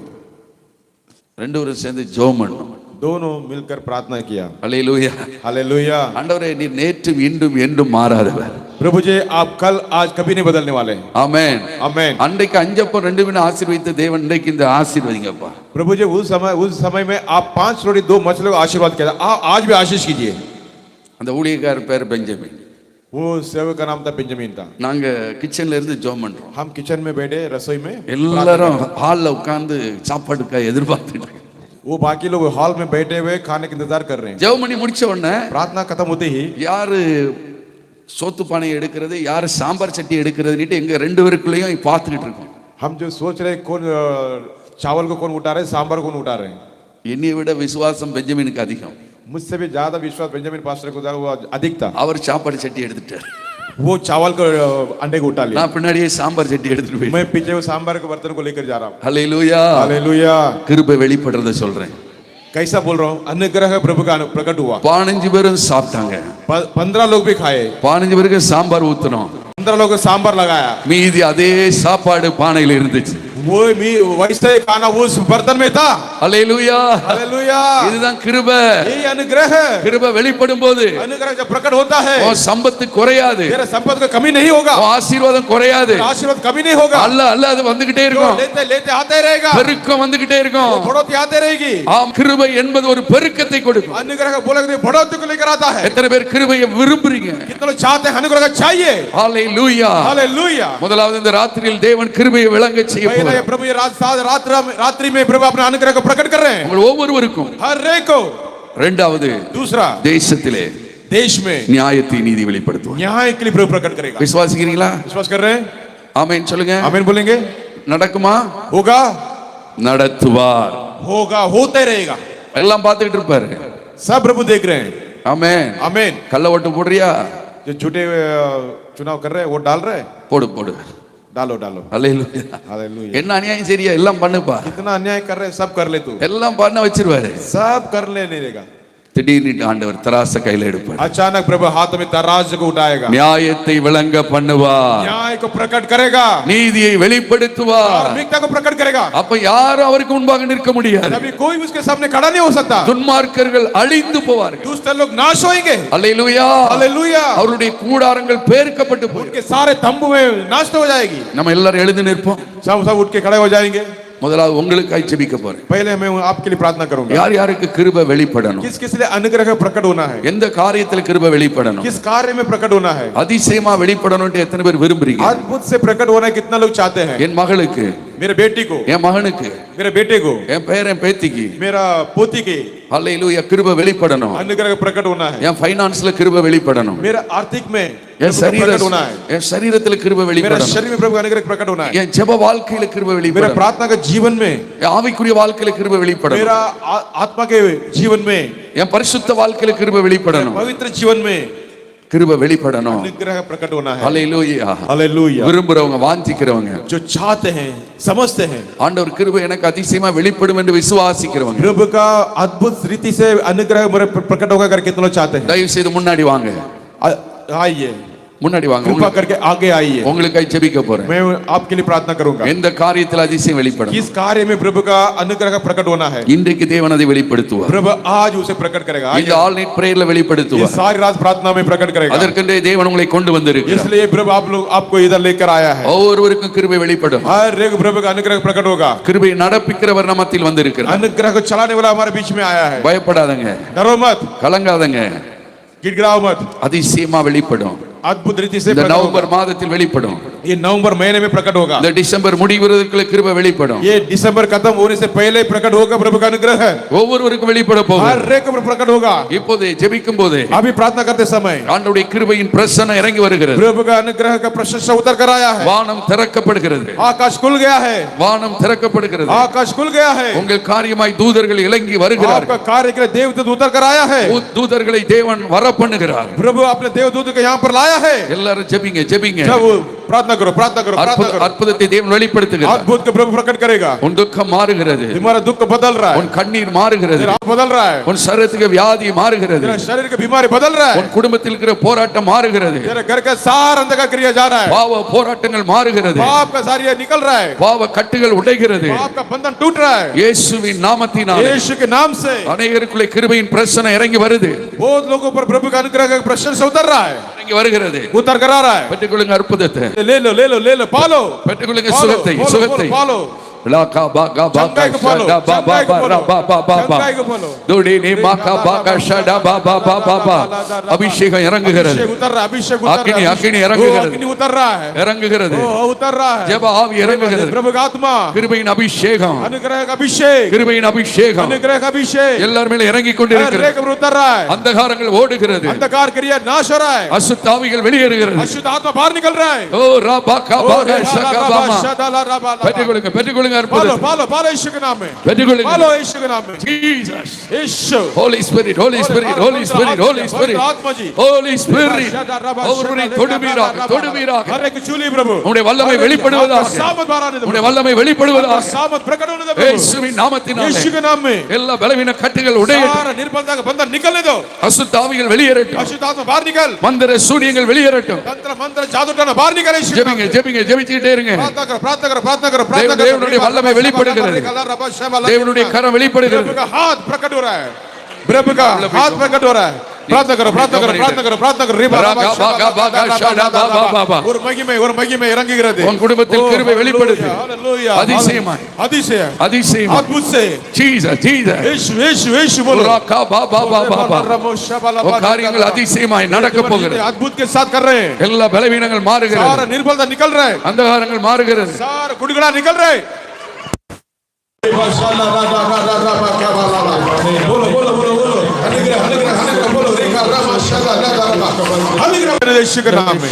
2 பேரும் சேர்ந்து ஜெபம் பண்ணோம். दोनों मिलकर प्रार्थना किया। அல்லேலூயா. हालेलुया। ஆண்டவரே நீர் நேற்றும் இன்றும் என்றும் மாறாதவர். प्रभु जी आप कल आज कभी नहीं बदलने वाले। ஆமென். आमेन। அன்றைக்கு 5 அப்பம் 2 மீன் ஆசீர்வதித்த தேவன் இன்றைக்கு இந்த ஆசீர்வதிங்கப்பா. प्रभु जी उस समय में आप 5 रोटी 2 मछलियों का आशीर्वाद किया, आज भी आशीष कीजिए। அந்த ஊழியக்காரர் பேர் பெஞ்சமின். वो सेवक का नाम था बेंजामिन था। நாங்க கிச்சன்ல இருந்து ஜெபம் பண்றோம். हम किचन में बैठे रसोई में, எல்லாரும் ஹால்ல உட்கார்ந்து சாப்பாடுக்காக எதிர்பார்த்துட்டு இருக்கோம். वो बाकी लोग हॉल में बैठे हुए खाने का इंतजार कर रहे हैं। ஜெபம் பண்ணி முடிச்ச உடனே प्रार्थना खत्म होते ही யாரு சோத்து பானை எடுக்கிறது, யாரு சாம்பார் சட்டி எடுக்கிறதுன்னு எங்க 2 பேருக்குள்ளேயும் பார்த்துக்கிட்டு இருக்கோம். हम जो सोच रहे कौन चावल को कौन उठा रहे, सांभर कौन उठा रहे हैं। என்னைய விட விசுவாசம் பெஞ்சமினுக்கு அதிகம். मुझसे भी ज्यादा विश्वास बेंजामिन पास्टर को वो अधिक था। அவர் சாப்பாடு சட்டி எடுத்துட்டார், वो चावल को अंडे को उठा लिया, நான் பின்னாடியே சாம்பார் சட்டி எடுத்துட்டு போய். मैं पीछे वो सांभर के बर्तन को लेकर जा रहा हूँ। ஹல்லேலூயா. हालेलुया। கிருபை வெளிப்படுறத சொல்றேன். कैसा बोल रहा हूँ, अनुग्रह प्रभु का प्रकट हुआ। 15 பேரும் சாப்பிட்டாங்க. 15 लोग भी खाए, 15 பேருக்கு சாம்பார் ஊத்துனோம். 15 लोग को सांभर लगाया, மீதி அதே சாப்பாடு பானையில இருந்துச்சு. वो वैसे खाना उस बर्तन में था। அல்லேலூயா. हालेलुया। இதுதான் கிருபை. यही अनुग्रह है। கிருபை வெளிப்படும் போது अनुग्रह जब प्रकट होता है உன் சம்பத்து குறையாது, तेरा संपत्ति का कमी नहीं होगा, உன் ஆசீர்வாதம் குறையாது. आशीर्वाद कमी नहीं होगा, அல்ல அல்ல அது வந்துகிட்டே जो இருக்கும். लेते लेते आते रहेगा, பெருக்கம் வந்துகிட்டே இருக்கும். बढ़ोतरी आते रहेगी। ஆம், கிருபை என்பது ஒரு பெருக்கத்தை கொடுக்கும். अनुग्रह का बोला बढ़ोतरी को लेकर आता है। எத்தனை பேர் கிருபையை விரும்புறீங்க? कितने लोग चाहते हैं अनुग्रह का चाहिए? ஹல்லேலூயா. हालेलुया। முதலாவது இந்த ராத்திரியில் தேவன் கிருபையை விளங்க செய்ய पहले போகிறார். प्रभु ये रात्रि में प्रभु अपना अनुग्रह को प्रकट कर रहे हैं உங்கள் ஒவ்வொருவருக்கும். हर एक को। இரண்டாவது दूसरा தேசத்திலே देश में நியாயத்தை நீதி வெளிப்படுத்துவார். न्याय के लिए प्रभु प्रकट करेगा। விசுவாசிக்கிறீங்களா? विश्वास कर रहे हैं? ஆமென் சொல்லுங்க. आमीन बोलेंगे? நடக்குமா? होगा, நடத்துவார். होगा, होते रहेगा। எல்லாம் பார்த்துக்கிட்டு இருப்பாரு. सब प्रभु देख रहे हैं। ஆமென். आमीन। கள்ள ஓட்டு போடுறியா? जो झूठे चुनाव कर रहे हैं वोट डाल रहे हैं, போடு போடு. डालो डालो। அல்லேலூயா. हालेलुया। என்ன அநியாயம் சரியா எல்லாம் பண்ணுப்பா. कितना अन्याय कर रहे हैं, सब कर ले तू, எல்லாம் பண்ண வச்சிருவாரு. सब कर ले नहीं देगा। திடீர்னு ஆண்டவர் தராச கையில எடுப்பார். अचानक प्रभु हाथ में तराजू को उठाएगा, நியாயத்தை விளங்க பண்ணுவார். न्याय को प्रकट करेगा, நீதியை வெளிப்படுத்துவார். धार्मिकता को प्रकट करेगा। அப்ப யாரும் அவருக்கு முன்பாக நிற்க முடியாது. अभी कोई भी उसके सामने खड़ा नहीं हो सकता। துன்மார்க்கர்கள் அழிந்து போவார்கள். दुष्ट लोग नाश होंगे। அல்லேலூயா. हालेलुया। அவருடைய கூடாரங்கள் பேர்க்கப்பட்டு போய் उनके सारे तंबू में नाश हो जाएगी। நம்ம எல்லாரும் எழுந்து நிற்போம். सब उठ के खड़े हो जाएंगे। முதலாவது உங்களுக்காக ஜெபிக்க போறேன். पहले मैं आपके लिए प्रार्थना करूंगा। யார் யாருக்கு கிருபை வெளிப்படணும்? किस किस लिए अनुग्रह प्रकट होना है, எந்த காரியத்துல கிருபை வெளிப்படணும்? किस कार्य में प्रकट होना है, அதிசயமா வெளிப்படணும்னு எத்தனை பேர் விரும்புறீங்க? अद्भुत से प्रकट होना है कितना लोग चाहते हैं? என் மகளுக்கு, मेरे बेटी को, என் மகனுக்கு, मेरे बेटे को, என் பேரன் பேத்திக்கு मेरा पोती के அல்லேலூயா கிருபை வெளிப்படணும். अनुग्रह प्रकट होना है। என் ஃபைனான்ஸ்ல கிருபை வெளிப்படணும். मेरा आर्थिक में என் प्रकट होना है। என் சரீரத்துல கிருபை मेरा வெளிப்படணும். शरीर में प्रभु का अनुग्रह प्रकट होना है। என் ஜெப வாழ்க்கையில கிருபை मेरा வெளிப்படணும். प्रार्थना का जीवन में, என் ஆவிக்குரிய வாழ்க்கையில கிருபை வெளிப்படணும். मेरा आत्मा के जीवन में, என் பரிசுத்த வாழ்க்கையில கிருபை வெளிப்படணும். पवित्र जीवन में, கிருபை வெளிப்படணும். अनुग्रह प्रकट होना है. ஹல்லேலூயா. हालेलुया. விரும்புறவங்க, வாஞ்சிக்கிறவங்க, जो चाहते हैं, समझते हैं, ஆண்டவர் கிருபை எனக்கு அதிசயமா வெளிப்படும் என்று விசுவாசிக்கிறவங்க, प्रभु का अद्भुत रीति से अनुग्रह मेरे प्रकट होगा करके कितने लोग चाहते हैं. தயவு செய்து முன்னாடி வாங்க, आइए, முன்னாடி வாங்க. कृपा करके आगे आइए. உங்களுக்காக ஜெபிக்க போறேன். मैं आपके लिए प्रार्थना करूंगा. எந்த காரியத்தில் அதிசயம் வெளிப்படும், किस कार्य में प्रभु का अनुग्रह का प्रकट होना है, இன்றைக்கு தேவன் அதை வெளிப்படுத்துவார். प्रभु आज उसे प्रकट करेगा. இந்த ஆல் நைட் பிரேயர்ல ये வெளிப்படுத்துவார். सारी रात प्रार्थना में प्रकट करेगा. அதற்கென்றே தேவன் உங்களை கொண்டு வந்திருக்கிறார். इसलिए प्रभु आपको इधर लेकर आया है. ஒவ்வொருவருக்கும் கிருபை வெளிப்படும். हर एक प्रभु का अनुग्रह प्रकट होगा. கிருபை நடப்பிக்கிறவர் நம்மத்தில் வந்திருக்கிறார். अनुग्रह को चलाने वाला हमारे बीच में आया है. பயப்படாதங்க, डरो मत, கலங்காதங்க, गिड़गिड़ाओ मत. அதிசயமா வெளிப்படும். अद्भुत रीति से இந்த प्रकट होगा. நவம்பர் மாதத்தில் வெளிப்படும். ये नवंबर महीने में प्रकट होगा. இந்த டிசம்பர் முடிவதற்குள்ள கிருபை வெளிப்படும். ये दिसंबर खत्म होने से पहले प्रकट होगा. प्रभु का अनुग्रह है, ஒவ்வொருவருக்கும் வெளிப்பட போகுது. हर एक पर प्रकट होगा. இப்போது ஜெபிக்கும் போது अभी प्रार्थना करते समय ஆண்டவருடைய கிருபையின் பிரசன்னம் இறங்கி வருகிறது. प्रभु का अनुग्रह का प्रशंसा उतर कर आया है. வானம் திறக்கப்படுகிறது. आकाश खुल गया है. வானம் திறக்கப்படுகிறது. आकाश खुल गया है. உங்கள் காரியமாய் தூதர்கள் இறங்கி வருகிறார்கள். आपका कार्य के लिए देवदूत उतर कर आया है. தூதர்களை தேவன் வர பண்ணுகிறார். प्रभु अपने देवदूत को यहाँ पर लाया है. எல்லாரும் ஜெபிங்க, ஜெபிங்க. जब प्रार्थना करो, प्रार्थना करो, प्रार्थना करो. அற்புதத்தை தேவன் வெளிப்படுத்துகிறார். अद्भुत को प्रभु प्रकट करेगा. உன் துக்கம் மாறுகிறது. तुम्हारा दुख बदल रहा है. உன் கண்ணீர் மாறுகிறது. तेरा बदल रहा है. உன் சரீரத்துக்கு வியாதி மாறுகிறது. तेरा शरीर की बीमारी बदल रहा है. உன் குடும்பத்தில் இருக்கிற போராட்டம் மாறுகிறது. तेरे घर का सारा अंधकार क्रिया जा रहा है. பாவ போராட்டங்கள் மாறுகிறது. पाप का सारी निकल रहा है. பாவ கட்டுகள் உடைகிறது. पाप का बंधन टूट रहा है. இயேசுவின் நாமத்தினாலே यीशु के नाम से அநேகருக்குள்ளே கிருபையின் பிரசன்னம் இறங்கி வருது. बहुत लोगों पर प्रभु का अनुग्रह का प्रशंसा उतर रहा है, இறங்கி வருகிறது. उतर कर आ रहा है. பெற்றுக்கொள்ளுங்க அற்புதத்தை, ले लो, ले लो, ले लो, पालो, பெற்றுக்கொள்ளுங்க पालो, சுகத்தை, पालो, சுகத்தை. पालो. लाका बागा बागा चंगाई को पालो, शडा बा बा चंगाई को बा पालो, रा बा बा बा बा चंगाई को पालो. दुड़ी ने माका बागा शडा बा बा बा बा बा அபிஷேகம் இறங்குகிறது. अभिषेक उतर रहा है, अभिषेक उतर अग्नि, रहा है. अग्नि ओ, इरंगुகிறது. अग्नि उतर रहा है, இறங்குகிறது. ओ, उतर रहा है. ஜெப ஆவி இறங்குகிறது. प्रभु का आत्मा, கிருபையின் அபிஷேகம், अनुग्रह का अभिषेक, கிருபையின் அபிஷேகம் अनुग्रह का अभिषेक எல்லார் மேல இறங்கி हर கொண்டிருக்கிறது. एक पर उतर रहा है. அந்தகாரங்கள் ஓடுகிறது. अंधकार क्रिया नाश हो रहा है. அசுத்த ஆவிகள் வெளியேறுகிறது. अशुद्ध आत्मा बाहर निकल रहा है. ஓ ரபா கபாக ஷகபாமா. पालो, பெற்றுக்கொள்ளுங்க, பெற்றுக்கொள்ளுங்க அற்புதத்தை. पालो, पालो यीशु के नाम में, பெற்றுக்கொள்ளுங்க. पालो यीशु के नाम में. Jesus. यीशु, Holy Spirit, Holy Spirit, Holy Spirit, Holy Spirit, आत्मा जी, Holy Spirit. ஒவ்வொருவரை தொடுவீராக, தொடுவீராக. हर एक चूली प्रभु, உம்முடைய வல்லமை வெளிப்படுவதாக. सामत बाहर आने दो, உம்முடைய வல்லமை வெளிப்படுவதாக. सामत प्रकट होने दो प्रभु, இயேசுவின் நாமத்தினாலே यीशु के नाम में. எல்லா பலவீன கட்டுகள் உடையட்டும். सारा निर्बलता का बंधन निकलने दो. அசுத்த ஆவிகள் வெளியேறட்டும். अशुद्ध आत्मा बाहर निकल. மந்திர சூனியங்கள் வெளியேறட்டும். तंत्र मंत्र जादू टोना बाहर निकल. यीशु के नाम ஜெபிங்க, में. ஜெபிங்க, ஜெபிச்சிட்டே இருங்க. प्रार्थना करो, प्रार्थना करो, प्रार्थना करो, प्रार्थना करो. தேவனுடைய வல்லமை வெளிப்படுகிறது. தேவனுடைய கரம் வெளிப்படுகிறது. प्रभु का हाथ प्रकट हो रहा है, प्रभु का हाथ प्रकट हो रहा है. प्रार्थना करो, प्रार्थना करो, प्रार्थना करो, प्रार्थना करो. ஒரு மகிமை இறங்குகிறது. உன் குடும்பத்தில் கிருபை வெளிப்படுது. ஹalleluya, அதிசயமாய், அதிசயம், அதிசயமாய். अद्भुत से Jesus, Jesus. यीशु, यीशु, यीशु बोलो. ராகா பா பா பா பா பா. உன் காரியங்கள் அதிசயமாய் நடக்க போகிறது. अद्भुत के साथ कर रहे हैं. எல்லா பலவீனங்கள் सारा மாறுகிறது. निर्बलता निकल रहा है, அந்தகாரங்கள் மாறுகிறது. सारा गुड़गुड़ा निकल रहा है. बोलो, बोलो, बोलो, बोलो. अनुग्रह, अनुग्रह, अनुग्रह बोलो. रेखा रामा शगा लगा रहा. अनुग्रह यीशु के नाम में.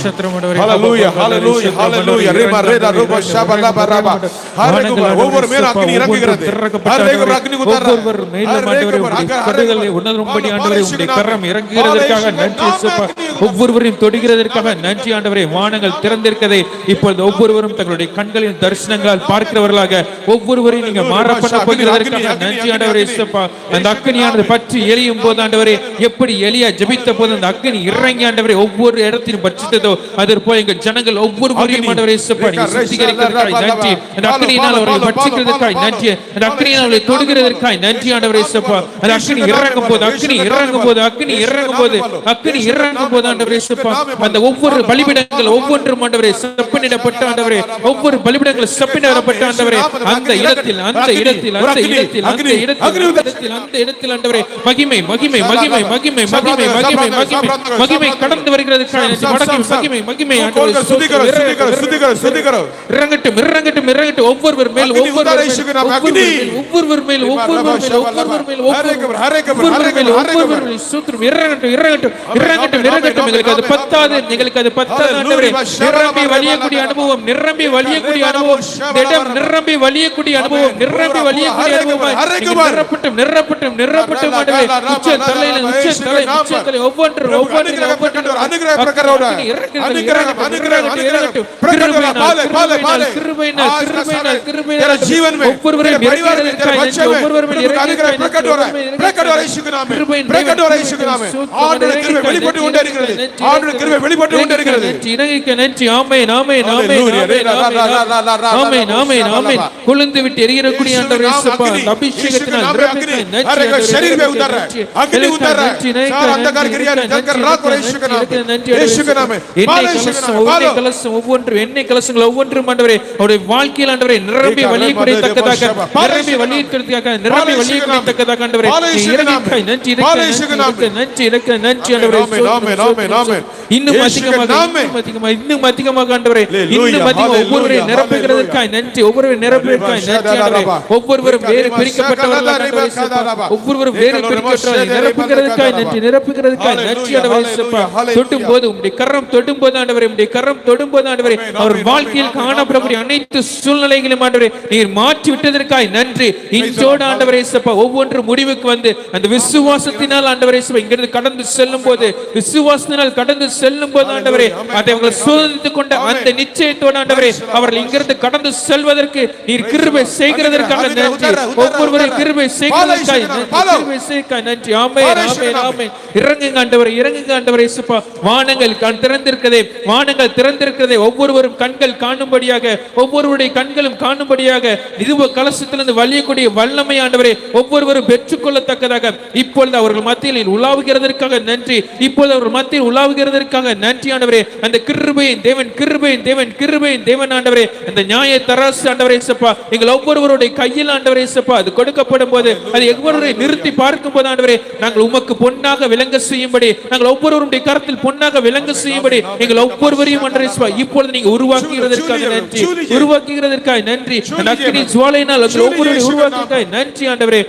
Hallelujah, hallelujah, hallelujah. रेमा रेदा रूपा शाबा लाबा राबा. हर एक पर ஒவ்வொரு மேல அக்கினி இறங்குகிறது. हर एक पर अग्नि उतर रहा है. ஒவ்வொரு மேலும் ஆண்டவரே உம்முடைய கரங்களை உணரும்படி ஆண்டவரே உம்முடைய கரம் இறங்குகிறதற்காக நன்றி இயேசுப்பா. ஒவ்வொருவரையும் தொடுகிறதற்காக நன்றி ஆண்டவரே. வானங்கள் திறந்திருக்கதை இப்பொழுது ஒவ்வொருவரும் தங்களுடைய கண்களின் தரிசனங்களால் பார்க்கிறவர்களாக ஒவ்வொருவரையும் நீங்க மாற பண்ண போகிறதற்காக நன்றி ஆண்டவரே இயேசுப்பா. அந்த அக்கினியானது பற்றி எரியும் போது ஆண்டவரே, எப்படி எலியா ஜெபித்த போது அந்த அக்கினி இறங்கி ஆண்டவரே ஒவ்வொரு இடத்திலும் பட்சித்ததோ அதற்கு போய் எங்கள் ஜனங்கள் ஒவ்வொருவரையும் ஆண்டவரே இயேசுப்பா நீங்க சுத்திகரிக்கிறதற்காக நன்றி. அந்த அக்கினியினால் அவர்களை பட்சிக்கிறதற்காக நன்றி. அந்த அக்கினியினால் அவர்களை தொடுகிறதற்காக நன்றி ஆண்டவரே இயேசுப்பா. அந்த அக்கினி இறங்கும் போது, அக்கினி இறங்கும் போது, அக்கினி இறங்கும் போது, அக்கினி இறங்கும் போது ஆண்டவரே இயேசுப்பா அந்த ஒவ்வொரு பலிபீடங்கள் ஒவ்வொன்றும் ஆண்டவரே செப்பனிடப்பட்ட ஆண்டவரே, ஒவ்வொரு பலிபீடங்கள் செப்பனிடப்பட்ட ஆண்டவரே அந்த இடத்தில், அந்த இடத்தில், அந்த இடத்தில், அந்த இடத்தில், அந்த இடத்தில் ஆண்டவரே மகிமை, மகிமை, மகிமை, மகிமை, மகிமை, மகிமை, மகிமை, மகிமை கடந்து வருகிறதற்காக மகிமை, மகிமை ஆண்டவரே இறங்கட்டும், இறங்கட்டும், இறங்கட்டும். ஒவ்வொருவர் மேல், ஒவ்வொருவர் மேல், ஒவ்வொருவர் மேல், ஒவ்வொருவர் மேல், ஒவ்வொருவர் மேல், ஒவ்வொருவர் மேல், ஒவ்வொருவர் மேல், ஒவ்வொருவர் மேல் சூத்திரம் இறங்கட்டும், இறங்கட்டும், இறங்கட்டும், இறங்கட்டும், மட்டும் எங்களுக்கு அது பத்தாது, எங்களுக்கு அது பத்தாது ஆண்டவரே. நிரம்பி வழியக்கூடிய அனுபவம், நிரம்பி வழியக்கூடிய அனுபவம், இடம் நிரம்பி வழியக்கூடிய அனுபவம், நிரம்பி வழியக்கூடிய அனுபவம் நிரப்பட்டும் நிரப்பட்டும் நிரப்பட்டும் ஆண்டவரே. உச்ச தலையில உச்ச தலை ஒவ்வொன்று ಅನುಗ್ರಹ ಪ್ರಕಾರವರ तेरा जीवन में तेरे परिवार में तेरे बच्चे में अनुग्रह प्रकट हो रहा है, प्रकट हो रहा है यीशु के नाम में, प्रकट हो रहा है यीशु के नाम में. ஆண்டவருடைய கிருபை வெளிப்பட்டு கொண்டே இருக்கிறது, ஆண்டவருடைய கிருபை வெளிப்பட்டு கொண்டே இருக்கிறது. இறங்கிக்க நன்றி. ஆமென் ஆமென் ஆமென் ஆமென் ஆமென் ஆமென். கொழுந்து விட்டு எரியக்கூடிய ஆண்டவரே இயேசுப்பா, அபிஷேகத்தினால் நிரப்பிக்க நன்றி. शरीर में उतर रहा है, अग्नि उतर रहा है, सारा अंधकार क्रिया जलकर राख हो रहा है यीशु के नाम में, यीशु के नाम में. எண்ணெய் கலசம் ஒவ்வொன்று, எண்ணெய் கலசங்கள் ஒவ்வொன்றும் ஆண்டவரே அவருடைய வாழ்க்கையில் ஆண்டவரே நிரம்பி வழியக்கூடியத்தக்கதாக, நிரம்பி வழியக்கூடியத்தக்கதாக, நிரம்பி வழியக்கூடியத்தக்கதாக ஆண்டவரே இறங்கிக்காய் நன்றி. நன்றி இறக்க நன்றி ஆண்டவரே. இன்னும் அதிகமாக இன்னும் அதிகமாக ஆண்டவரே, இன்னும் அதிகமாக ஒவ்வொருவரையும் நிரப்புகிறதற்காய் நன்றி. ஒவ்வொருவரையும் நிரப்புவதற்காய் நன்றி ஆண்டவரே. ஒவ்வொருவரும் வேறு பிரிக்கப்பட்டவர்களாக ஆண்டவரே, ஒவ்வொருவரும் வேறு பிரிக்கப்பட்டவர்கள் நிரப்புகிறதற்காய் நன்றி. நிரப்புகிறதற்காய் நன்றி ஆண்டவரே. தொட்டும் போது உம்முடைய கரம் தொடும் போது ஆண்டவரே, உம்முடைய கரம் தொடும் போது ஆண்டவரே, அவர் வாழ்க்கையில் காணப்படக்கூடிய அனைத்து சூழ்நிலைகளும் ஆண்டவரே நீர் மாற்றி விட்டதற்காய் நன்றி. இன்றோடு ஆண்டவரே இயேசுப்பா ஒவ்வொன்று முடிவுக்கு வந்து அந்த விசுவாசத்தினால் ஆண்டவரே இயேசுப்பா இங்கிருந்து கடந்து செல்லும் போது, விசுவாசத்தினால் கடந்து செல்லும் போது ஆண்டவரே அதை அவர்கள் சோதித்துக் கொண்ட அந்த நிச்சயத்தோடு ஆண்டவரே அவர்கள் இங்கிருந்து கடந்து செல்வதற்கு நீர் கிருபை செய்கிறதற்காக நன்றி. ஒவ்வொருவரை கிருபை செய்கிறதற்காய் நன்றி. ஆமென் ஆமென் ஆமென். இறங்குங்க ஆண்டவரே, இறங்குங்க ஆண்டவரே இயேசுப்பா. வானங்கள் திறந்திருக்கிறதே, வானங்கள் திறந்திருக்கிறதே, ஒவ்வொருவரும் கண்கள் காணும்படியாக, ஒவ்வொருவருடைய கண்களும் காணும்படியாக நிதுவ கலசத்திலிருந்து வழியக்கூடிய வல்லமை ஆண்டவரே ஒவ்வொருவரும் பெற்றுக்கொள்ளத்தக்கதாக இப்பொழுது அவர்கள் மத்தியில் உலாவுகிறதற்காக நன்றி. இப்பொழுது அவர்கள் மத்தியில் உலாவுகிறதற்காக நன்றி ஆண்டவரே. அந்த கிருபையின் தேவன், கிருபையின் தேவன், கிருபையின் தேவன் ஆண்டவரே, அந்த நியாய தராசு ஆண்டவரே இயேசுப்பா எங்கள் ஒவ்வொருவருடைய கையில் ஆண்டவரே இயேசுப்பா அது கொடுக்கப்படும் போது அது ஒவ்வொருவரை நிறுத்தி பார்க்கும் போது ஆண்டவரே நாங்கள் உமக்கு பொன்னாக விளங்க செய்யும்படி, நாங்கள் ஒவ்வொருவருடைய கரத்தில் பொன்னாக விளங்க செய்யும்படி எங்கள் ஒவ்வொருவரையும் ஆண்டவரே இயேசுப்பா இப்பொழுது நீங்க உருவாக்குகிறதற்காக நன்றி. உருவாக்குகிறதற்காக நன்றி. அந்த அக்கினி ஜுவாலையினால் ஒவ்வொருவரையும் உருவாக்குகிறதற்காக நன்றி ஆண்டவரே.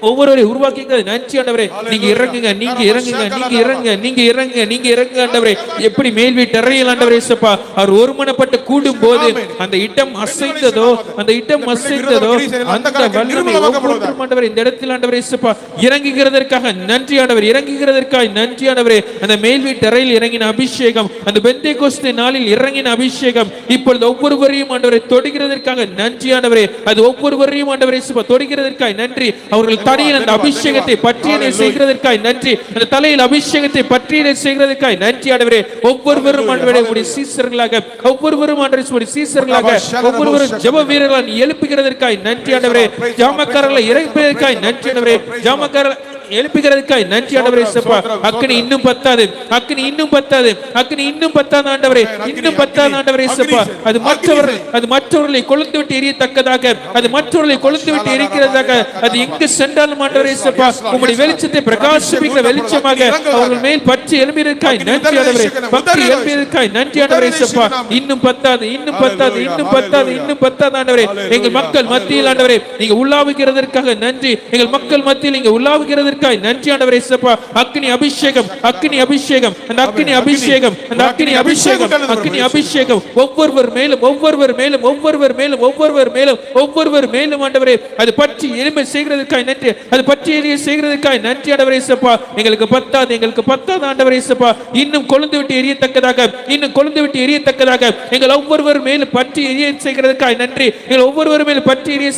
ஒவ்வொருவரை உருவாக்கிக்கிறது நன்றி ஆண்டவரே. நீங்க இறங்குங்க, நீங்க இறங்குங்க, நீங்க இறங்குங்க, நீங்க இறங்குங்க, நீங்க இறங்குங்க ஆண்டவரே. எப்படி மேல் வீட்டு அறையில் ஆண்டவரே இயேசுப்பா அவர் ஒருமனப்பட்டு கூடும் போது அந்த இடம் அசைத்ததோ, அந்த இடம் அசைத்ததோ, அந்த வல்லமை ஒவ்வொருவரும் ஆண்டவரே இந்த இடத்தில் ஆண்டவரே இயேசுப்பா இறங்குகிறதற்காக நன்றி ஆண்டவரே. இறங்குகிறதற்காக நன்றி ஆண்டவரே. அந்த மேல் வீட்டு அறையில் இறங்கின அபிஷேகம், அந்த பெந்தேகோஸ்தே நாளில் இறங்கின அபிஷேகம் இப்பொழுது ஒவ்வொருவரையும் ஆண்டவரை தொடுகிறதற்காக நன்றி ஆண்டவரே. அது ஒவ்வொருவரையும் ஆண்டவரே இயேசுப்பா தொடுகிறதற்காக நன்றி. அவர்கள் தலையில் அந்த அபிஷேகத்தை பற்றியதை செய்கிறதற்காய் நன்றி. அந்த தலையில் அபிஷேகத்தை பற்றியதை செய்கிறதற்காய் நன்றி ஆண்டவரே. ஒவ்வொருவரும் ஆண்டவரே உம்முடைய சீசர்களாக, ஒவ்வொருவரும் ஆண்டவரே உம்முடைய சீசர்களாக, ஒவ்வொருவரும் ஜெப வீரர்களாக எழுப்புகிறதற்காய் நன்றி ஆண்டவரே. ஜாமக்காரர்களை இறப்பதற்காய் நன்றி ஆண்டவரே. ஜாமக்காரர் எழுப்புகிறதற்காய் நன்றி ஆண்டவரே இயேசுப்பா. அக்கினி இன்னும் பத்தாது, அக்கினி இன்னும் பத்தாது, அக்கினி இன்னும் பத்தாது ஆண்டவரே, இன்னும் பத்தாது ஆண்டவரே இயேசுப்பா. அது மற்றவர்களை கொளுத்து விட்டு எரியத்தக்கதாக, அது மற்றவர்களை கொளுத்து விட்டு எரிக்கிறதாக, அது எங்கு சென்றாலும் ஆண்டவரே இயேசுப்பா உம்முடைய வெளிச்சத்தை பிரகாசிப்பிக்கிற வெளிச்சமாக அவர்கள் மேல் பற்றி எழும்பியிருக்காய் நன்றி ஆண்டவரே. பற்றி எழும்பியிருக்காய் நன்றி ஆண்டவரே இயேசுப்பா. இன்னும் பத்தாது, இன்னும் பத்தாது, இன்னும் பத்தாது, இன்னும் பத்தாது ஆண்டவரே. எங்கள் மக்கள் மத்தியில் ஆண்டவரே நீங்க உள்ளாவுகிறதற்காக நன்றி. எங்கள் மக்கள் மத்தியில் நீங்க உள்ளாவுகிறதற்காக நன்றி ஆண்டவரே இயேசுப்பா. அக்கினி அபிஷேகம், அக்கினி அபிஷேகம், அந்த அக்கினி அபிஷேகம், அந்த அக்கினி அபிஷேகம், அக்கினி அபிஷேகம் ஒவ்வொருவர் மேலும், ஒவ்வொருவர் மேலும், ஒவ்வொருவர் மேலும், ஒவ்வொருவர் மேலும், ஒவ்வொருவர் மேலும் ஆண்டவரே அது பற்றி எளிமை செய்கிறதற்காக நன்றி. அது பற்றி எளிய செய்கிறதற்காக நன்றி ஆண்டவரே இயேசுப்பா. எங்களுக்கு பத்தாது, எங்களுக்கு பத்தாது ஆண்டவரே இயேசுப்பா. இன்னும் கொழுந்து விட்டு எரியத்தக்கதாக, இன்னும் கொழுந்து விட்டு எரியத்தக்கதாக எங்கள் ஒவ்வொருவர் மேலும் பற்றி எரிய செய்கிறதற்காக நன்றி. எங்கள் ஒவ்வொருவர் மேலும் பற்றி எரிய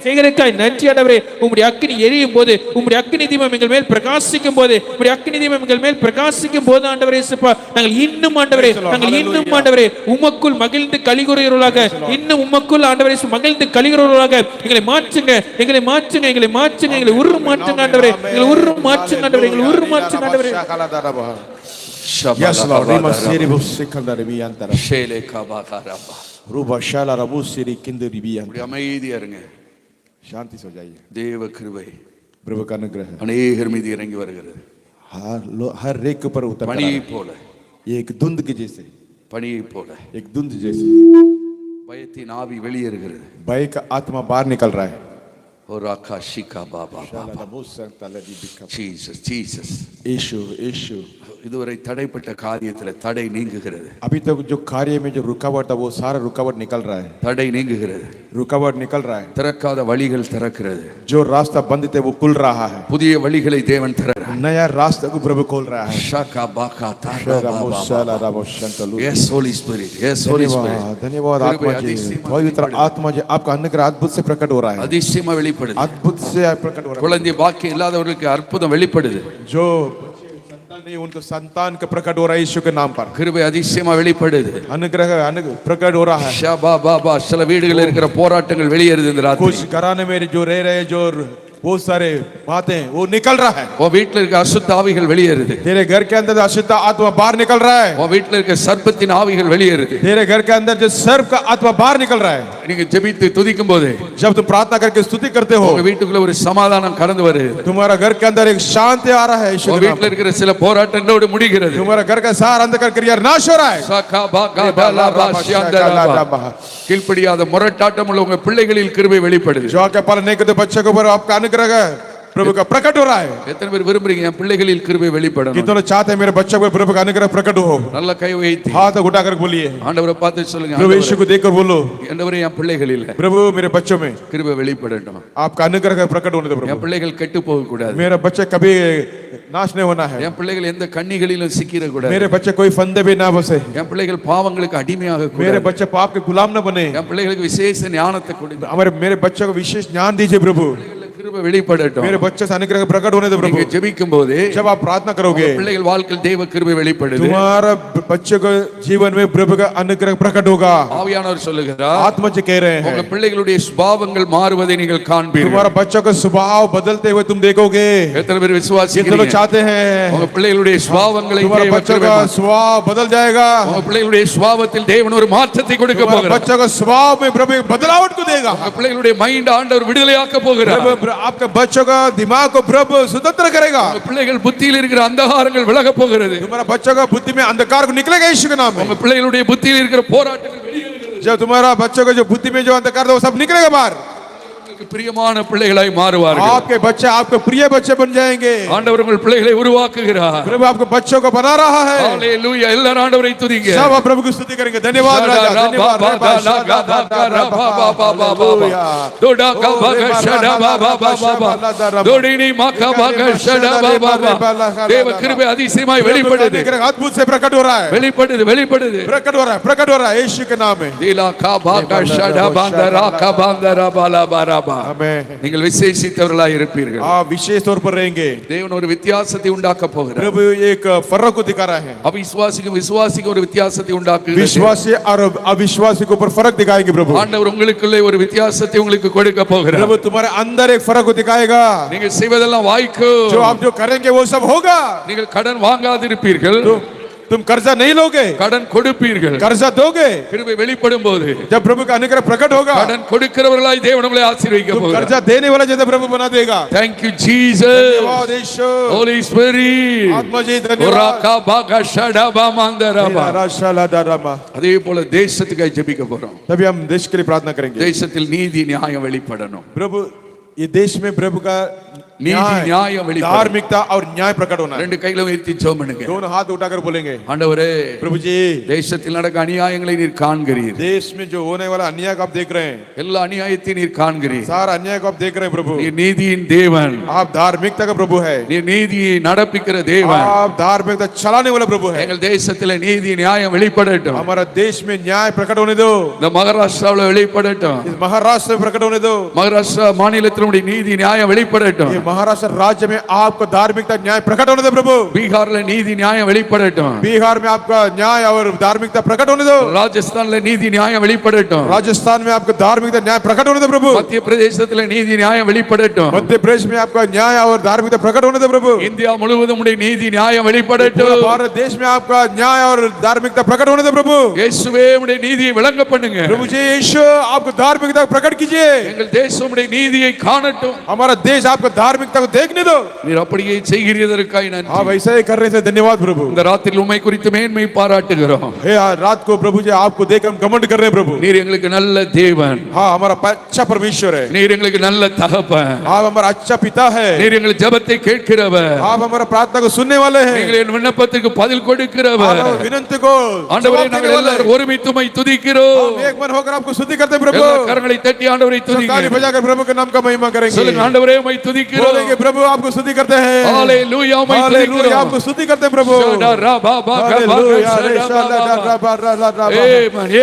செய்கிறதற்காக நன்றி ஆண்டவரே. உம்முடைய அக்கினி எரியும் போது, உம்முடைய அக்கினி தீபம் எங்கள் மேல் பிரகாசிக்கும் போது, உம்முடைய அக்கினி தீபம் எங்கள் மேல் பிரகாசிக்கும் போது ஆண்டவரே இயேசுப்பா நாங்கள் இன்னும் ஆண்டவரே, நாங்கள் இன்னும் ஆண்டவரே உமக்குள் மகிழ்ந்து களிகூறுகிறவர்களாக, இன்னும் உமக்குள் ஆண்டவரே மகிழ்ந்து களிகூறுகிறவர்களாக எங்களை மாற்றுங்க, எங்களை மாற்றுங்க, எங்களை மாற்றுங்க, எங்களை உரு மாற்றுங்க ஆண்டவரே, எங்களை உரு மாற்றுங்க ஆண்டவரே, எங்களை உரு மாற்றுங்க ஆண்டவரே. Yes Lord, rimasiri busikandare biyantara. ஷேலே காபாகாரபா. Ruba shala rabusiri kindiri biyantara. அப்படி அமைதியா இருங்க. शांति से हो जाइए. தேவ கிருபை प्रभु का अनुग्रह அநேகர் மீது இறங்கி வருகிறது. हर एक पर उतर रहा है. பனியை போல, एक धुंध के जैसे, பனியை போல एक धुंध जैसे பயத்தின் ஆவி வெளியேறுகிறது. भय का आत्मा बाहर निकल रहा है. ஓராக்கா ஷிகா பாபா ஜீசஸ் ஜீசஸ். यीशु இதுவரை தடைப்பட்ட காரியத்துல தடை நீங்குகிறது. अभी तक जो कार्य में जो रुकावट था वो सारा रुकावट निकल रहा है. தடை நீங்குகிறது. रुकावट निकल रहा है. திறக்காத வழிகள் திறக்கிறது. जो रास्ता बंद थे वो खुल रहा है. புதிய வழிகளை தேவன் திறக்கிறார். नया रास्ता को प्रभु खोल रहा है. ஷாகா பாகா தாரா. Yes Holy Spirit. Yes Holy Spirit. धन्यवाद आत्मा जी. पवित्र आत्मा जी आपका अनुग्रह अद्भुत से प्रकट हो रहा है. அதிசயமா வெளிப்படுது. अद्भुत से प्रकट हो रहा है. குழந்தை பாக்கியம் இல்லாதவர்களுக்கு அற்புதம் வெளிப்படுது. जो संतान नहीं उनको संतान का प्रकट हो रहा है यीशु के नाम पर. கிருபை அதிசயமா வெளிப்படுது. अनुग्रह प्रकट हो रहा है. ஷபா பாபா. சில வீடுகளில் இருக்கிற போராட்டங்கள் வெளியேறுது இந்த ராத்திரி. कुछ घराने में जो रह रहे जो बहुत सारे बातें वो निकल रहा है. உன் வீட்ல இருக்க அசுத்த ஆவிகள் வெளியேறுது. तेरे घर के अंदर अशुद्ध आत्मा बाहर निकल रहा है. உன் வீட்ல இருக்க சர்ப்பத்தின் ஆவிகள் வெளியேறுது. तेरे घर के अंदर जो सर्प का आत्मा बाहर निकल रहा है. நீங்க ஜெபித்து துதிக்கும் போது जब तुम प्रार्थना करके स्तुति करते हो உங்க வீட்டுக்குள்ள ஒரு சமாதானம் கடந்து வருது. तुम्हारा घर के अंदर एक शांति आ रहा है. यीशु உங்க के नाम வீட்ல இருக்கிற சில போராட்டங்களோடு முடிகிறது. तुम्हारा घर का सारा अंधकार क्रिया नाश हो रहा है. சகா பாகா தலபா ஷியாந்தரபா. கீழ்ப்படியாத முரட்டாட்டம் உள்ள உங்க பிள்ளைகளில் கிருபை வெளிப்படுது. जो आज्ञा पालन नहीं करते बच्चों के ऊपर आपका अनुग्रह प्रभु का प्रकट हो रहा है. எத்தனை பேர் விரும்புறீங்க என் பிள்ளைகளில் கிருபை வெளிப்படணும்? कितने चाहते हैं मेरे बच्चों पर प्रभु का अनुग्रह प्रकट हो. நல்ல கை வைத்து हाथ उठाकर बोलिए. ஆண்டவரை பார்த்து சொல்லுங்க, प्रभु यीशु को देखकर बोलो, ஆண்டவரே என் பிள்ளைகளில் प्रभु मेरे बच्चों में கிருபை வெளிப்படணும். आपका अनुग्रह का प्रकट होने दो प्रभु. என் பிள்ளைகள் கெட்டு போக கூடாது. मेरे बच्चे कभी नाश नहीं होना है. என் பிள்ளைகள் எந்த கண்ணிகளிலும் சிக்கிர கூடாது. मेरे बच्चे कोई फंदे में ना फंसे. என் பிள்ளைகள் பாவங்களுக்கு அடிமையாக मेरे கூடாது. बच्चे पाप के गुलाम न बने. என் பிள்ளைகளுக்கு விசேஷ ஞானத்தை கொடுங்க. हमारे मेरे बच्चों को विशेष ज्ञान दीजिए प्रभु. கிருபை வெளிப்படட்டும். मेरे बच्चे से अनुग्रह प्रकट होने दो प्रभु. நீங்க ஜெபிக்கும் போது जब आप प्रार्थना करोगे பிள்ளைகள் வாழ்க்கையில் தேவ கிருபை வெளிப்படுது. तुम्हारा बच्चे को जीवन में प्रभु का अनुग्रह प्रकट होगा. ஆவியானவர் சொல்லுகிறார், आत्मा जी कह रहे உங்க हैं பிள்ளைகளுடைய சுபாவங்கள் மாறுவதை நீங்கள் காண்பீர்கள். तुम्हारा बच्चों का स्वभाव बदलते हुए तुम देखोगे. எத்தனை பேர் कितने लोग விசுவாசிக்கிறீங்க? चाहते हैं உங்க பிள்ளைகளுடைய சுபாவங்களை तुम्हारा தேவ बच्चों கிருபை का மாற்றும். स्वभाव बदल जाएगा. உங்க பிள்ளைகளுடைய சுபாவத்தில் தேவன் ஒரு மாற்றத்தை கொடுக்க तुम्हारा போகிறார். बच्चों का स्वभाव में प्रभु एक बदलावट को देगा. உங்க பிள்ளைகளுடைய மைண்ட் ஆண்டவர் விடுதலையாக்க போகிறார். प्रभु आपके बच्चों का दिमाग को प्रभु स्वतंत्र करेगा. உங்க பிள்ளைகள் புத்தியில் இருக்கிற அந்தகாரங்கள் விலக போகிறது. तुम्हारा बच्चों का बुद्धि में अंधकार को निकलेगा यीशु के नाम में. உங்க பிள்ளைகளுடைய புத்தியில் இருக்கிற போராட்டங்கள் வெளியேறுகிறது. जब तुम्हारा बच्चों का जो बुद्धि में जो अंधकार था वो सब निकलेगा बाहर. உங்களுக்கு பிரியமான பிள்ளைகளாய் மாறுவார்கள். आपके बच्चे आपके प्रिय बच्चे बन जाएंगे. ஆண்டவர் உங்கள் பிள்ளைகளை உருவாக்குகிறார். प्रभु आपके बच्चों को बना रहा है. ஹalleluya. எல்லாரும் ஆண்டவரை துதிங்க. सब आप प्रभु की स्तुति करेंगे. धन्यवाद राजा, धन्यवाद தேவ கிருபை அதிசயமாய் வெளிப்படுது. अद्भुत से प्रकट हो रहा है. வெளிப்படுது வெளிப்படுது. प्रकट हो रहा है. प्रकट हो रहा है यीशु के नाम में. தீலா காபாக ஷடபாந்தரா கபாந்தரா பாலாபாராபா. आमेन. நீங்கள் விசேஷித்தவர்களாய் இருப்பீர்கள். आप विशेष तौर पर रहेंगे. தேவன் ஒரு வித்தியாசத்தை உண்டாக்க போகிறார். प्रभु एक फर्क को दिखा रहा है. அவிசுவாசிக்கு விசுவாசிக்கு ஒரு வித்தியாசத்தை உண்டாக்குகிறார். विश्वासी और अविश्वासी के ऊपर फर्क दिखाएंगे प्रभु. ஆண்டவர் உங்களுக்குள்ளே ஒரு வித்தியாசத்தை உங்களுக்கு கொடுக்க போகிறார். प्रभु तुम्हारे अंदर एक फर्क को दिखाएगा. நீங்கள் செய்வதெல்லாம் வாய்க்கும். जो आप जो करेंगे वो सब होगा. நீங்கள் கடன் வாங்காதிருப்பீர்கள். तुम कर्जा नहीं लोगे, கடன் கொடுப்பீர்கள். कर्जा दोगे. கிருபை வெளிப்படும் போது जब प्रभु का अनुग्रह प्रकट होगा கடன் கொடுக்கிறவர்களாய் தேவன் உங்களை ஆசீர்வதிக்க तुम போகிறார். कर्जा देने वाला जैसे प्रभु बना देगा. Thank you Jesus. धन्यवाद यीशु. Holy Spirit. आत्मा जी धन्यवाद. ஒராகா பாகா ஷடபா மாந்தரபா. राशालादारामा. அதே போல தேசத்துக்காக ஜெபிக்க போறோம். तभी हम देश के लिए प्रार्थना करेंगे. தேசத்தில் நீதி நியாயம் வெளிப்படணும். प्रभु ये देश में प्रभु का நீதி நியாயம் வெளிப்படணும். धार्मिकता और न्याय प्रकट होना है. ரெண்டு கைகளை உயர்த்தி ஜெபம் பண்ணுங்க. दोनों हाथ उठाकर बोलेंगे, ஆண்டவரே प्रभु जी தேசத்தில் நடக்க அநியாயங்களை நீர் காண்கிறீர். देश में जो होने वाला अन्याय को आप देख रहे हैं. எல்லா அநியாயத்தையும் நீர் காண்கிறீர். सारा अन्याय को आप देख रहे हैं प्रभु. நீர் நீதியின் தேவன். आप धार्मिकता का प्रभु है. நீர் நீதியை நடப்பிக்கிற தேவன். आप धार्मिकता चलाने वाला प्रभु है. எங்கள் தேசத்தில் நீதி நியாயம் வெளிப்படட்டும். हमारा देश में न्याय प्रकट होने दो. இந்த மகாராஷ்டிராவில் வெளிப்படட்டும். इस महाराष्ट्र में प्रकट होने दो. மகாராஷ்டிரா மாநிலத்தினுடைய நீதி நியாயம் வெளிப்படட்டும். ये महाराष्ट्र राज्य में आपको धार्मिकता न्याय प्रकट होने दो प्रभु. பீகார்ல நீதி நியாயம் வெளிப்படட்டும். बिहार में आपका न्याय और धार्मिकता प्रकट होने दो. ராஜஸ்தான்ல நீதி நியாயம் வெளிப்படட்டும். राजस्थान में आपका धार्मिकता न्याय प्रकट होने दो प्रभु. மத்திய பிரதேசத்துல நீதி நியாயம் வெளிப்படட்டும். मध्य प्रदेश में आपका न्याय और धार्मिकता प्रकट होने दो प्रभु. இந்தியா முழுவதும் உடைய நீதி நியாயம் पूरा வெளிப்படட்டும். भारत देश में आपका न्याय और धार्मिकता प्रकट होने दो प्रभु. இயேசுவே உடைய நீதியை விளங்க பண்ணுங்க. प्रभु जी यीशु आपको धार्मिकता प्रकट कीजिए. எங்கள் தேசம் உடைய நீதியை காணட்டும். हमारा देश आपका धार्मिक धार्मिकता को देखने दो। நீர் அப்படியே செய்கிறதற்காய் हाँ நன்றி. वैसा ही कर रहे थे, धन्यवाद प्रभु। இந்த ராத்திரியில் உம்மை குறித்து மேன்மை பாராட்டுகிறோம். हे रात को प्रभु जी आपको देख हम घमंड कर रहे हैं प्रभु। நீர் எங்களுக்கு நல்ல தேவன். हाँ हमारा अच्छा परमेश्वर है। நீர் எங்களுக்கு நல்ல தகப்பன். आप हमारा अच्छा पिता है। நீர் எங்கள் ஜெபத்தை கேட்கிறவர். आप हमारा प्रार्थना को सुनने वाले हैं। நீங்கள் என் விண்ணப்பத்துக்கு பதில் கொடுக்கிறவர். आप विनंती को ஆண்டவரே நாங்கள் எல்லாரும் ஒருமித்து உம்மை துதிக்கிறோம். हम एक मन होकर आपको स्तुति करते हैं प्रभु। எல்லா கரங்களை தட்டி ஆண்டவரை ताली துதிக்கிறோம். बजाकर प्रभु के नाम का महिमा करेंगे। சொல்லுங்க ஆண்டவரே உம்மை துதிக்கிறோம். बोलेंगे प्रभु आपको स्तुति करते हैं। ஹalleluya உம்மை हालेलुया துதிக்கிறோம். आपको स्तुति करते हैं प्रभु।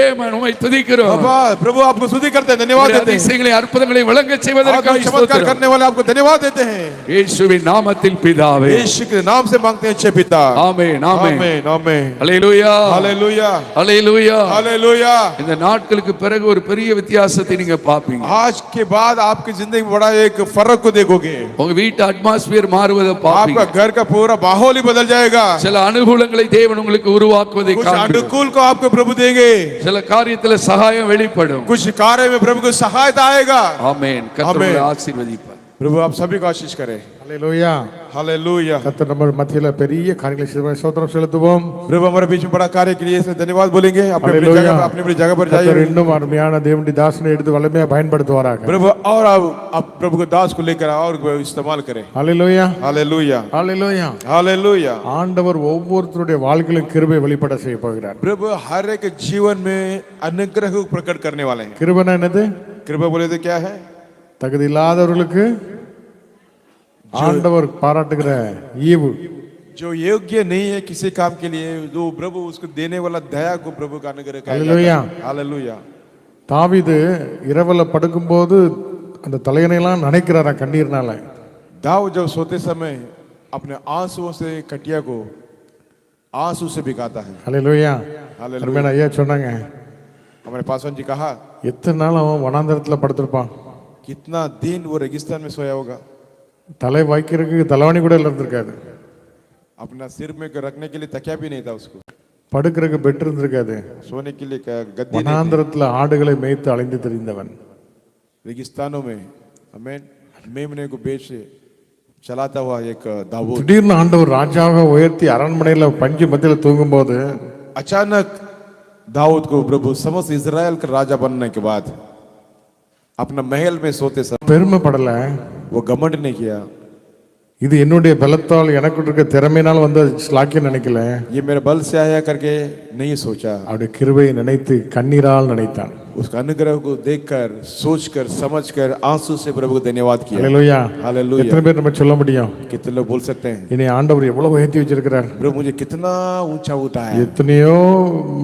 ஆமென் உம்மை துதிக்கிறோம். प्रभु आपको स्तुति करते हैं, धन्यवाद देते हैं। அதிசயங்களை அற்புதங்களை வழங்க செய்வதற்காக चमत्कार ஸ்தோத்திரம். करने वाले आपको धन्यवाद देते हैं। இயேசுவின் நாமத்தில் பிதாவே. यीशु के नाम से मांगते हैं अच्छे पिता। ஆமென் ஆமென் आमीन आमीन ஹalleluya हालेलुया ஹalleluya. हालेलुया। இந்த நாட்களுக்கு பிறகு ஒரு பெரிய வித்தியாசத்தை நீங்க பாப்பீங்க. आज के बाद आपकी जिंदगी में बड़ा एक फर्क को देखोगे। உங்க வீட்டு அட்மாஸ்பியர் மாறுவதை आपका பாப்பீங்க. घर का पूरा माहौल ही बदल जाएगा। சில அனுகூலங்களை தேவன் உங்களுக்கு உருவாக்குவதை कुछ காண்பீங்க. अनुकूल को आपको प्रभु देंगे। சில காரியத்துல சகாயம் வெளிப்படும். कुछ कार्य में प्रभु को सहायता आएगा। ஆமென். கர்த்தர் உங்களை ஆசீர்வதிப்பார். प्रभु आप सभी को आशीष करें। ஹalleluya. हालेलुया। கர்த்தர் நம்ம மத்தியில பெரிய காரியங்களை செய்வார். ஸ்தோத்திரம் செலுத்துவோம். प्रभु हमारे बीच में बड़ा कार्य के लिए इसलिए धन्यवाद बोलेंगे। अपनी अपनी ஹalleluya. जगह अपनी अपनी जगह पर கர்த்தர் जाइए। இன்னும் அருமையான தேவனுடைய தாசனை எடுத்து வல்லமையா பயன்படுத்துவாராக. प्रभु और आप प्रभु को दास को लेकर और इस्तेमाल करें। ஹalleluya. हालेलुया ஹalleluya. हालेलुया। ஆண்டவர் ஒவ்வொருத்தருடைய வாழ்க்கையிலும் கிருபை வெளிப்பட செய்ய போகிறார். प्रभु हर एक जीवन में अनुग्रह को प्रकट करने वाले हैं। கிருபைனா என்னது? कृपा बोले तो क्या है? தகுதி இல்லாதவர்களுக்கு ஆண்டவர் பாராட்டுகிற ஈவு. जो योग्य नहीं है किसी काम के लिए, जो प्रभु उसको देने वाला दया को प्रभु का अनुग्रह कहा हालेलुया. जाता है। हालेलुया। தாவீது இரவுல படுக்கும்போது அந்த தலையணையெல்லாம் நனைக்கிறாரா கண்ணீர்னால. दाऊद जब सोते समय अपने आंसुओं से कटिया को आंसू से भिगाता है। ஹalleluya. हालेलुया। அருமையான ஐயா சொன்னாங்க, हमारे पासवान जी कहा எத்தனை நாள் அவன் வனாந்தரத்துல படுத்திருப்பான். कितना दिन वो रेगिस्तान में सोया होगा। தலை வைக்கிறதுக்கு தலைவணி கூட இருந்திருக்காது. अपना सिर में रखने के लिए तकिया भी नहीं था उसको। படுக்கிறதுக்கு பெட் இருந்திருக்காது. सोने के लिए गद्दी नहीं थी। வனாந்தரத்துல ஆடுகளை மேய்த்து அலைந்து திரிந்தவன். रेगिस्तानों में आमीन मेमने को बेच चलाता हुआ एक दाऊद। திடீர்னு ஆண்டவர் ராஜாவாக உயர்த்தி அரண்மனையில பஞ்சு மத்தியில தூங்கும்போது अचानक दाऊद को प्रभु समस्त इजराइल का राजा बनने के बाद अपना महल में सोते समय பெருமைப்படல. वो घमंड नहीं किया। இது என்னுடைய பலத்தால் எனக்கு இருக்க திறமையினால் வந்த ஸ்லாக்கியம் நினைக்கல. ये मेरे बल से आया करके नहीं सोचा। அவருடைய கிருபையை நினைத்து கண்ணீரால் நினைத்தான். उसका अनुग्रह को देखकर सोचकर समझकर आंसू से प्रभु को धन्यवाद किया। ஹalleluya. हालेलुया। எத்தனை பேர் நம்ம சொல்ல முடியும்? कितने लोग बोल सकते हैं என்னை ஆண்டவர் எவ்வளவு உயர்த்தி வச்சிருக்கிறார். प्रभु मुझे कितना ऊंचा उठाया। எத்தனையோ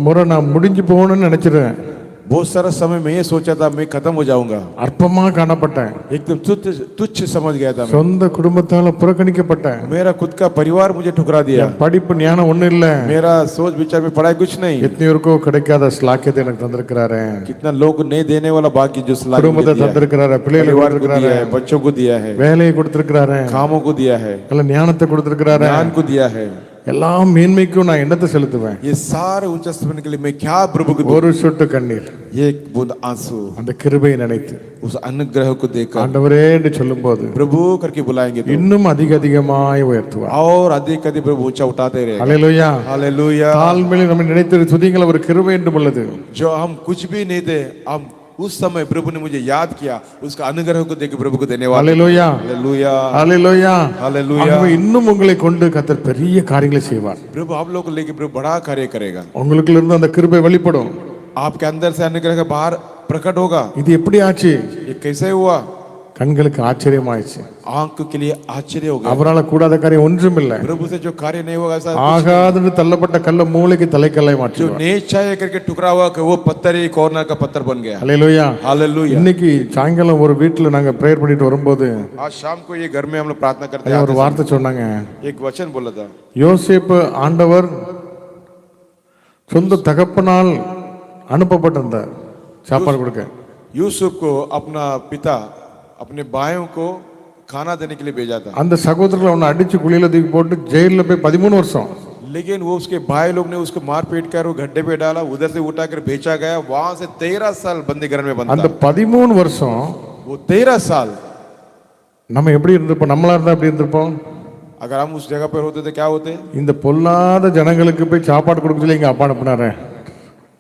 முறை நான் முடிஞ்சு போகணும்னு நினைச்சிருவேன். बहुत सारा समय में ये सोचा था मैं खत्म हो जाऊंगा। அற்பமா காணப்பட்டேன். एकदम तुच्छ समझ गया था मैं। சொந்த குடும்பத்தால புறக்கணிக்கப்பட்டேன். मेरा खुद का परिवार मुझे ठुकरा दिया। என் படிப்பு ஞானம் ஒண்ணு இல்ல. मेरा सोच विचार में पढ़ाई कुछ नहीं। எத்தனையோருக்கோ கிடைக்காத ஸ்லாக்கியத்தை எனக்கு தந்திருக்கிறாரு. कितना लोग नहीं देने वाला बाकी जो सलाह குடும்பத்தை தந்திருக்கிறாரு, பிள்ளைகளை परिवार को கொடுத்திருக்கிறாரு, दिया है, बच्चों को दिया है, வேலையை கொடுத்திருக்கிறாரு, कामों को दिया है, நல்ல ஞானத்தை கொடுத்திருக்கிறாரு. ज्ञान को दिया है। எல்லாம் மேன்மைக்கும் நான் என்னத்தை செலுத்துவேன்? ये सारे ऊंचा बनने के लिए मैं क्या प्रभु को दूं? ஒரு சொட்டு கண்ணீர், एक बूंद आंसू அந்த கிருபையை நினைத்து उस अनुग्रह को देखकर ஆண்டவரே என்று சொல்லும்போது प्रभु करके बुलाएंगे तो இன்னும் அதிகமாய் உயர்த்துவார். और अधिक अधिक प्रभु ऊंचा उठाते रहे। ஹalleluya. हालेलुया। தாழ்மையில் நம்ம நினைத்து துதிங்கள் ஒரு கிருபை என்று உள்ளது. जो हम कुछ भी नहीं थे, हम उस समय प्रभु ने मुझे याद किया, उसका अनुग्रह को देख प्रभु को धन्यवाद। ஹalleluya. हालेलुया। ஹalleluya. हालेलुया। ஆகவே இன்னும் உங்களை கொண்டு கர்த்தர் பெரிய காரியங்களை செய்வார். प्रभु आप लोग को लेके प्रभु बड़ा कार्य करेगा। உங்களுக்குள்ள இருந்து அந்த கிருபை வெளிப்படும். आपके अंदर से अनुग्रह का बाहर प्रकट होगा। இது எப்படி ஆச்சு? ये कैसे हुआ? கண்களுக்கு ஆச்சரியமாயிடுச்சு. आंख के लिए आश्चर्य हो गया। அவரால கூடாத காரியம் ஒன்றும் இல்லை. प्रभु से जो कार्य नहीं होगा ऐसा ஆகாதுன்னு தள்ளப்பட்ட கல்ல மூளைக்கு தலைக்கல்லை जो மாற்றுவார். नहीं चाहिए करके टुकड़ा हुआ कि वो पत्थर ही कॉर्नर का पत्थर बन गया। ஹalleluya. हालेलुया। இன்னைக்கு சாயங்காலம் ஒரு வீட்டுல நாங்க பிரேயர் பண்ணிட்டு வரும்போது आज शाम को ये घर में हम लोग प्रार्थना करते ஐயா ஒரு हैं। வார்த்தை சொன்னாங்க. एक वचन बोला था, யோசேப்பு ஆண்டவர் சொந்த தகப்பனால் அனுப்பப்பட்டிருந்தார் சாப்பாடு கொடுக்க. यूसुफ को अपना पिता अपने भाइयों को खाना देने के लिए भेजा था। அந்த சகோதரர்களை அவனை அடிச்சு குழியில தூக்கி போட்டு ஜெயில போய் 13 வருஷம். लेकिन वो उसके भाई लोग ने उसको मार पीट कर वो गड्ढे पे डाला, उधर से उठाकर बेचा गया। वहां से 13 साल बंदी घर में அந்த बंद था। 13 வருஷம் वो 13 साल நம்ம எப்படி இருந்திருப்போம்? நம்மளா இருந்தா எப்படி இருந்திருப்போம்? अगर हम उस जगह पर होते तो क्या होते? இந்த பொல்லாத ஜனங்களுக்கு போய் சாப்பாடு கொடுக்க சொல்லி எங்க அப்பா அனுப்புனாரு.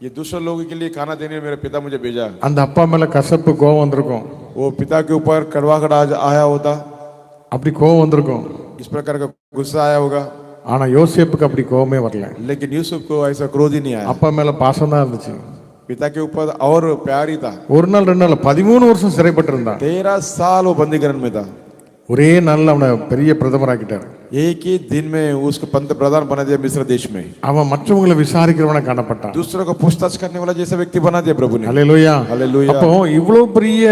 ये दूसरे लोगों के लिए खाना देने मेरे पिता मुझे भेजा. அந்த அப்பா மேல கசப்பு கோவம் வந்திருக்கும். वो पिता के ऊपर कड़वाहट आया होता. அப்படி கோவம் வந்திருக்கும். इस प्रकार का गुस्सा आया होगा. ஆனா யோசேப்புக்கு அப்படி கோவமே வரல. लेकिन यूसुफ को ऐसा क्रोध ही नहीं आया. அப்பா மேல பாசம் தான் இருந்துச்சு. पिता के ऊपर और प्यार ही था. ஒரு நாள் 2 நாள் 13 வருஷம் சிறைப்பட்டு இருந்தான். 13 साल वो बंदीकरण में था. ஒரே நாள்ல அவனை பெரிய பிரதமராக்கிட்டார். एक ही दिन में उसको पंत प्रधान बना दिया मिस्र देश में. அவன் மற்றவங்களை விசாரிக்கிறவனா காணப்பட்டான். दूसरों को पूछताछ करने वाला जैसा व्यक्ति बना दिया प्रभु ने. ஹல்லேலூயா. हालेलुया. அப்போ இவ்வளவு பெரிய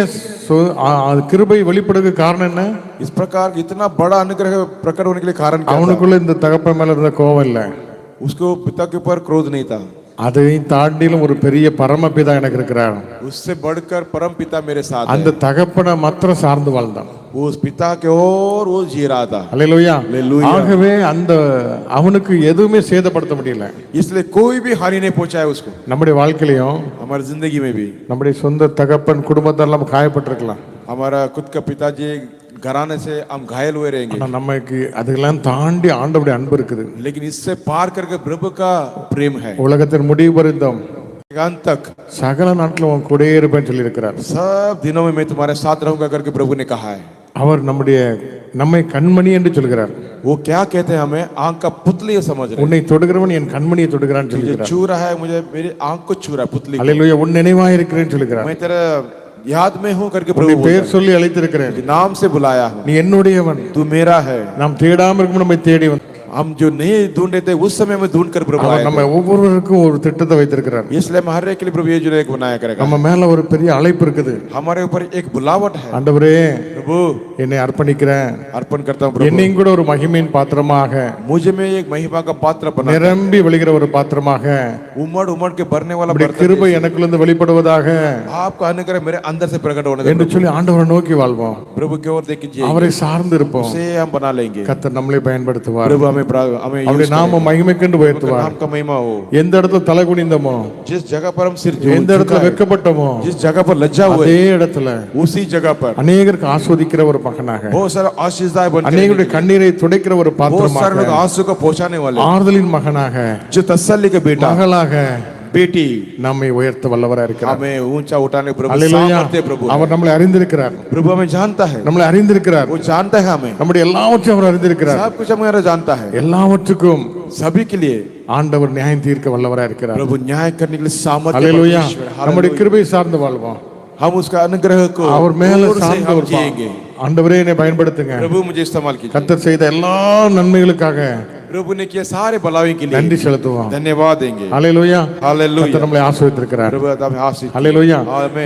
கிருபை வெளிப்படுறதுக்கு காரணம் என்ன? इस प्रकार इतना बड़ा अनुग्रह प्रकट होने के लिए कारण क्या था? அவனுக்குள்ள இந்த தகப்பன் மேல இருந்த கோவம் இல்ல. उसको पिता के ऊपर क्रोध नहीं था. அதையும் தாண்டிலும் ஒரு பெரிய பரமபிதா எனக்கு இருக்கிறார். उससे बढ़कर परम पिता मेरे साथ है. அந்த தகப்பனை மாத்திரம் சார்ந்து வாழ்ந்தான். वो उस पिता के और वो जी रहा था. ஹல்லேலூயா. ஹல்லேலூயா. ஆகவே அந்த அவனுக்கு எதுவுமே சேதப்படுத்த முடியல. इसलिए कोई भी हानि नहीं पहुंचाया उसको. நம்முடைய வாழ்க்கையிலும் हमारी जिंदगी में भी நம்முடைய சொந்த தகப்பன் குடும்பத்தாரெல்லாம் காயப்பட்டிருக்கலாம். हमारा खुद का पिताजी घराने से हम घायल हुए रहेंगे. ஆனா நமக்கு அதெல்லாம் தாண்டி ஆண்டவருடைய அன்பு இருக்குது. लेकिन इससे पार करके प्रभु का प्रेम है. உலகத்தின் முடிவு பரிந்தும் अंत तक சகல நாட்களும் உன் கூடயே இருப்பேன்னு சொல்லி இருக்கிறார். सब दिनों में मैं तुम्हारे साथ रहूंगा करके प्रभु ने कहा है. அவர் நம்மை கண்மணி என்று சொல்கிறார். वो क्या कहते हैं? हमें आंख का पुतली समझ रहे. உன்னை தொடுகிறவன் என் கண்மணியை தொடுகிறான்னு मुझे சொல்கிறார். छू रहा है, मुझे मेरी आंख को छू रहा है पुतली. ஹல்லேலூயா. உன் நினைவாய் இருக்கிறேன்னு சொல்கிறார். मैं तेरा याद में हूं करके உன்னை प्रभु பேர் சொல்லி அழைத்திருக்கிறேன். नाम से बुलाया हूं. நீ என்னுடையவன். तू मेरा है. நாம் தேடாம இருக்கும் நம்மை தேடி வந்து हम जो नहीं ढूंढे थे उस समय में ढूंढ कर प्रभु அவர் आए. நம்ம ஒவ்வொருவருக்கும் ஒரு திட்டத்தை வைத்திருக்கிறார். इसलिए हम हर एक के लिए प्रभु ये जो एक बनाया करेगा. நம்ம மேல ஒரு பெரிய அழைப்பு இருக்குது. हमारे ऊपर एक बुलावट है. ஆண்டவரே प्रभु என்னை அர்ப்பணிக்கிறேன். अर्पण करता हूं प्रभु. என்னையும் கூட ஒரு மகிமையின் பாத்திரமாக मुझे में एक महिमा का पात्र बना. நிரம்பி வழிகிற ஒரு பாத்திரமாக उमड़ उमड़ के भरने वाला நம்முடைய बर्तन. கிருபை எனக்குள்ளிருந்து வெளிப்படுவதாக आपका अनुग्रह मेरे अंदर से प्रकट होने दे என்று சொல்லி ஆண்டவரை நோக்கி வாழ்வோம். प्रभु की ओर देखिए. அவரை சார்ந்து இருப்போம். उसे हम बना लेंगे. கர்த்தர் நம்மளை பயன்படுத்துவார். प्रभु हमें हमें அவருடைய நாம மகிமைக்கென்று உயர்த்துவார். नाम का महिमा हो. எந்த இடத்துல தலை குனிந்தோமோ, जिस जगह पर हम सिर எந்த இடத்துல வெட்கப்பட்டோமோ, जिस जगह पर लज्जा हुए அதே இடத்துல उसी जगह पर அநேகருக்கு ஆஸ்வதிக்கிற ஒரு மகனாக, बहुत सारे आशीषदाय बनकर, அநேகருடைய கண்ணீரை துடைக்கிற ஒரு बहुत सारे लोग பாத்திரமாக, आंसू को पहुंचाने वाले, ஆறுதலின் மகனாக, जो तसल्ली के बेटा மகளாக बेटी நம்மை உயர்த்த வல்லவராக இருக்கிறார். हमें ऊंचा उठाने प्रभु அல்லேலூயா. सामर्थ्य प्रभु है. அவர் நம்மளை அறிந்திருக்கிறார். प्रभु हमें जानता है. நம்மளை அறிந்திருக்கிறார். वो जानता है हमें. நம்முடைய எல்லாவற்றையும் அவர் அறிந்திருக்கிறார். सब कुछ हमें जानता है. எல்லாவற்றுக்கும் सभी के लिए ஆண்டவர் நியாயம் தீர்க்க வல்லவராக இருக்கிறார். प्रभु न्याय करने के लिए सामर्थ्य அல்லேலூயா. परमेश्वर है. நம்முடைய கிருபை சார்ந்து வாழ்வோம். हम उसका अनुग्रह को அவர் மேல दूर से சார்ந்து हम இருப்போம். जिएंगे. ஆண்டவரே என்னை பயன்படுத்துங்க. प्रभु मुझे इस्तेमाल कीजिए. கர்த்தர் செய்த எல்லா நன்மைகளுக்காக प्रभु ने किया सारे भलाई के लिए நன்றி செலுத்துவோம். धन्यवाद देंगे. ஹல்லேலூயா. हालेलुया. கர்த்தர் நம்மளை ஆசீர்வதித்திருக்கிறார். प्रभु हमें आशीष. ஹல்லேலூயா. आमीन.